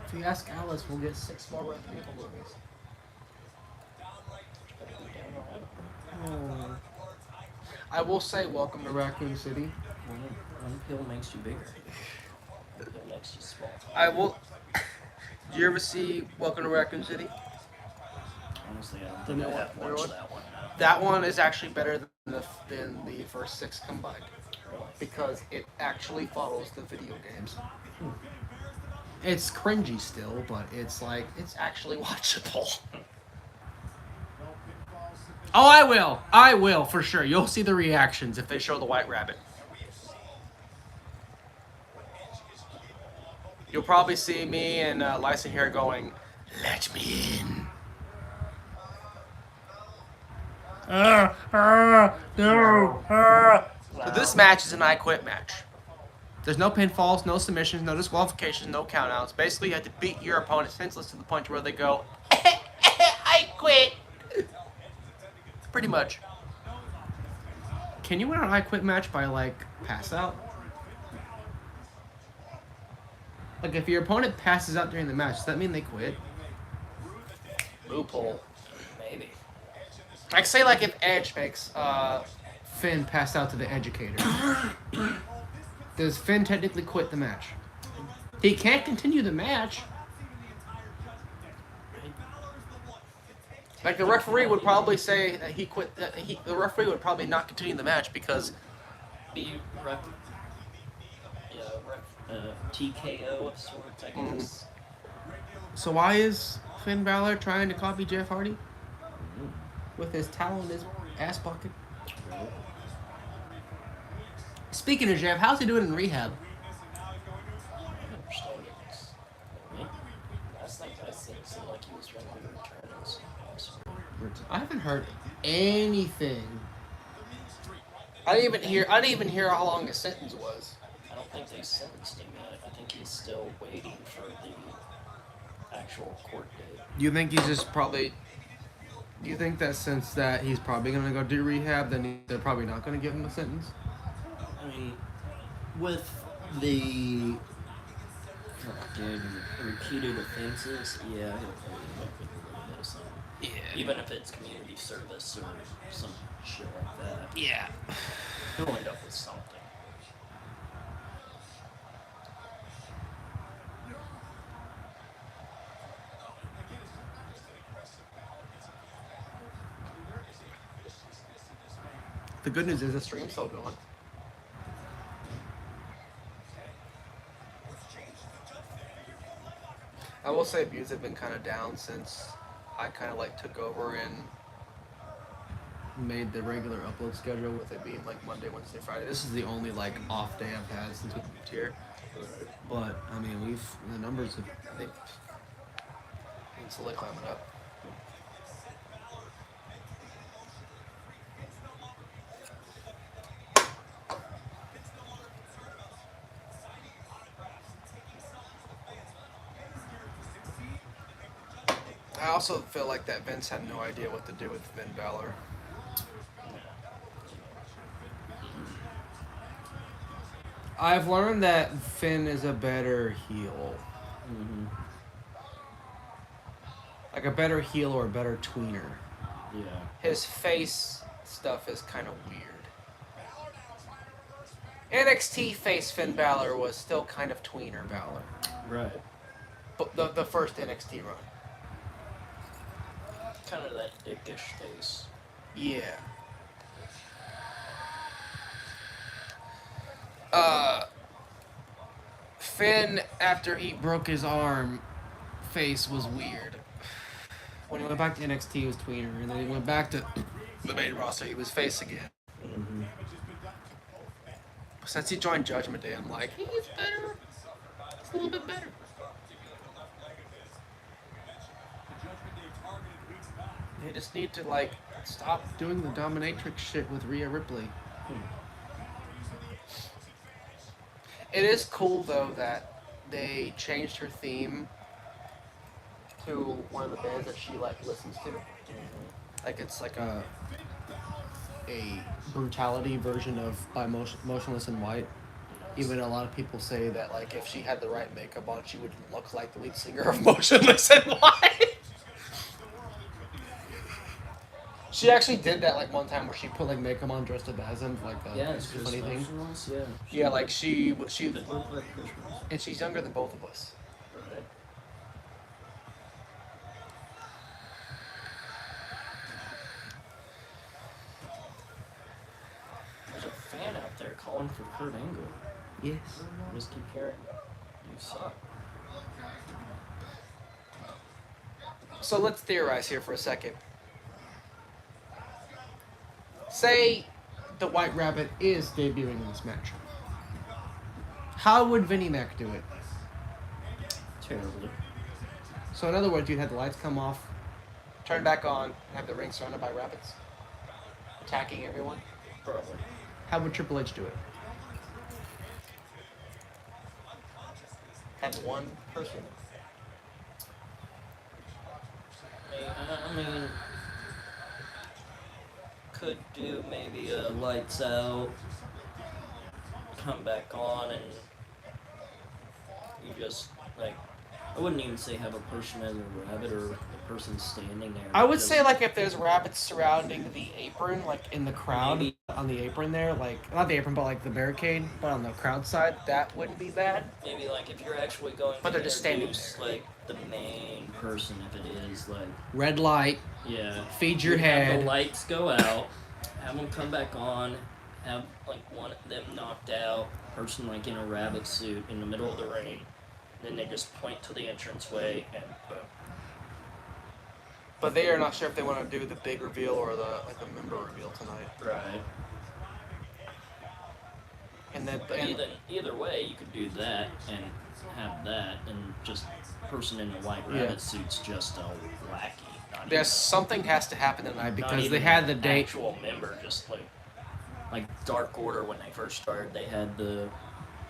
If you ask Alice, we'll get 6 more Red People movies. Oh. I will say, welcome to Raccoon City. One pill makes you bigger. One pill makes you small. I will. Did you ever see Welcome to Raccoon City? Honestly, I don't think I have watched that one. That one is actually better than the first 6 combined. Really? Because it actually follows the video games. It's cringy still, but it's like, it's actually watchable. Oh, I will, for sure. You'll see the reactions if they show the White Rabbit. You'll probably see me and Lysa here going, let me in. So this match is an I Quit match. There's no pinfalls, no submissions, no disqualifications, no countouts. Basically, you have to beat your opponent senseless to the point where they go, I quit. Pretty much. Can you win an I Quit match by, like, pass out? Like, if your opponent passes out during the match, does that mean they quit? Loophole. Maybe. Like, say, like, if Edge makes Finn pass out to the educator. Does Finn technically quit the match? He can't continue the match. Like, the referee would probably say that he quit. The referee would probably not continue the match because TKO of sorts, I guess. So why is Finn Balor trying to copy Jeff Hardy with his towel in his ass pocket? Speaking of Jeff, how's he doing in rehab? I understand it. Last night I seemed like he was ready to return. So I haven't heard anything. I didn't even hear how long his sentence was. I don't think they sentenced him yet. I think he's still waiting for the actual court date. You think he's just probably? Do you think that since that he's probably gonna go do rehab, then they're probably not gonna give him a sentence? I mean, with the fucking repeated offenses, yeah, he'll probably end up with a little bit of something. Yeah. Even if it's community service or some shit like that. Yeah. He'll end up with something. The good news is the stream's still going. I will say views have been kind of down since I kind of like took over and made the regular upload schedule with it being like Monday, Wednesday, Friday. This is the only like off day I've had since we moved here. But I mean, the numbers have they've been slowly climbing up. I also feel like that Vince had no idea what to do with Finn Balor. I've learned that Finn is a better heel. Mm-hmm. Like a better heel or a better tweener. Yeah. His face stuff is kind of weird. NXT face Finn Balor was still kind of tweener Balor. Right. But the first NXT run. Kind of that dickish face. Yeah. Finn, after he broke his arm, face was weird. When he went back to NXT, he was tweener, and then he went back to the main roster, he was face again. Mm-hmm. Since he joined Judgment Day, I'm like, he's better. He's a little bit better. They just need to, like, stop doing the dominatrix shit with Rhea Ripley. It is cool, though, that they changed her theme to one of the bands that she, like, listens to. Like, it's like a brutality version of by Motionless in White. Even a lot of people say that, like, if she had the right makeup on, she would look like the lead singer of Motionless in White. She actually did that, like, one time where she put, like, makeup on dressed up as him, like, Yeah, it's just funny thing. Yeah. Yeah, like, she, Right. and she's younger than both of us. There's a fan out there calling for Kurt Angle. Yes. Just keep hearing, you suck. So let's theorize here for a second. Say the White Rabbit is debuting in this match. How would Vinnie Mac do it? Terribly. So in other words, you'd have the lights come off, turn back on, and have the ring surrounded by rabbits, attacking everyone. Probably. How would Triple H do it? Have one person. I mean, could do maybe a lights out, come back on, and you just, like, I wouldn't even say have a person as a rabbit or a person standing there. I would say, like, if there's rabbits surrounding the apron, like, in the crowd, Maybe. on the apron there, like, not the apron, but, like, the barricade, but on the crowd side, that wouldn't be bad. Maybe, like, if you're actually going But to they're just standing introduce, there. like, the main person, if it is, like, Red light, yeah. feed your You have head. the lights go out, have them come back on, have, like, one of them knocked out, person, like, in a rabbit suit in the middle of the ring, then they just point to the entranceway and boom. But they are not sure if they want to do the big reveal or the member reveal tonight. Right. And then But either way, you could do that and have that, and just person in a white rabbit suit's just a lackey. Not there's something has to happen tonight not because even they had the an date. actual member, just like Dark Order when they first started, they had the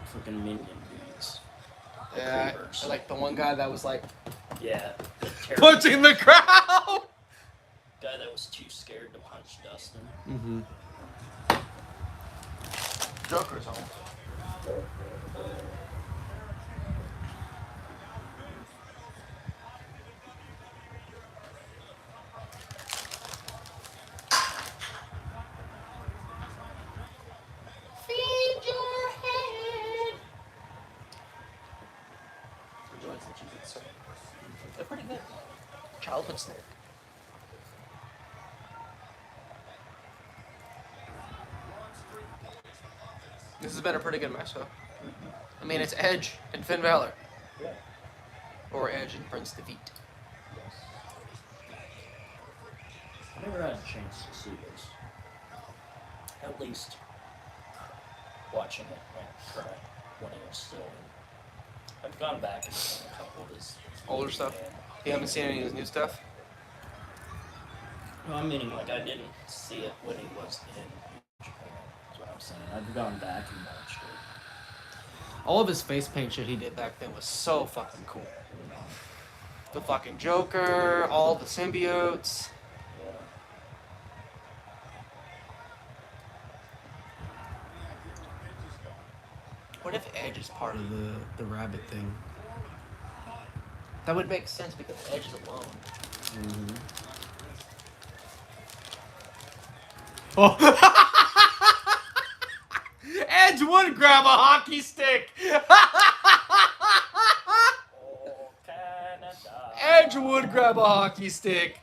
fucking minion dudes. Yeah, Creepers. like the one guy that was like Yeah. The terrible punching the crowd. guy that was too scared to punch Dustin. Mm-hmm. Joker's home. Feed your head. They're pretty good. Childhood snack. This has been a pretty good match, though. I mean, it's Edge and Finn Balor. Yeah. or Edge and Prince defeat. Yes. I never had a chance to see this. At least watching it when it was still in. I've gone back and seen a couple of his Older stuff? and- You haven't seen any of his new stuff? No, I'm meaning like I didn't see it when he was in Japan. That's what I'm saying. I've gone back and watched it. All of his face paint shit he did back then was so fucking cool. The fucking Joker, all the symbiotes. Yeah. What if Edge is part of the rabbit thing? That would make sense because Edge is alone. Mm-hmm. Oh. Edge would grab a hockey stick. Oh, Canada. Edge would grab a hockey stick.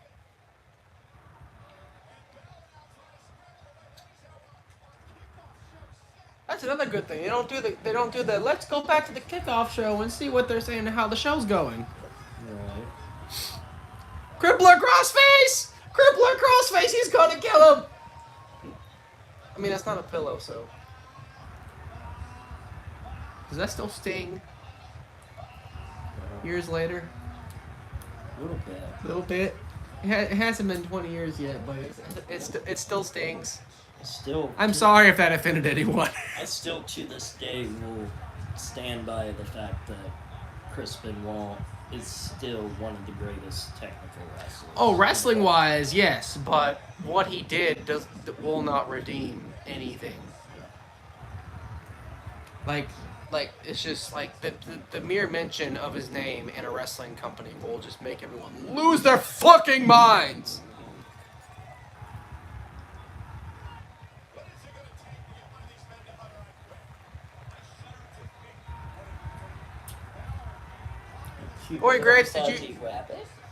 That's another good thing. They don't do the let's go back to the kickoff show and see what they're saying and how the show's going. Right. Crippler Crossface! Crippler Crossface, he's gonna kill him! I mean, that's not a pillow, so. Does that still sting years later? A little bit. A little bit. It hasn't been 20 years yet, but it still stings. Still. I'm sorry if that offended anyone. I still, to this day, will stand by the fact that Chris Benoit is still one of the greatest technical wrestlers. Oh, wrestling wise, yes, but what he did will not redeem anything. Like it's just like the mere mention of his name in a wrestling company will just make everyone lose their fucking minds. Corey Graves, did you?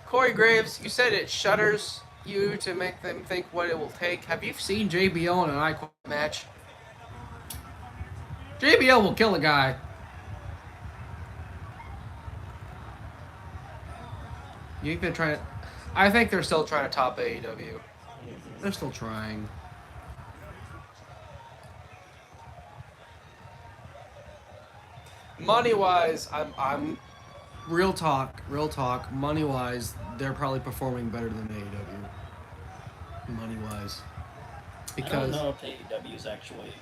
Corey Graves, you said it shudders you to make them think what it will take. Have you seen JBL in an I Quit match? JBL will kill a guy. You think they're trying to... I think they're still trying to top AEW. They're still trying. Money-wise, I'm... Real talk. Money-wise, they're probably performing better than AEW. Money-wise. I don't know if AEW is actually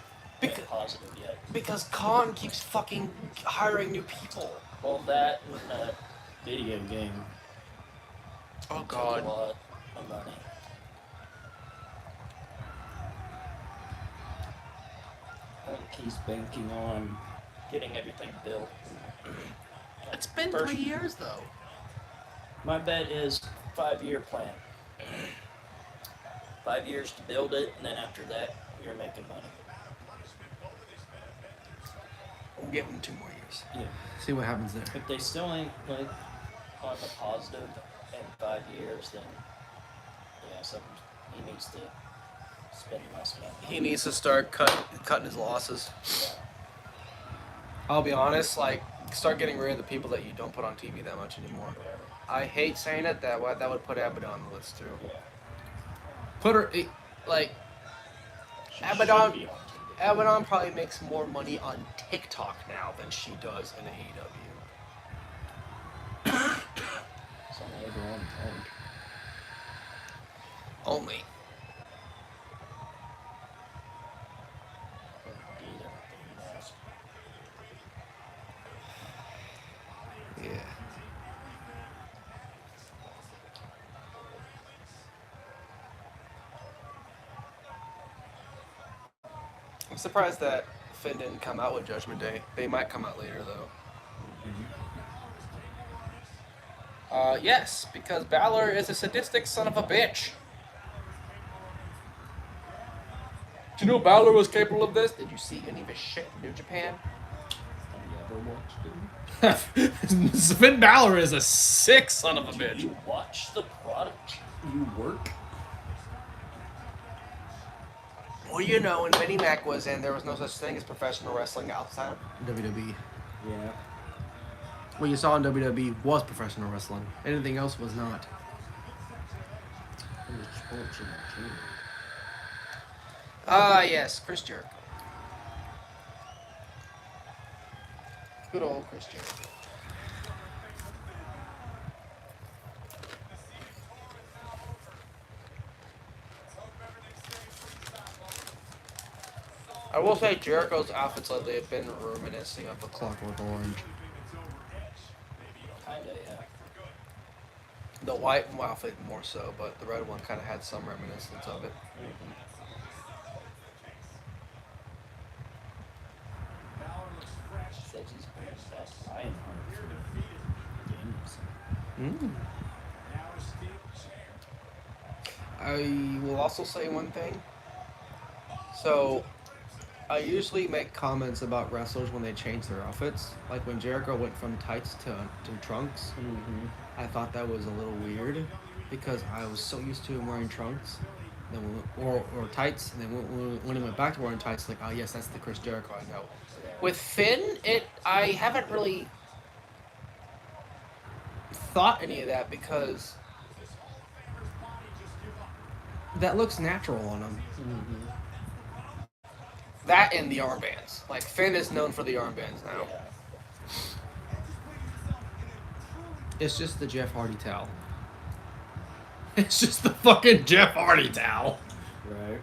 positive yet. Because Khan keeps fucking hiring new people. Well, that and that video game. Oh took god. A lot of money. I think he's banking on getting everything built. It's been First- 3 years though. My bet is 5-year plan. 5 years to build it, and then after that, you're making money. We'll give him 2 more years. Yeah. See what happens there. If they still ain't like on the positive in 5 years, then yeah, so he needs to spend less money. He needs to start cutting his losses. I'll be honest, like, start getting rid of the people that you don't put on TV that much anymore. I hate saying it, that would put Abaddon on the list too. Yeah. Put her, like, She Abaddon- should be on TV. Abaddon probably makes more money on TikTok now than she does in AEW. It's only ever on phone. Only. Yeah. I'm surprised that Finn didn't come out with Judgment Day. They might come out later though. Yes, because Balor is a sadistic son of a bitch. Did you know Balor was capable of this? Did you see any of his shit in New Japan? Have you ever watched it? Finn Balor is a sick son of a Do bitch. you watch the product you work? Well, you know, when Vinnie Mac was in, there was no such thing as professional wrestling outside of WWE. Yeah. what you saw in WWE was professional wrestling. Anything else was not. Which sport should I choose? Ah, yes, Chris Jericho. Good old Chris Jericho. I will say Jericho's outfits lately have been reminiscing of a Clockwork Orange. Kinda, yeah. The white outfit more so, but the red one kind of had some reminiscence of it. Says he's bringing back Lionheart for Danielson. I will also say one thing. So, I usually make comments about wrestlers when they change their outfits. Like when Jericho went from tights to trunks. Mm-hmm. I thought that was a little weird because I was so used to him wearing trunks, then or tights, and then when he went back to wearing tights, like, oh yes, that's the Chris Jericho I know. With Finn, I haven't really thought any of that because that looks natural on him. Mm-hmm. That and the armbands. Like Finn is known for the armbands now. Yeah. It's just the Jeff Hardy towel. It's just the fucking Jeff Hardy towel. Right.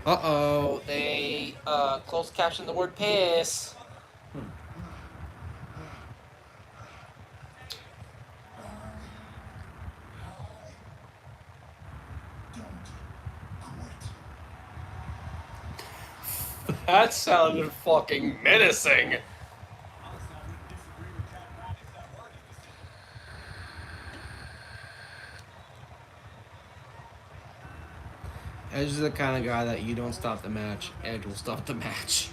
Uh-oh, they closed captioned the word piss. That sounded fucking menacing. Edge is the kind of guy that you don't stop the match, Edge will stop the match.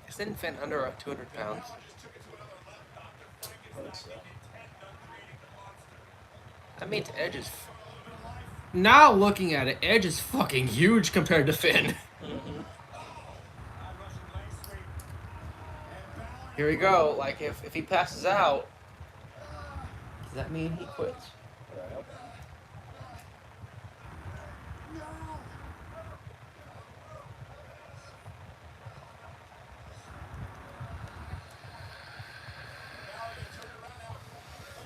Isn't Finn under 200 pounds? I mean, Edge is... Now looking at it, Edge is fucking huge compared to Finn. Mm-hmm. Here we go. Like, if he passes out, does that mean he quits? Right.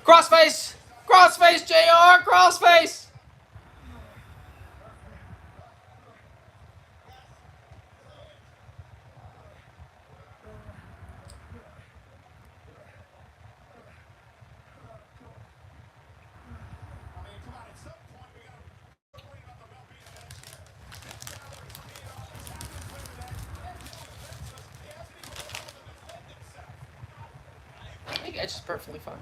Crossface! Crossface, JR! Crossface! I think Edge is perfectly fine.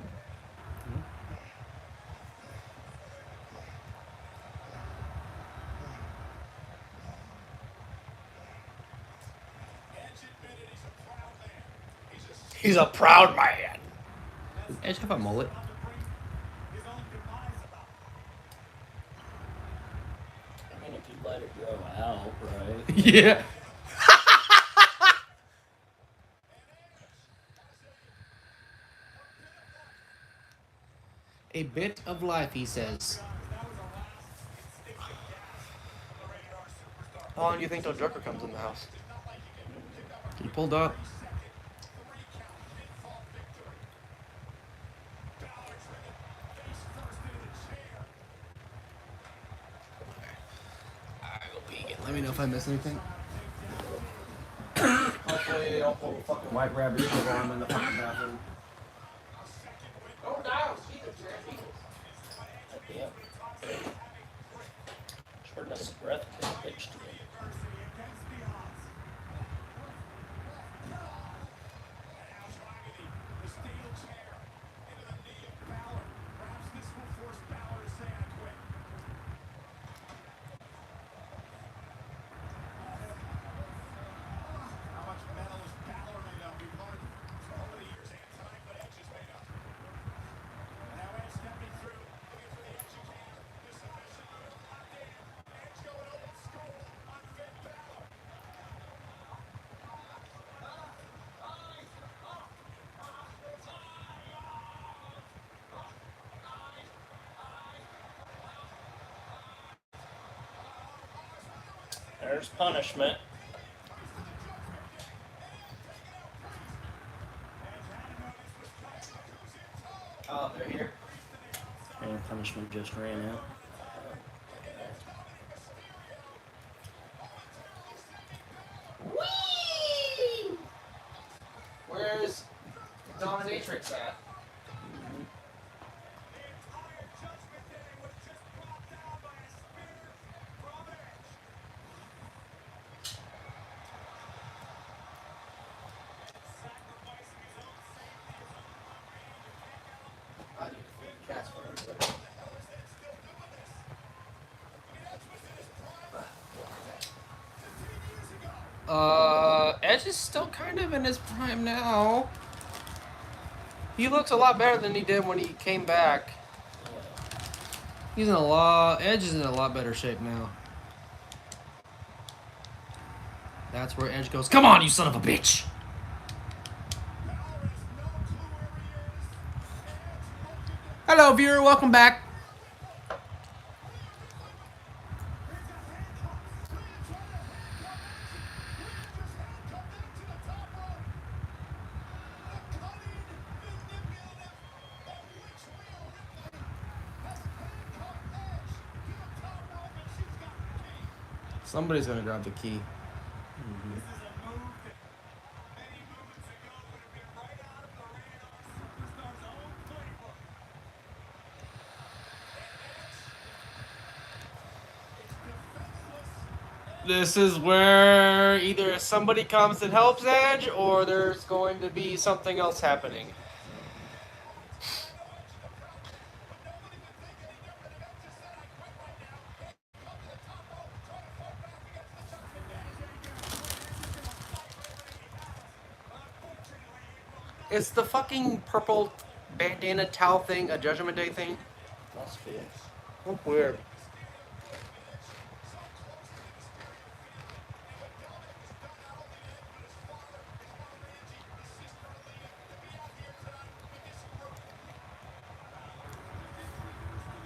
He's a proud man. Does Edge have a mullet? I mean, if you let it grow out, right? Yeah. A bit of life, he says. How long do you think till Joker comes in the house? He pulled up. Let me know if I miss anything. Hopefully they don't pull the fucking white rabbit shit on him in the fucking bathroom. Don't die, Yep. Shortness of breath can pitch to it. There's punishment. Oh, they're here. And punishment just ran out. Whee! Where's Dominatrix at? Edge is still kind of in his prime now. He looks a lot better than he did when he came back. Edge is in a lot better shape now. That's where Edge goes, come on, you son of a bitch! Hello, viewer, welcome back. Somebody's gonna grab the key. This is where either somebody comes and helps Edge, or there's going to be something else happening. Is the fucking purple bandana towel thing a Judgment Day thing? Must be. Oh, weird.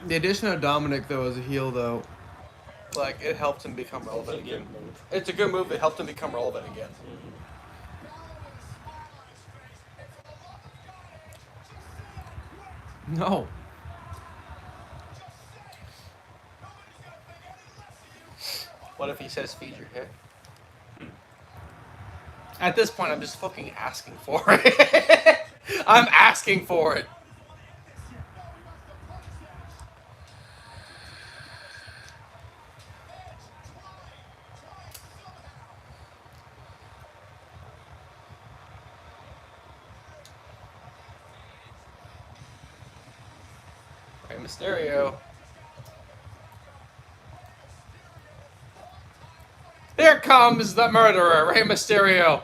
The addition of Dominic, though, as a heel, though, like, it helped him become relevant again. It's a good move. It helped him become relevant again. No. What if he says feed your hit? At this point, I'm just fucking asking for it. I'm asking for it. Rey Mysterio. Here comes the murderer, Rey Mysterio.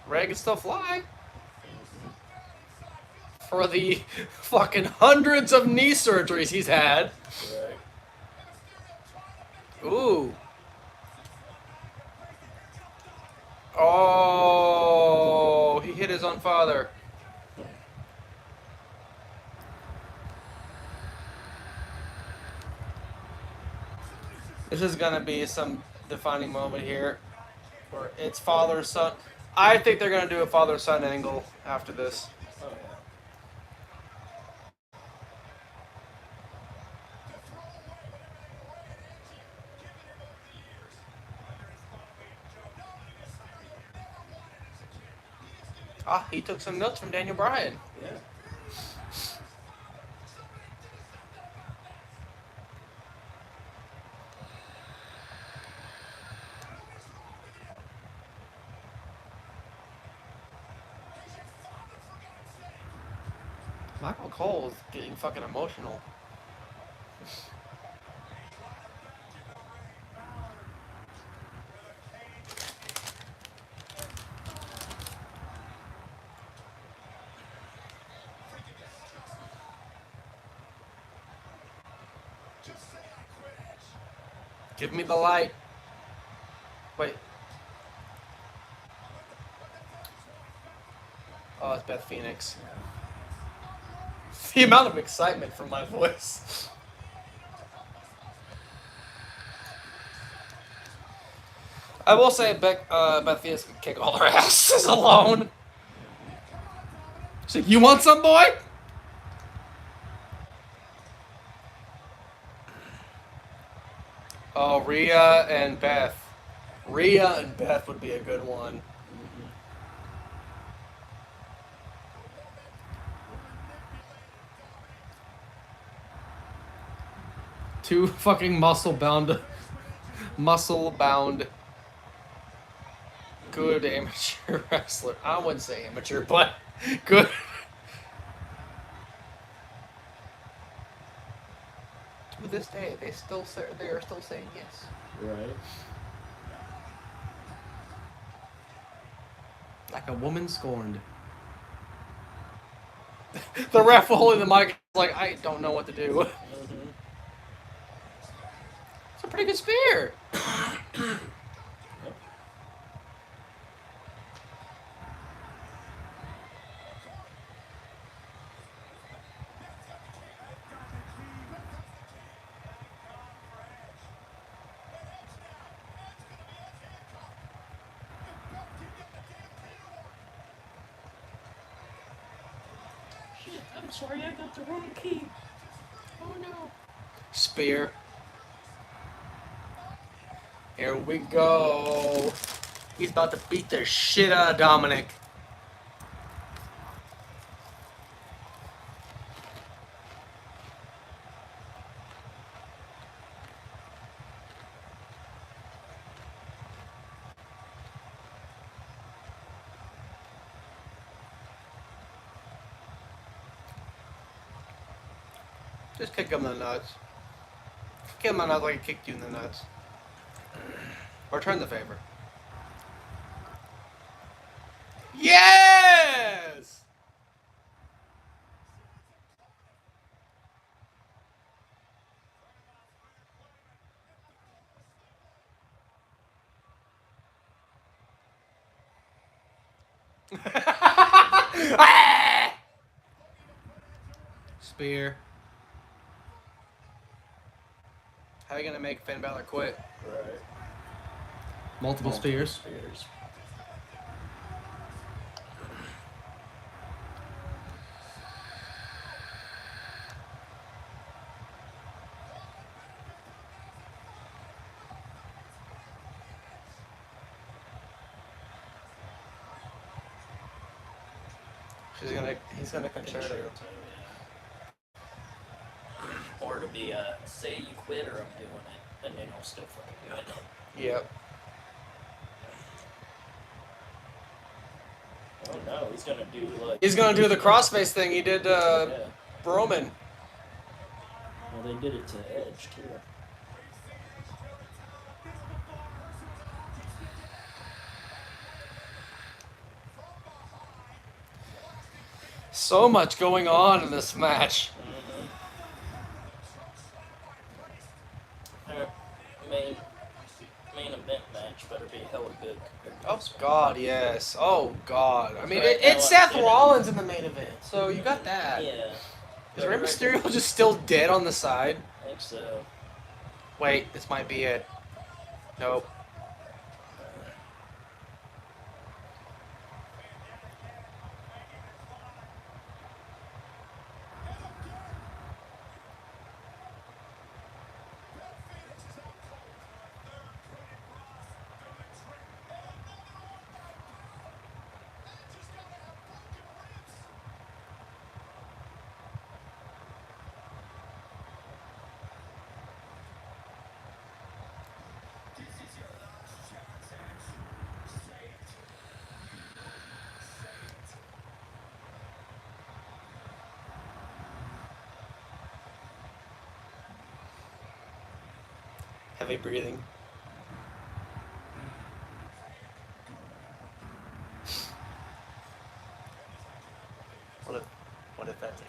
Rey can still fly. For the fucking hundreds of knee surgeries he's had. Ooh. Oh, he hit his own father. This is gonna be some defining moment here, where it's father-son. I think they're gonna do a father-son angle after this. Oh, yeah. Ah, he took some notes from Daniel Bryan. Yeah. Michael Cole is getting fucking emotional. Give me the light. Wait. Oh, it's Beth Phoenix. The amount of excitement from my voice. I will say Beth Phoenix can kick all her asses alone. She's like, you want some, boy? Oh, Rhea and Beth. Rhea and Beth would be a good one. Two fucking muscle-bound, good amateur wrestler. I wouldn't say amateur, but good. To this day, they are still saying yes. Right. Like a woman scorned. The ref holding the mic is like, I don't know what to do. It's a pretty good spear. I'm sorry, I got the wrong key. Oh no. Spear. Here we go. He's about to beat the shit out of Dominic. Just kick him in the nuts. Kick him in the nuts like I kicked you in the nuts. Return the favor. Yes! Spear. How are you gonna make Finn Balor quit? Right. Multiple spears. Spears. He's gonna concerto. Or to be say you quit or I'm doing it, and then I'll still fucking do it. Yep. Oh no, he's gonna do like. He's gonna do the crossface thing he did Yeah. Roman. Well, they did it to Edge too. So much going on in this match. Main event match better be hella good. Oh God, yes. Oh God. I mean, Right, it's Seth Rollins in the main event, so you got that. Yeah. Is Rey Mysterio just still dead on the side? I think so. Wait, this might be it. Nope. Heavy breathing. What if that's it?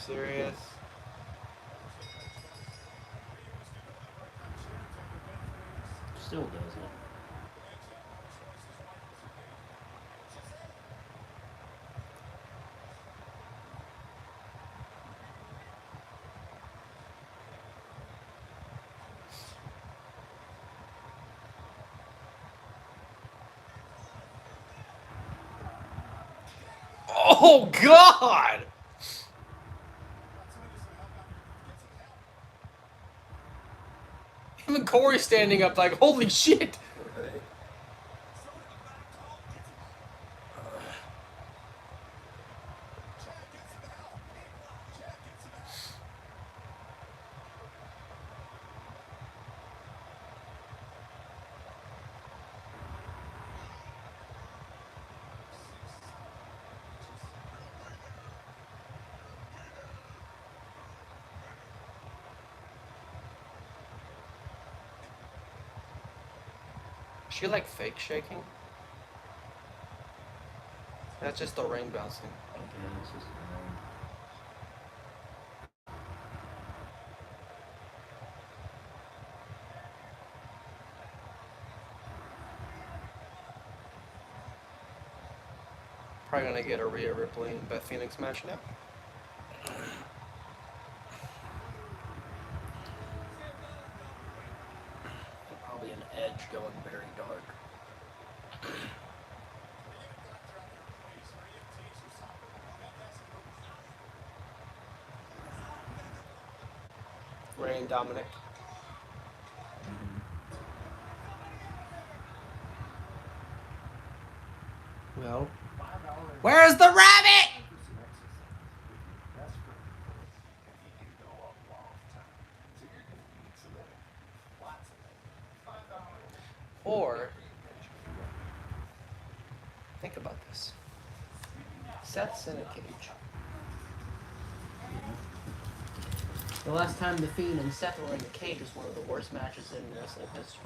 serious? Still does it. Oh God! Even Corey standing up like, holy shit! Is she like fake shaking? That's just the ring bouncing. Okay, this is Probably gonna get a Rhea Ripley and Beth Phoenix match now. probably an edge going very dark. Ray and Dominic. Well, where's the rabbit? Or, think about this. Seth's in a cage. The last time The Fiend and Seth were in the cage was one of the worst matches in wrestling history.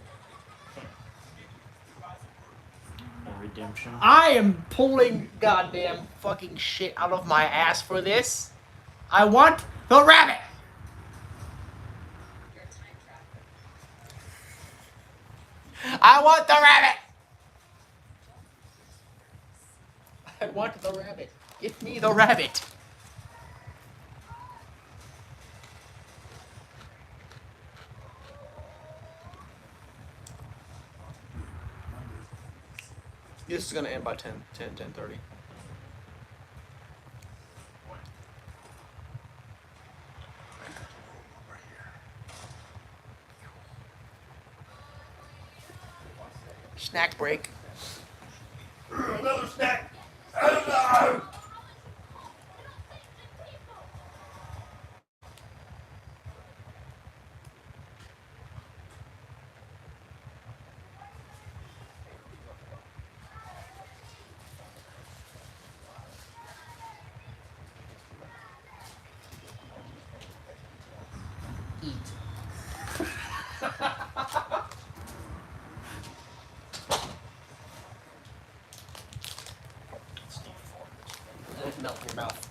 Redemption. I am pulling goddamn fucking shit out of my ass for this. I want the rabbit! I want the rabbit! I want the rabbit. Give me the rabbit. This is going to end by 10:30. Snack break. Another snack. Hello. Let it melt in your mouth.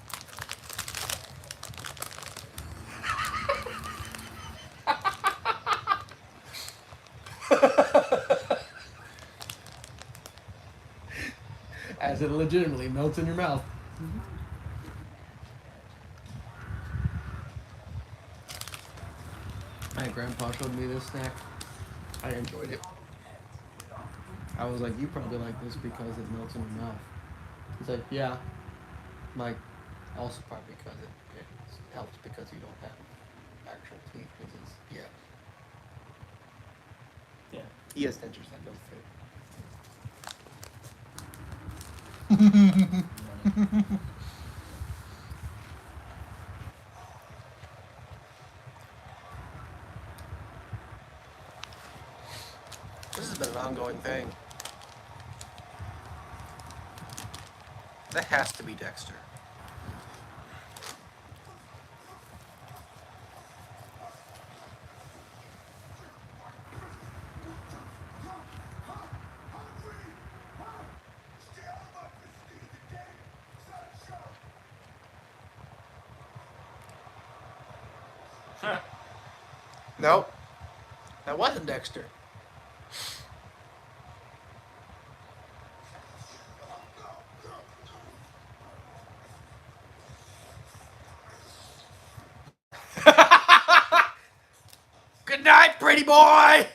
As it legitimately melts in your mouth. My grandpa showed me this snack. I enjoyed it. I was like, you probably like this because it melts in your mouth. He's like, yeah. I'm like, also probably because it helps because you don't have actual teeth. Because it's, yeah. Yeah. He has dentures that don't fit. This has been an ongoing thing. That has to be Dexter. Nope. That wasn't Dexter. Good night, pretty boy!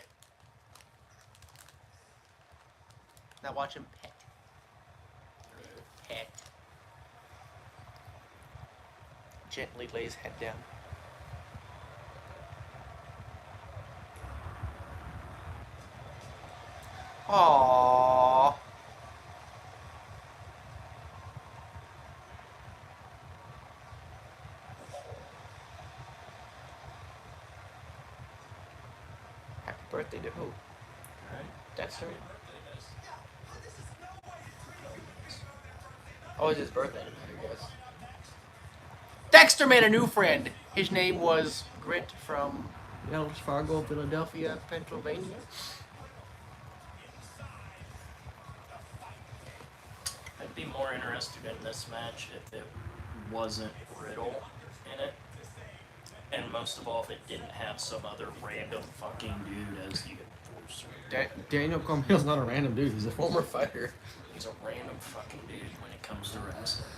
Now watch him pet. Pet. Gently lay his head down. Aww. Happy birthday to who? Alright. Dexter? Oh, it's his birthday tonight, I guess. Dexter made a new friend. His name was Grit from Wells Fargo, Philadelphia, Pennsylvania. I'd be more interested in this match if it wasn't Riddle in it. And most of all, if it didn't have some other random fucking dude as the enforcer. Daniel Cormier's not a random dude. He's a former fighter. He's a random fucking dude when it comes to wrestling.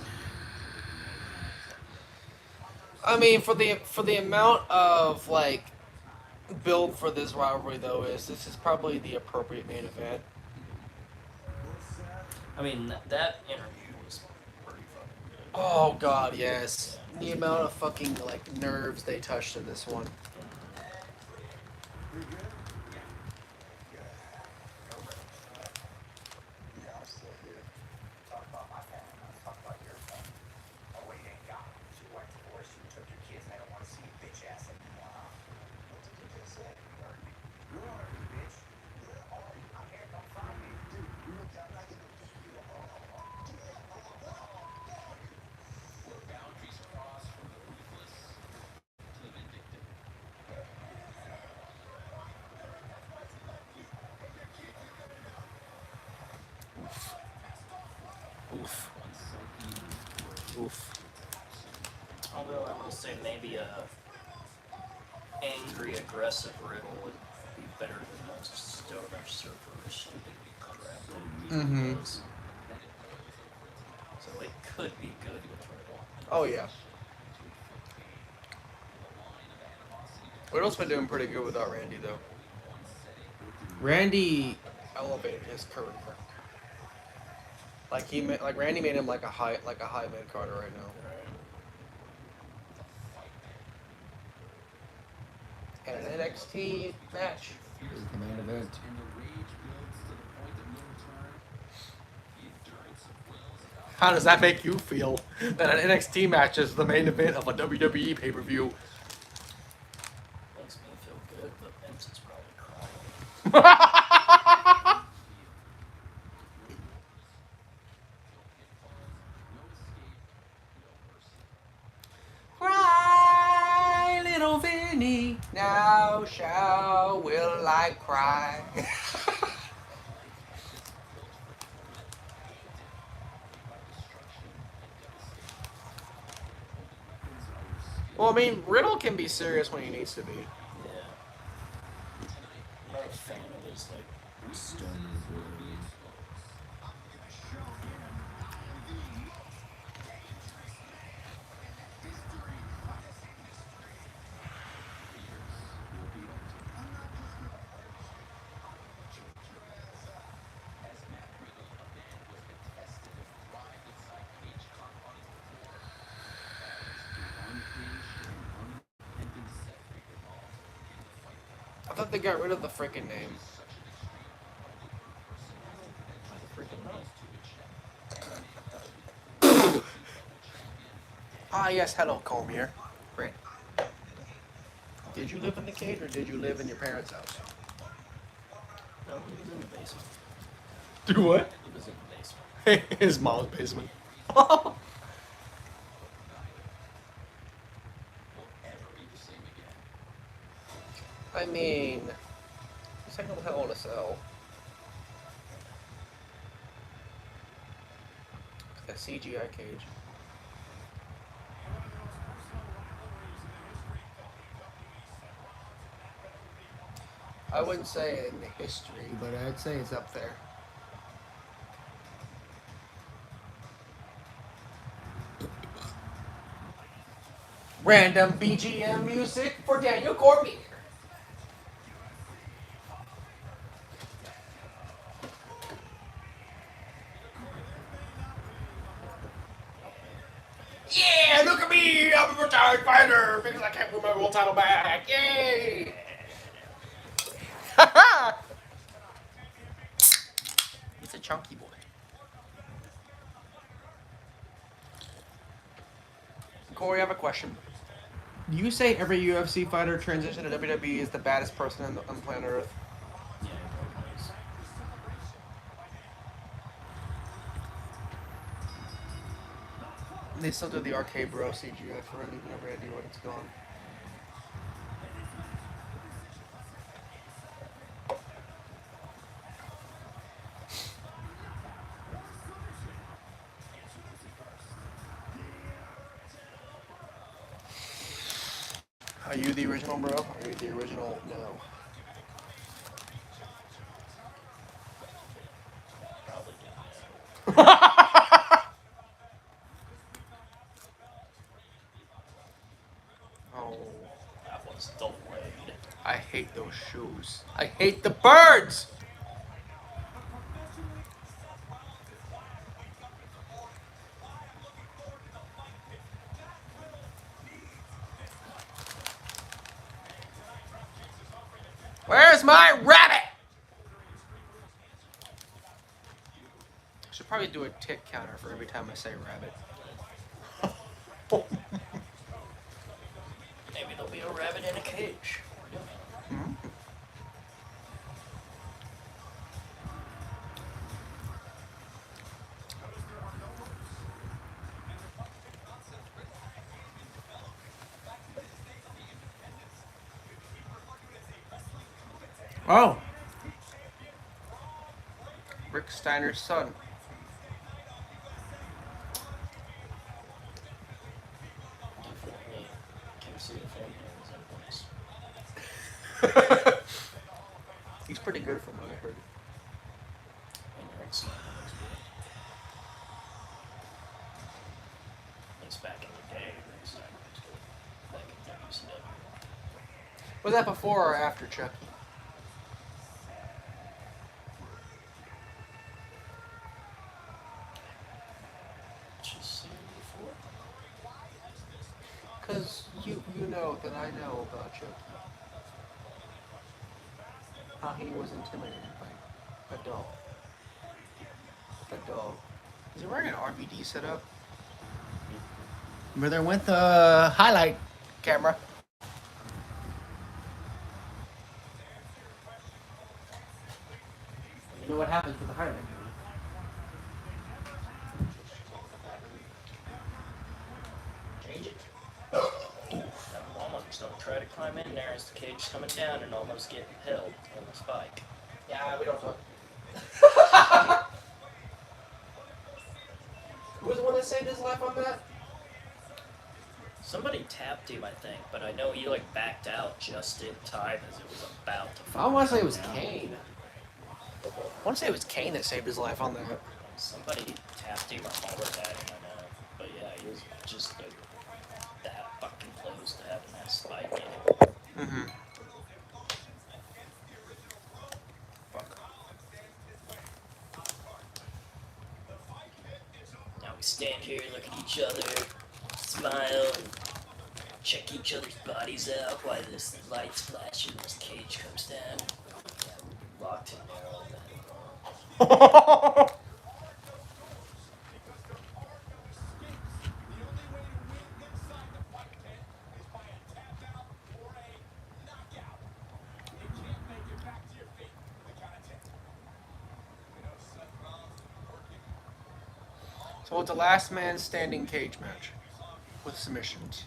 I mean, for the amount of like build for this rivalry, though, this is probably the appropriate main event. I mean, that interview was pretty fucking good. Oh God, yes. The amount of fucking like nerves they touched in this one. Oof. Oof. Although I will say maybe a angry, aggressive Riddle would be better than a stoner surfer crap. Mm-hmm. So it could be good with Riddle. Oh yeah. Riddle's been doing pretty good without Randy, though. Randy elevated his career. Like Randy made him like a high mid carder right now. And an NXT match is the main event. How does that make you feel? That an NXT match is the main event of a WWE pay-per-view? Makes me feel good, but Vince is probably crying. Cry, little Vinny, now shall will I cry. Well, I mean, Riddle can be serious when he needs to be. Yeah. I'm not a fan of his, like, stoner words. I thought they got rid of the freaking name. Ah, yes, hello, Cormier. Great. Did you live in the cage or did you live in your parents' house? No, he was in the basement. Do what? He was in the basement. His mom's basement. I mean, this ain't no hell in a cell. A CGI cage. I wouldn't say in history, but I'd say it's up there. Random BGM music for Daniel Cormier. Yeah, look at me! I'm a retired fighter because I can't win my world title back. Yay! He's a chunky boy. Corey, I have a question. Do you say every UFC fighter transition to WWE is the baddest person on planet Earth? Yeah, it probably is. They still do the arcade bro CGI for it, even never idea what it's gone. Are you the original, bro? Are you the original? No. Probably do. Oh, That was delayed. I hate those shoes. I hate the birds! Where's my rabbit? I should probably do a tick counter for every time I say rabbit. Maybe there'll be a rabbit in a cage. Oh. Rick Steiner's son. Definitely can see the family resemblance. He's pretty good from what I heard. And it's at least back in the day, it's not back in WCW. Was that before or after Chucky? Just seen it before. Because you know that I know about Chucky. How he was intimidated by a dog. A dog. Is he wearing an RVD setup? But there went the highlight camera. You know what happens with the highlight camera? Change it. Almost don't try to climb in there as the cage is coming down and almost get held on the spike. Yeah, we don't talk. Who was the one that saved his life on that? Somebody tapped him, I think, but I know he like backed out just in time as it was about to. I want to say it was down. Kane. I want to say it was Kane that saved his life on that. Somebody tapped him or hollered at him, I know. But yeah, he was just like, that fucking close to having that spike in him. Mm-hmm. Fuck. Now we stand here, look at each other, smile, and check each other's bodies out while this light's flashing, this cage comes down. Yeah, we're locked in there all night long. So it's a last man standing cage match with submissions.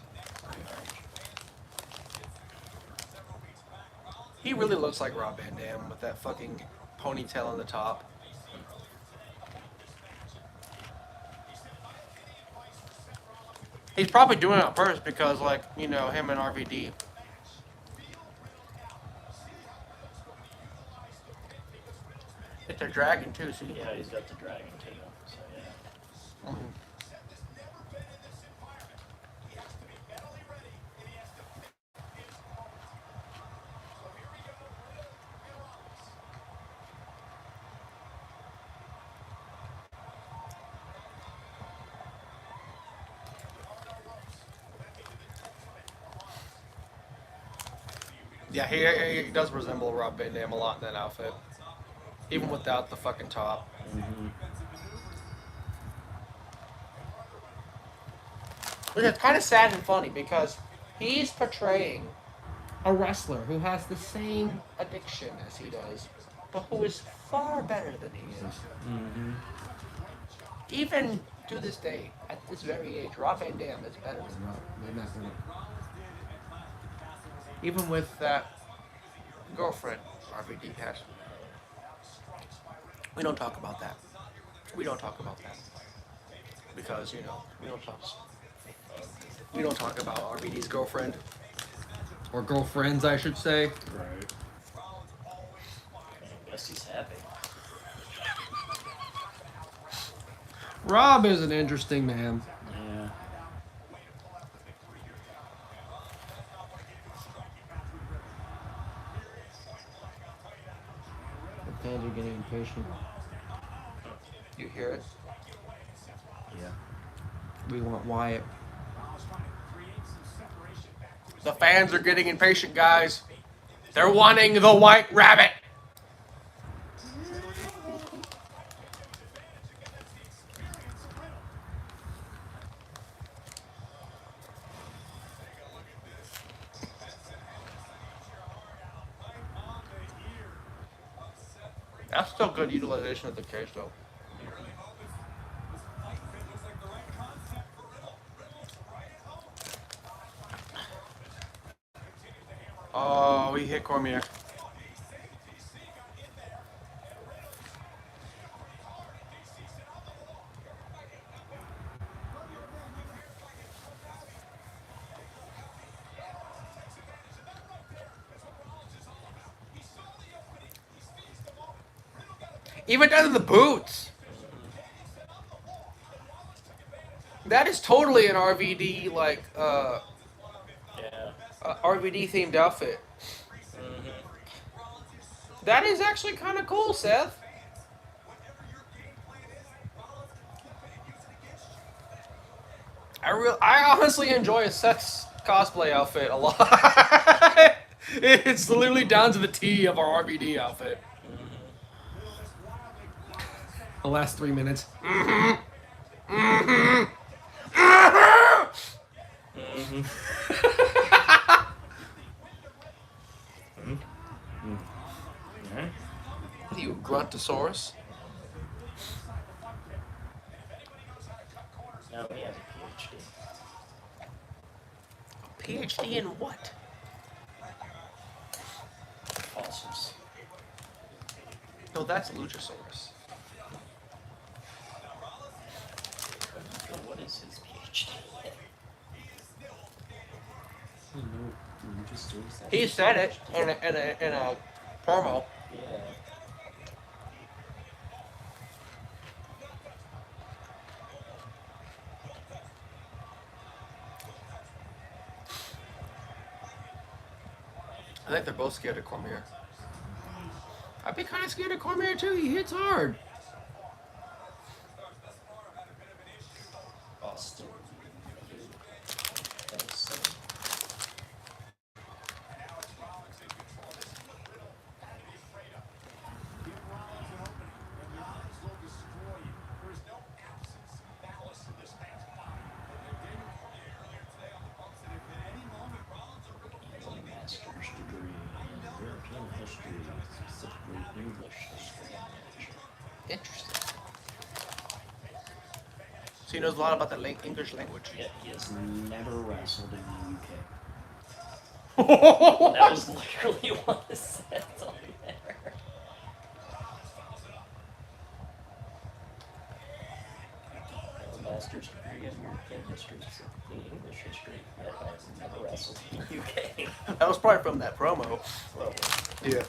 He really looks like Rob Van Dam with that fucking ponytail on the top. He's probably doing it on purpose because, like, you know, him and RVD. It's a dragon too, see? Yeah, he's got the dragon too. So yeah. Yeah, he does resemble Rob Van Dam a lot in that outfit. Even without the fucking top. Mm-hmm. Which is kind of sad and funny because he's portraying a wrestler who has the same addiction as he does, but who is far better than he is. Mm-hmm. Even to this day, at this very age, Rob Van Dam is better than Matt Riddle. Even with that girlfriend RVD has. We don't talk about that. We don't talk about that. Because, you know, we don't talk about RVD's girlfriend. Or girlfriends, I should say. Right. I guess he's happy. Rob is an interesting man. Yeah. The fans are getting impatient. You hear it? Yeah. We want Wyatt. The fans are getting impatient, guys. They're wanting the White Rabbit. That's still good utilization of the cage, though. Oh, he hit Cormier. Even down to the boots. That is totally an RVD, like, Yeah. RVD themed outfit. Mm-hmm. That is actually kind of cool, Seth. I honestly enjoy a Seth's cosplay outfit a lot. It's literally down to the T of our RVD outfit. The last 3 minutes. Mm-hmm. You gruntosaurus. Now he has a PhD. PhD in what? Fossils. No, that's Luchasaurus. What is his PhD? He said it in a promo. Yeah. I think they're both scared of Cormier. I'd be kind of scared of Cormier too. He hits hard. Austin. Master's degree in European history, specifically English history and literature. Interesting. So he knows a lot about the English language. Yeah, he has never wrestled in the UK. That was literally what it said on there. Master's degree in European history, specifically English history. Yet I've never wrestled in the UK. That was probably from that promo. Well, Yeah.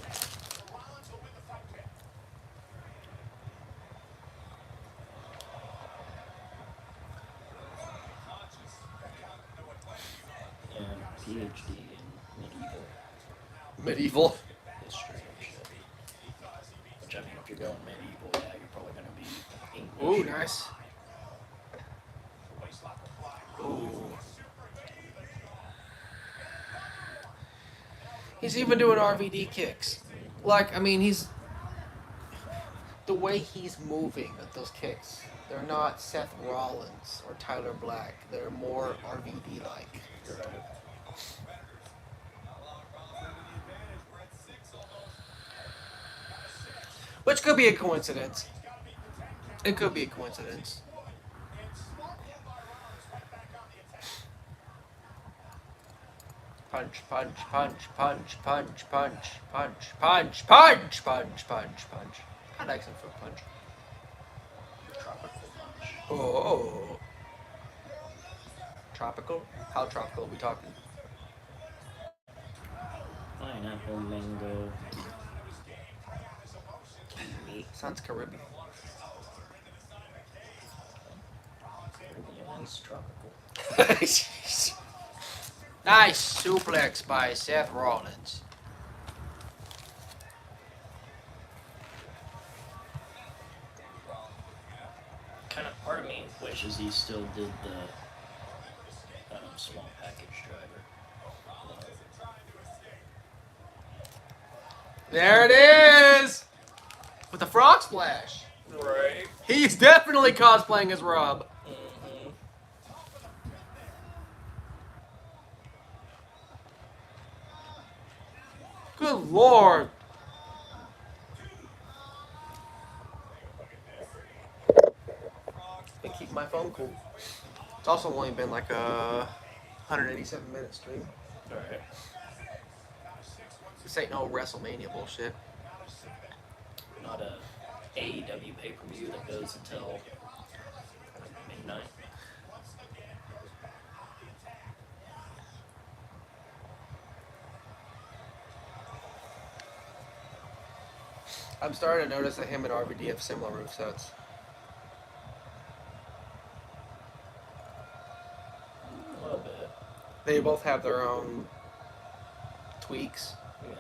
PhD in medieval Medieval. history and shit. Which, I mean, if you're going medieval, yeah, you're probably going to be English. Ooh, nice. Ooh. He's even doing RVD kicks. Like, I mean, he's... The way he's moving with those kicks, they're not Seth Rollins or Tyler Black. They're more RVD-like. Which could be a coincidence. It could be a coincidence. Punch, punch, punch, punch, punch, punch, punch, punch, punch, punch, punch, punch. I like some fruit punch. Tropical punch. Oh. Tropical? How tropical are we talking? Pineapple, mango. Sounds Caribbean. Caribbean is tropical. Nice suplex by Seth Rollins. Kind of part of me wishes he still did the small package driver. There it is! With the frog splash. Right. He's definitely cosplaying as Rob. Good lord. I keep my phone cool. It's also only been like a 187 minute stream. Alright. This ain't no WrestleMania bullshit. Not a AEW pay-per-view that goes until midnight. I'm starting to notice that him and RVD have similar move sets. A little bit. They both have their own tweaks. Yeah.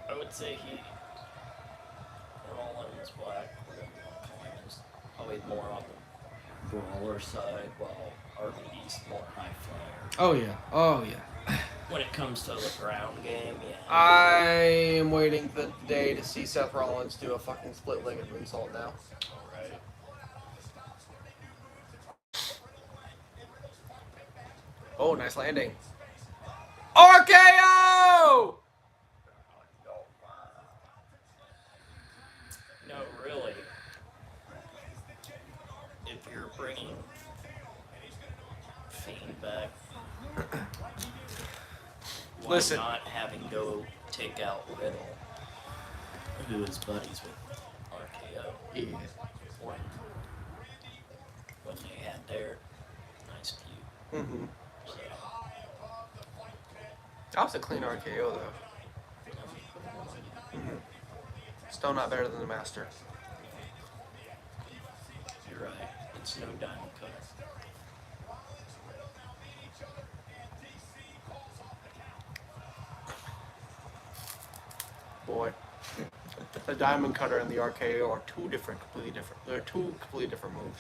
I would say Rollins, Black, whatever you want to call him, is probably more on the brawler side, while RVD's more high flyer. Oh yeah. Oh yeah. When it comes to the ground game, yeah. I am waiting the day to see Seth Rollins do a fucking split-legged moonsault now. Alright. Oh, nice landing. RKO! No, really. If you're bringing Fiend back, why Listen. not have him go take out Riddle, who is buddies with RKO? Yeah. When they had their nice feud. Mm-hmm. So, That was a clean RKO though. Mm-hmm. Still not better than the Master. you're right. It's no diamond cutter. Boy. The Diamond Cutter and the RKO are completely different. They're two completely different moves.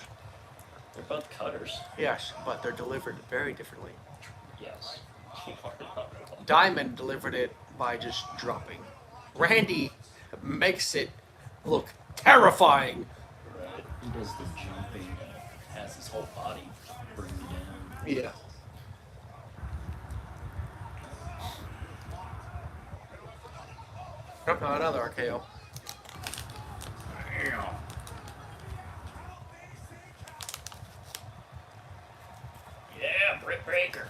They're both cutters. Yes, but they're delivered very differently. Yes. You are not wrong. Diamond delivered it by just dropping. Randy makes it look terrifying. Right. He does the jumping and has his whole body bring you down. Yeah. Nope, not another RKO. Yeah, Britt Baker.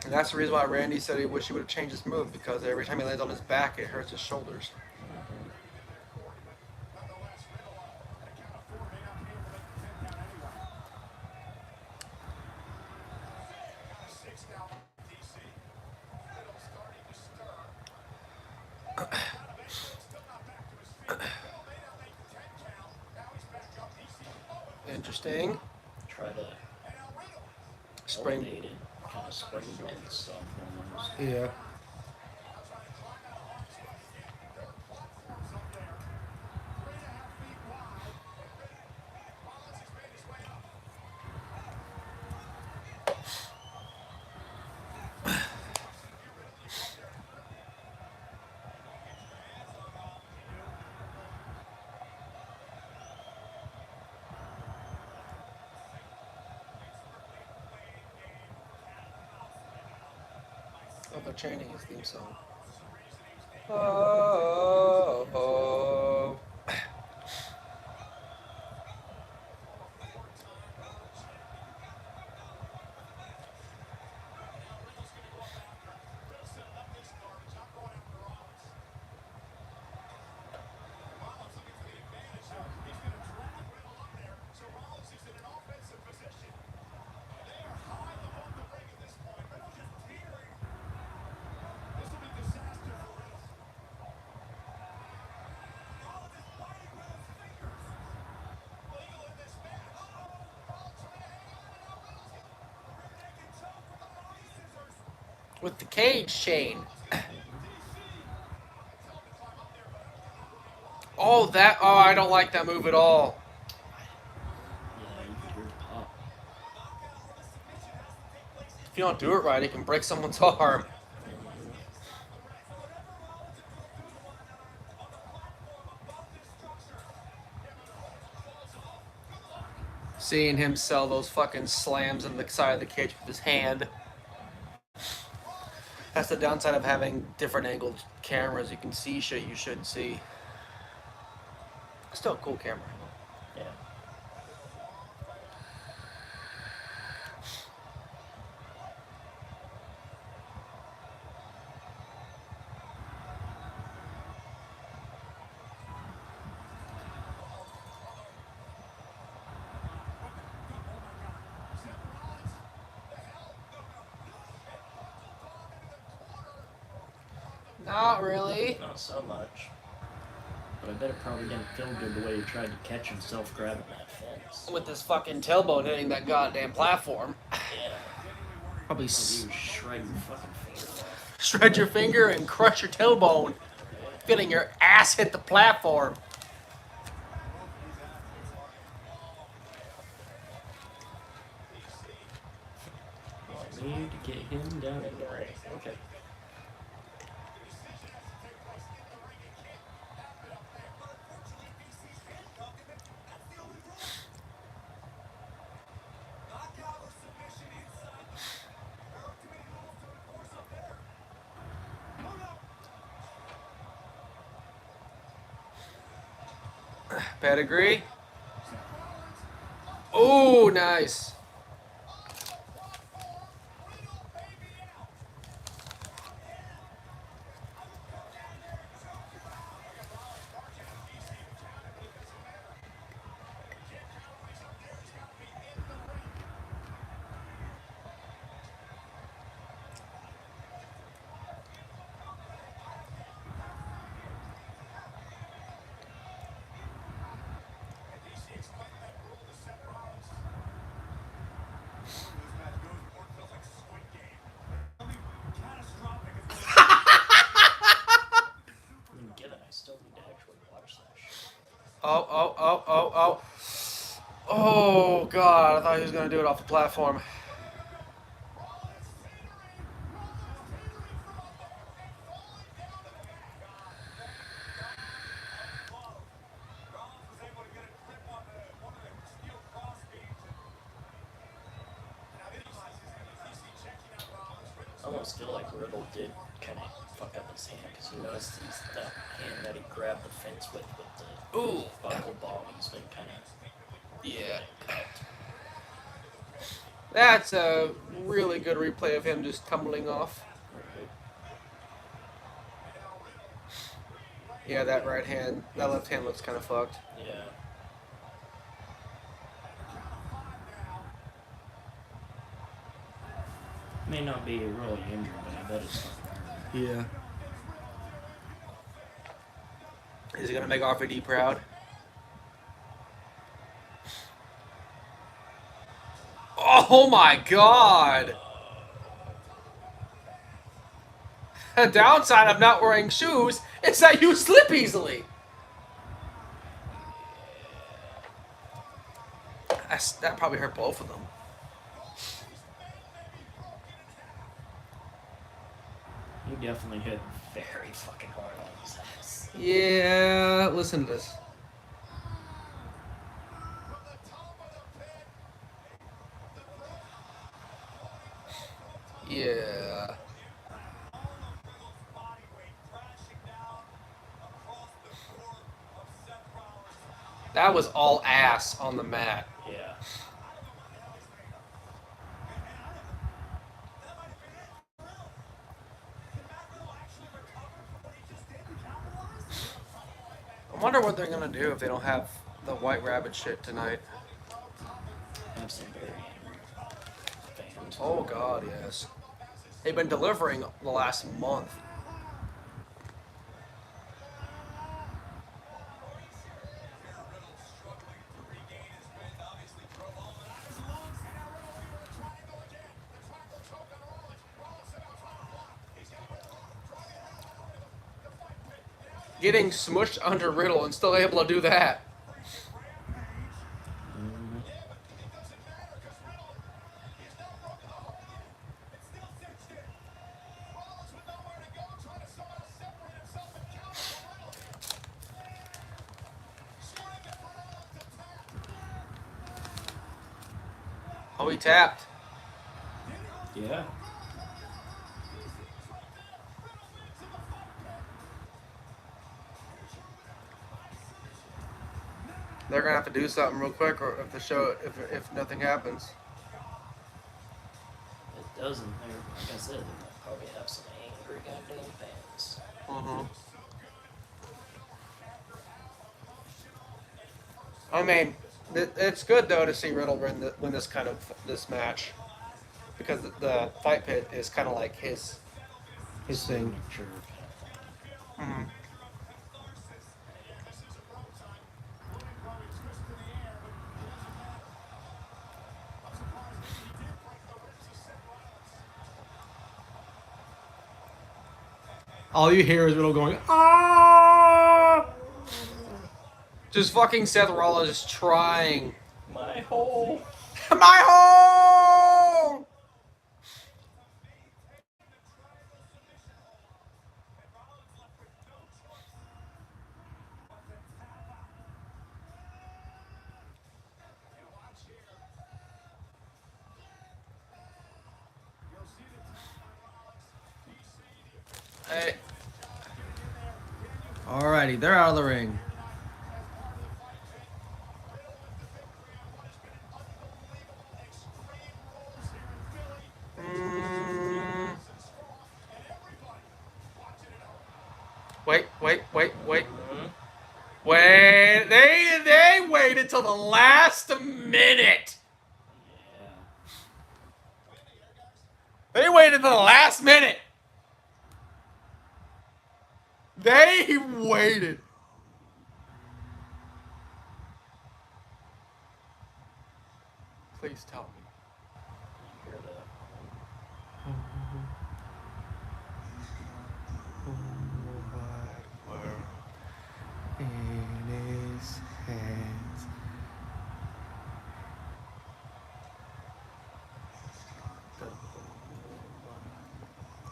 And that's the reason why Randy said he wished he would have changed his move, because every time he lands on his back, it hurts his shoulders. Interesting. Try to Spring. elevate it, kind of spring bend stuff almost. Yeah. Oh, they're chanting his theme song. Oh, oh. With the cage chain. Oh, that. Oh, I don't like that move at all. Yeah, you could hear the pop. If you don't do it right, it can break someone's arm. Seeing him sell those fucking slams in the side of the cage with his hand. That's the downside of having different angled cameras. You can see shit you shouldn't see. Still a cool camera. Yeah. Not really. Not so much. But I bet it probably didn't feel good the way he tried to catch himself grabbing that fence. With his fucking tailbone hitting that goddamn platform. Yeah. Probably He was shredding your fucking finger off. shred your finger and crush your tailbone. Feeling your ass hit the platform. I need to get him down in the ring. Okay. Pedigree. Oh, nice. I didn't get it. I still need to actually watch that shit. Oh, oh, oh, oh, oh. Oh, God. I thought he was going to do it off the platform. I almost feel like Riddle did kind of fuck up his hand because you noticed that hand that he grabbed the fence with the Ooh. buckle ball. He's been kind of Yeah. That's a really good replay of him just tumbling off. Yeah, that right hand, that left hand looks kind of fucked. Yeah. May not be really injured, but I bet it's fucking hurt. Yeah. Is he gonna make RVD proud? Oh my god! The downside of not wearing shoes is that you slip easily. That probably hurt both of them. He definitely hit very fucking hard on his ass. Yeah, listen to this. Yeah. That was all ass on the mat. Yeah. I wonder what they're gonna do if they don't have the White Rabbit shit tonight. I've seen very angry fans. Oh god, yes. They've been delivering the last month. Getting smushed under Riddle and still able to do that. Oh, he tapped. Yeah. They're gonna have to do something real quick, or if the show, if nothing happens. It doesn't. Like I said, they'll probably have some angry goddamn fans. I mean, it's good though to see Riddle win this kind of match, because the fight pit is kind of like his thing. Sure. All you hear is Riddle going, ah! Just fucking Seth Rollins just trying. My hole. My home! Hey. Alrighty, they're out of the ring. Wait. Wait, they waited till the last minute. They waited till the last minute. They waited. Please tell me. Hear that? In his hands.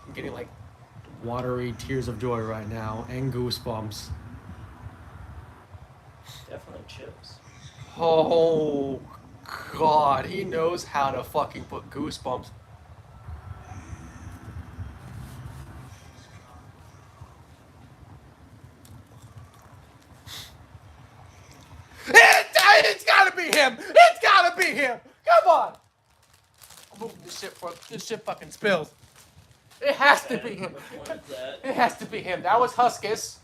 I'm getting like watery tears of joy right now and goosebumps. Definitely chills. Oh god, he knows how to fucking put goosebumps. It's gotta be him! It's gotta be him! Come on! I'm moving this shit fucking spills. It has to be him. It has to be him. That was Huskus.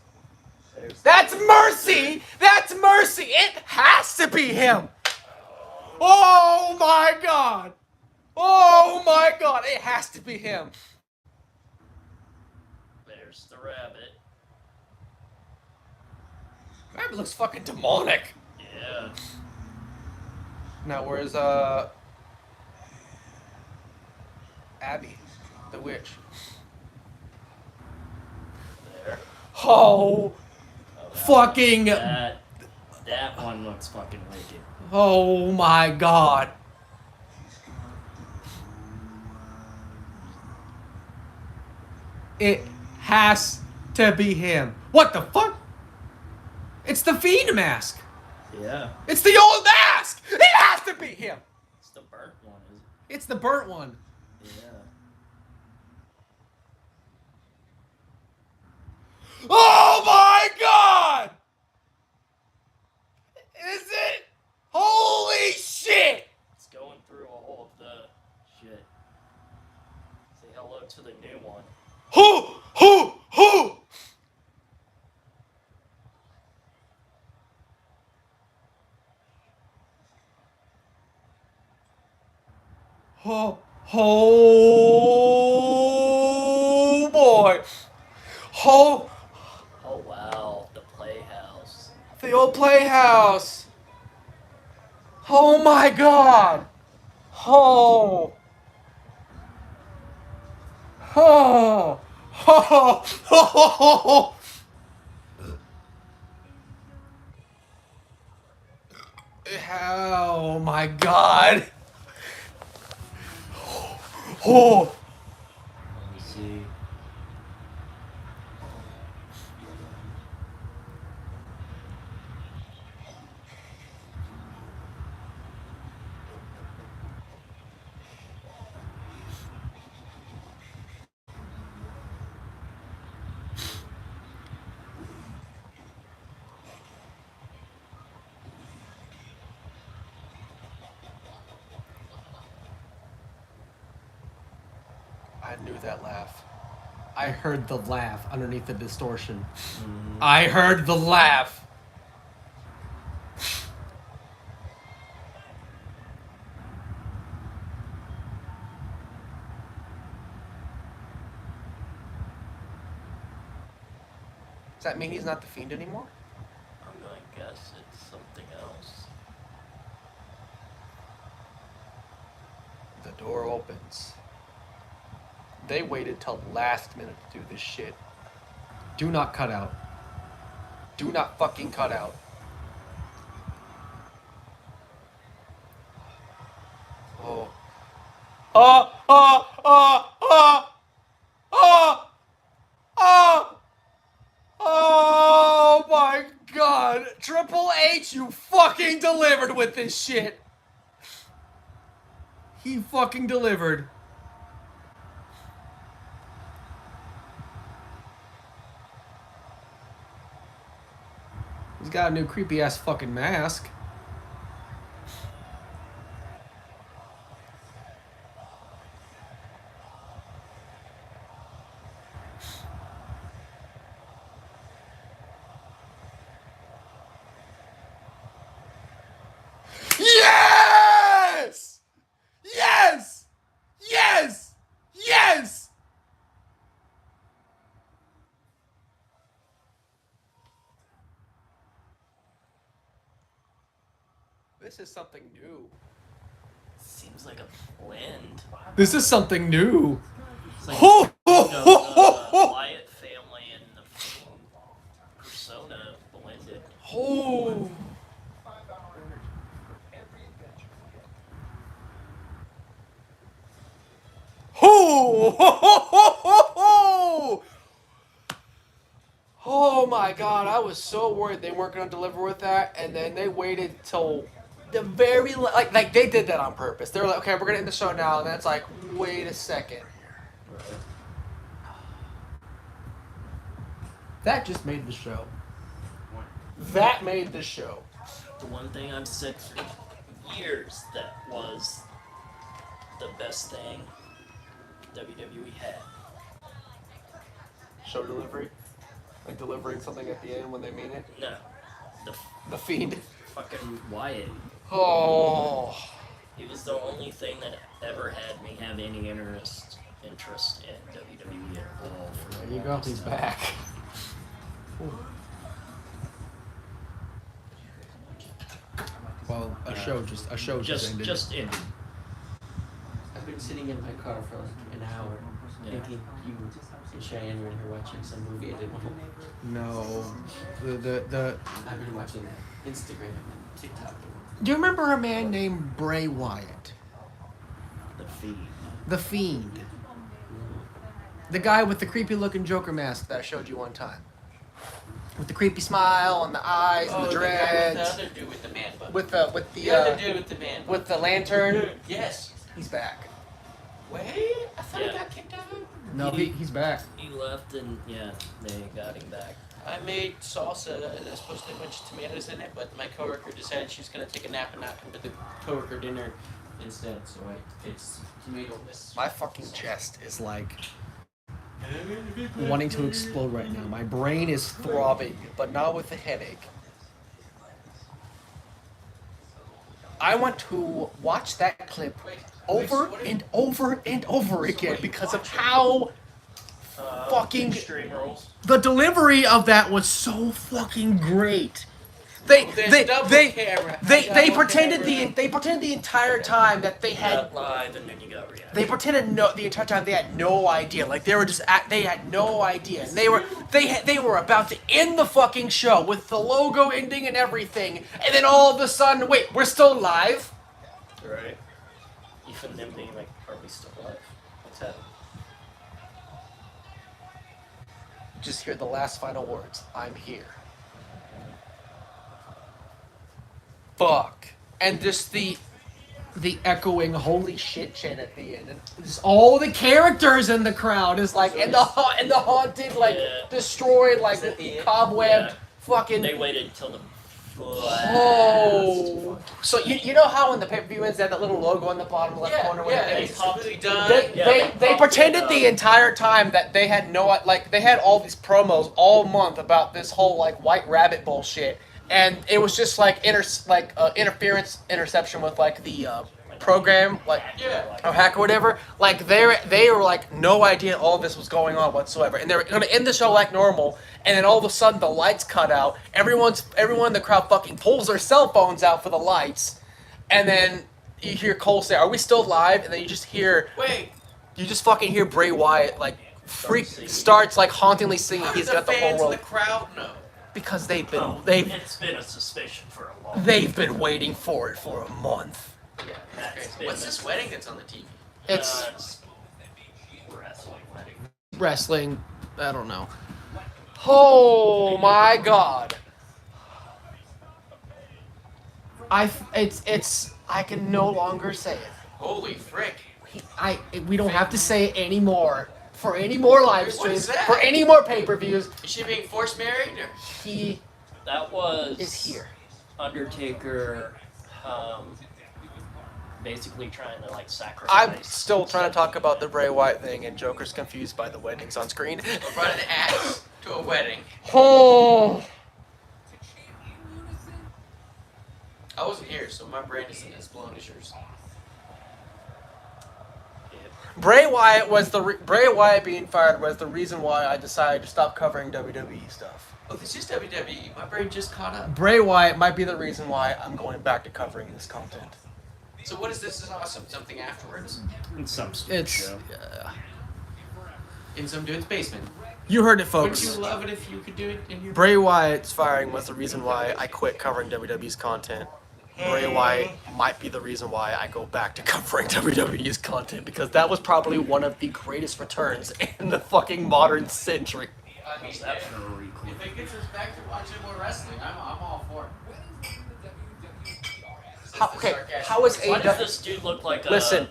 That's Mercy! That's Mercy! It has to be him! Oh my god! Oh my god! It has to be him. There's the rabbit. Rabbit looks fucking demonic. Yeah. Now where's Abby, the witch? There. Oh, That fucking. That one looks fucking wicked. Oh my god. It has to be him. What the fuck? It's the Fiend mask. Yeah. It's the old mask. It has to be him. It's the burnt one, is It's the burnt one. it? Yeah. Oh my god! Is it? Holy shit! It's going through all of the shit. Say hello to the new one. Who? Oh boy. Oh, Oh wow, the playhouse. the old playhouse. Oh my god. Oh. Oh. Oh. Oh my god. Oh. Let me see. I knew that laugh. I heard the laugh underneath the distortion. I heard the laugh. Does that mean he's not the Fiend anymore? I'm gonna guess it's something else. The door opens. They waited till the last minute to do this shit. Do not cut out. Do not fucking cut out. Oh. Oh, oh, oh, oh, oh, oh, oh my god. Triple H, you fucking delivered with this shit. He fucking delivered. He's got a new creepy ass fucking mask. Yes! Yes! Yes! Yes! This is something new. Seems like a blend. This is something new. It's like Ho, ho, the ho, ho, ho. Wyatt family and the Persona blended. Oh. Ho, ho, ho, ho, ho, ho. Oh my god, I was so worried they weren't going to deliver with that, and then they waited till the very like they did that on purpose. They were like, okay, we're going to end the show now, and then it's like, wait a second. That just made the show. That made the show. The one thing I've said for years that was the best thing WWE had. Show delivery? Like delivering something at the end when they mean it? No. The Fiend. Fucking Wyatt. Oh. He was the only thing that ever had me have any interest in WWE at all. For There you go, he's back. Ooh. Well, a show just ended. Just ended. I've been sitting in my car for like an hour, thinking you and Cheyenne were in here watching some movie I didn't want. No, I've been watching Instagram and TikTok. Do you remember a man named Bray Wyatt? The Fiend. The Fiend. The guy with the creepy looking Joker mask that I showed you one time. With the creepy smile and the eyes and the dreads. The other dude with the man bun. With the other dude with the man bun. with the lantern. Yes. He's back. Wait, I thought Yeah. he got kicked out. No, he's back. He left and they got him back. I made salsa that's supposed to have a bunch of tomatoes in it, but my coworker decided she was gonna take a nap and not come to the coworker dinner instead. So it's tomato-less. My fucking chest is like wanting to explode right now. My brain is throbbing, but not with a headache. I want to watch that clip over and over and over again because of how fucking Extreme rules. the delivery of that was so fucking great. They pretended the entire time that they had live and then you got reaction. they pretended the entire time they had no idea. Like they were just they had no idea. And they were about to end the fucking show with the logo ending and everything. And then all of a sudden, wait, we're still live? Right. Even them being like, are we still alive? What's happening? Just hear the last final words. I'm here. Fuck. And just the echoing holy shit chant at the end, and just all the characters in the crowd is like, and the haunted like destroyed like cobwebbed fucking. They waited till the. Oh, so you know how in the pay-per-view ends they had that little logo in the bottom left corner? It's completely done. They pretended the entire time that they had they had all these promos all month about this whole like White Rabbit bullshit. And it was just like interception with like the program, like or hack or whatever. Like they were like no idea all of this was going on whatsoever, and they were gonna end the show like normal. And then all of a sudden the lights cut out. Everyone in the crowd fucking pulls their cell phones out for the lights, and then you hear Cole say, "Are we still live?" And then you just fucking hear Bray Wyatt like starts like hauntingly singing. He's got the whole world. The crowd know. Because it's been a suspicion for a long. They've been waiting for it for a month. What's this wedding that's on the TV? It's wrestling wedding. wrestling. I don't know. Oh my god. I can no longer say it. Holy frick! We don't have to say it anymore. For any more live streams, that? for any more pay-per-views, Is she being forced married? Or? he That was is here. Undertaker, basically trying to like sacrifice. I'm still trying to talk about the Bray Wyatt thing, and Joker's confused by the weddings on screen. Or run an axe to a wedding. Oh. I wasn't here, so my brain isn't as blown as yours. Bray Wyatt being fired was the reason why I decided to stop covering WWE stuff. Oh, this is WWE. My brain just caught up. Bray Wyatt might be the reason why I'm going back to covering this content. So what is this? Is awesome. Something afterwards in some stupid It's show. in some dude's basement. You heard it, Wouldn't folks. you love it if you could do it in your? Bray Wyatt's firing was the reason why I quit covering WWE's content. Bray Wyatt might be the reason why I go back to covering WWE's content, because that was probably one of the greatest returns in the fucking modern century. I mean, if it gets us back to watching more wrestling, I'm all for it. How is Why does AEW? this dude look like Listen,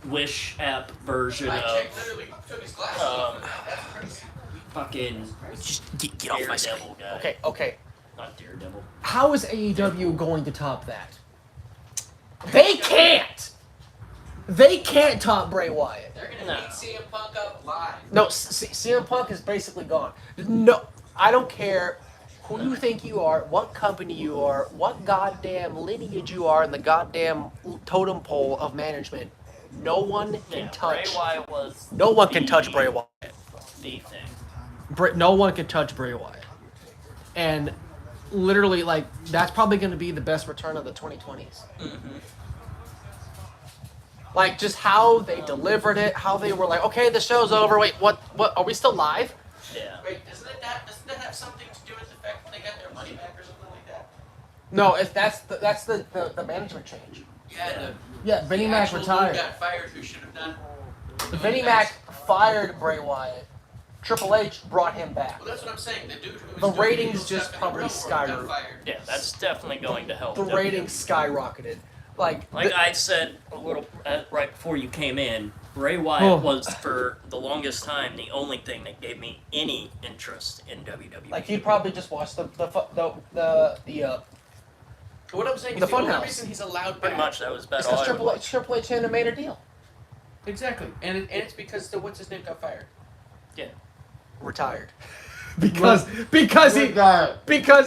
a Wish app version I of checked literally took his glasses off. That's crazy. fucking just get off my screen. Daredevil guy? Okay. Not Daredevil. How is AEW going to top that? They can't! They can't top Bray Wyatt. They're gonna beat CM Punk up live. No, CM Punk is basically gone. No, I don't care who you think you are, what company you are, what goddamn lineage you are in the goddamn totem pole of management. No one can touch. Bray Wyatt was. No one can touch Bray Wyatt. The thing. No one can touch Bray Wyatt. And literally like that's probably going to be the best return of the 2020s. Like just how they delivered it, how they were like, okay, the show's over. Wait, what? Are we still live? Yeah. Wait, doesn't that have something to do with the fact that they got their money back or something like that? No, if that's the management change. Yeah. Yeah, Vinnie The Mac actual dude retired. got fired who should have done. Vinnie Mac fired Bray Wyatt. Triple H brought him back. Well, that's what I'm saying. The dude who was The doing ratings illegal just stuff in probably the real world got skyrocketed. fired. Yeah, that's definitely going to help. The WWE. ratings skyrocketed. Like I said a little right before you came in, Bray Wyatt was for the longest time the only thing that gave me any interest in WWE. like you'd probably just watch the What I'm saying is The the only Funhouse. reason he's allowed pretty back. much that was about it's all because I would Triple H had made a deal. Exactly, and it's because the what's his name got fired. Retired. because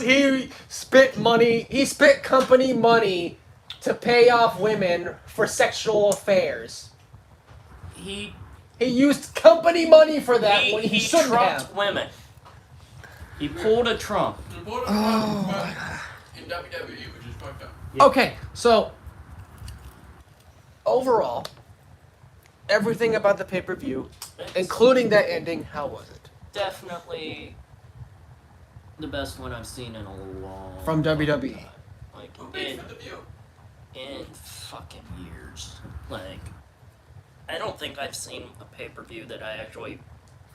he spent company money to pay off women for sexual affairs. He used company money for that when he shouldn't trumped have. women. He pulled a Trump. Oh, in WWE, which is fucked up. Okay, so overall, everything about the pay-per-view, including that ending, how was it? Definitely the best one I've seen in a long From WWE. time. Like Who paid in for the view? fucking years. Like I don't think I've seen a pay-per-view that I actually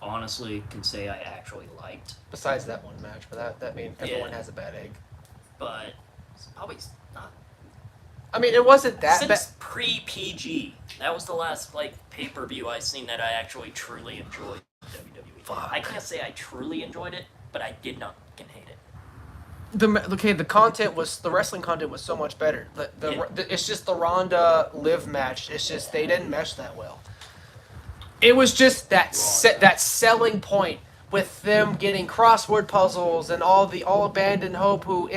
honestly can say I actually liked. Besides that one match, but that means everyone Yeah. has a bad egg. But it's probably not I mean, it wasn't that bad. since pre-PG. That was the last like pay-per-view I seen that I actually truly enjoyed WWE. Fuck. I can't say I truly enjoyed it, but I did not fucking hate it. The wrestling content was so much better. It's just the Ronda Liv match. It's just they didn't mesh that well. It was just that selling point with them getting crossword puzzles and all abandoned hope who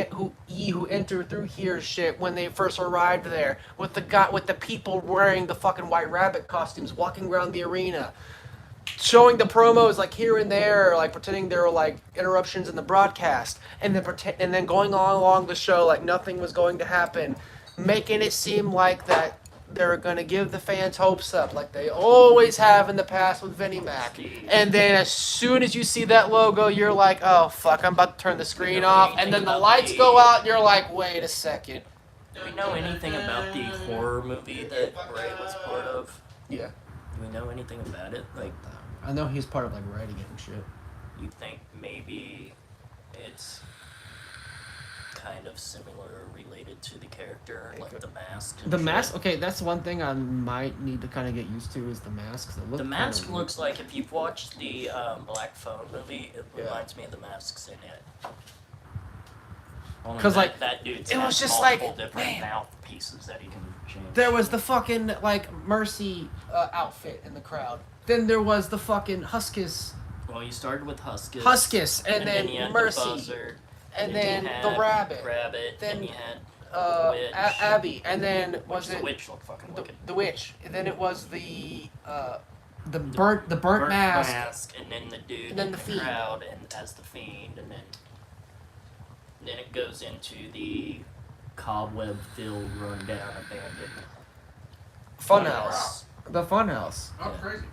entered through here shit when they first arrived there with the people wearing the fucking White Rabbit costumes walking around the arena. Showing the promos like here and there, like pretending there were like interruptions in the broadcast, and then going along the show like nothing was going to happen, making it seem like that they're gonna give the fans hopes up, like they always have in the past with Vinnie Mac. And then as soon as you see that logo, you're like, oh fuck, I'm about to turn the screen off, and then the lights go out, and you're like, wait a second. Do we know anything about the horror movie that Bray was part of? Yeah, Do we know anything about it? Like, I know he's part of like writing it and shit. you think maybe it's kind of similar or related to the character, like the mask? and The shit? mask, okay, that's one thing I might need to kind of get used to is the masks. The mask looks like, if you've watched the Black Phone movie, it Yeah. reminds me of the masks in it. Only 'Cause, like, that dude's it has was just multiple like, different man. mouthpieces that he can change. There was the fucking like Mercy outfit in the crowd. Then there was the fucking Huskus, Well, you started with Huskus. and then you had Mercy, the Buzzard, and you then had the Rabbit, Rabbit, then, then you had Abby, and then which was the it witch looked fucking wicked. the witch, and then it was the burnt mask. And then the dude And then in the the Fiend. crowd and as the Fiend, and then it goes into the cobweb-filled, run-down, abandoned Funhouse. The Funhouse. Oh, crazy.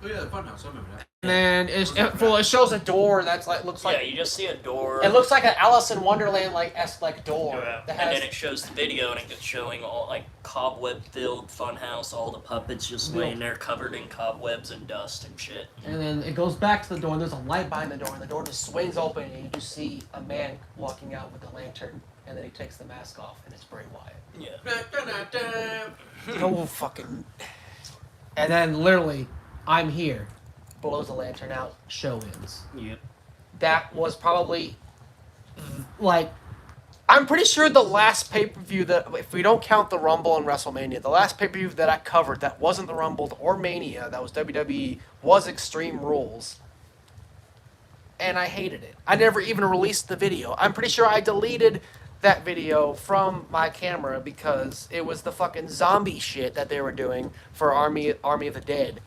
Oh yeah, the Funhouse. I remember that. And it shows a door that's like looks Yeah, like you just see a door. it looks like an Alice in Wonderland like door. Yeah. That And has, then it shows the video, and it's showing all like cobweb-filled funhouse, all the puppets just Yeah. laying there covered in cobwebs and dust and shit. and then it goes back to the door, and there's a light behind the door, and the door just swings open, and you just see a man walking out with a lantern, and then he takes the mask off, and it's Bray Wyatt. Yeah. Oh, fucking. And then literally, I'm here, blows the lantern out, show ends. Yep. That was probably, like, I'm pretty sure the last pay-per-view that, if we don't count the Rumble and WrestleMania, the last pay-per-view that I covered that wasn't the Rumble or Mania, that was WWE, was Extreme Rules. And I hated it. I never even released the video. I'm pretty sure I deleted that video from my camera because it was the fucking zombie shit that they were doing for Army of the Dead.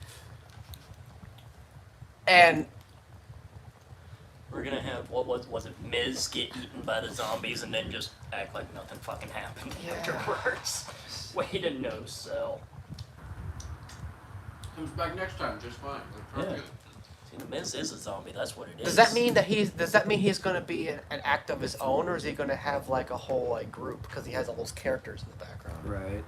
And We're gonna have, was it Miz get eaten by the zombies and then just act like nothing fucking happened afterwards. Way to no sell. Comes back next time, just fine. Like, Yeah. good. See, the Miz is a zombie, that's what it is. Does that mean he's gonna be an act of his own, or is he gonna have like a whole like group because he has all those characters in the background? Right.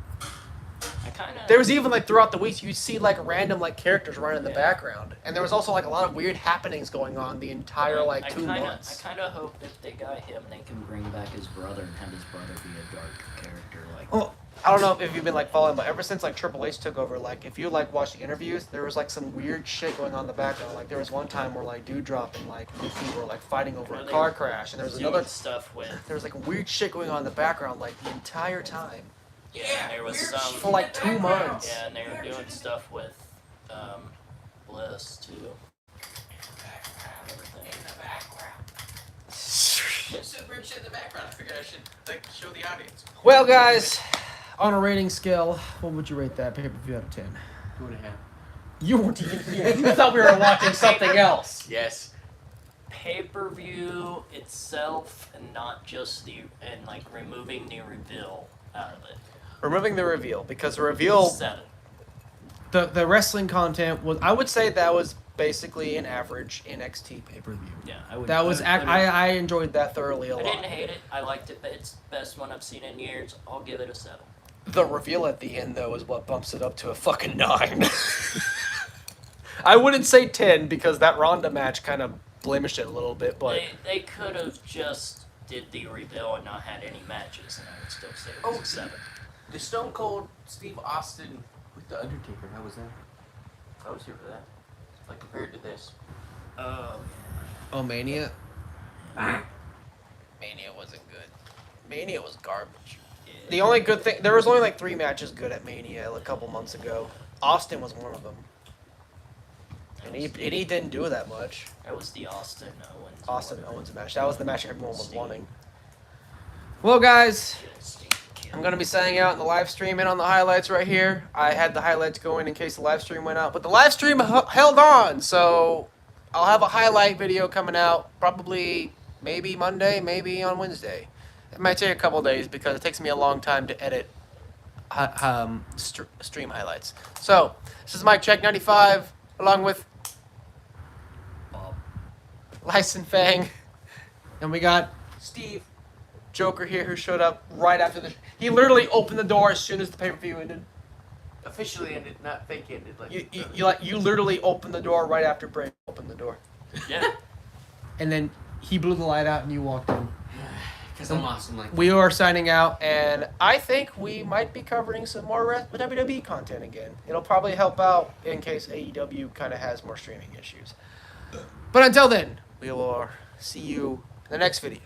I kinda... There was even like throughout the weeks you'd see like random like characters running in the background, and there was also like a lot of weird happenings going on the entire like 2 months. I kinda hope if they got him, they can bring back his brother and have his brother be a dark character. Like, Well, I don't know if you've been like following, but ever since like Triple H took over, like if you like watch the interviews, there was like some weird shit going on in the background. Like there was one time where like Dewdrop and like Mickey were like fighting over a car crash, and there was another stuff with. there was like weird shit going on in the background like the entire time Yeah, and there was weird some. for like 2 months. Yeah, and they were doing stuff with Bliss too. There's some weird shit in the background. I figured I should like show the audience. Well, guys, on a rating scale, what would you rate that pay-per-view out of 10? 2.5. You weren't even. You thought we were watching something else. Yes. Pay-per-view itself, and not just like removing the reveal out of it. Removing the reveal because the reveal, 7. the wrestling content was. I would say that was basically an average NXT pay-per-view. Yeah, I would. That was. I enjoyed that thoroughly a I lot. didn't hate it. I liked it, but it's the best one I've seen in years. I'll give it a 7. The reveal at the end, though, is what bumps it up to a fucking 9. I wouldn't say 10 because that Ronda match kind of blemished it a little bit, but They could have just did the reveal and not had any matches, and I would still say it was a 7. The Stone Cold Steve Austin with the Undertaker. How was that? I was here for that. Like compared to this. oh, Mania. Mania wasn't good. Mania was garbage. Yeah. The only good thing, there was only like 3 matches good at Mania a couple months ago. Austin was one of them, and he didn't do that much. That was the Austin Owens. Austin Owens match. That was the match everyone was wanting. Well, guys, I'm going to be signing out in the live stream and on the highlights right here. I had the highlights going in case the live stream went out, but the live stream held on, so I'll have a highlight video coming out probably maybe Monday, maybe on Wednesday. It might take a couple days because it takes me a long time to edit stream highlights. So, this is MykeCheck'd 95 along with Bob. Lyson Fang, and we got Steve. Joker here who showed up right after the. He literally opened the door as soon as the pay-per-view ended. Officially ended, not fake ended. Like You literally opened the door right after Bray opened the door, Yeah. and then he blew the light out and you walked in. Because I'm awesome like We are signing out, and I think we might be covering some more WWE content again. It'll probably help out in case AEW kind of has more streaming issues. But until then, we will see you in the next video.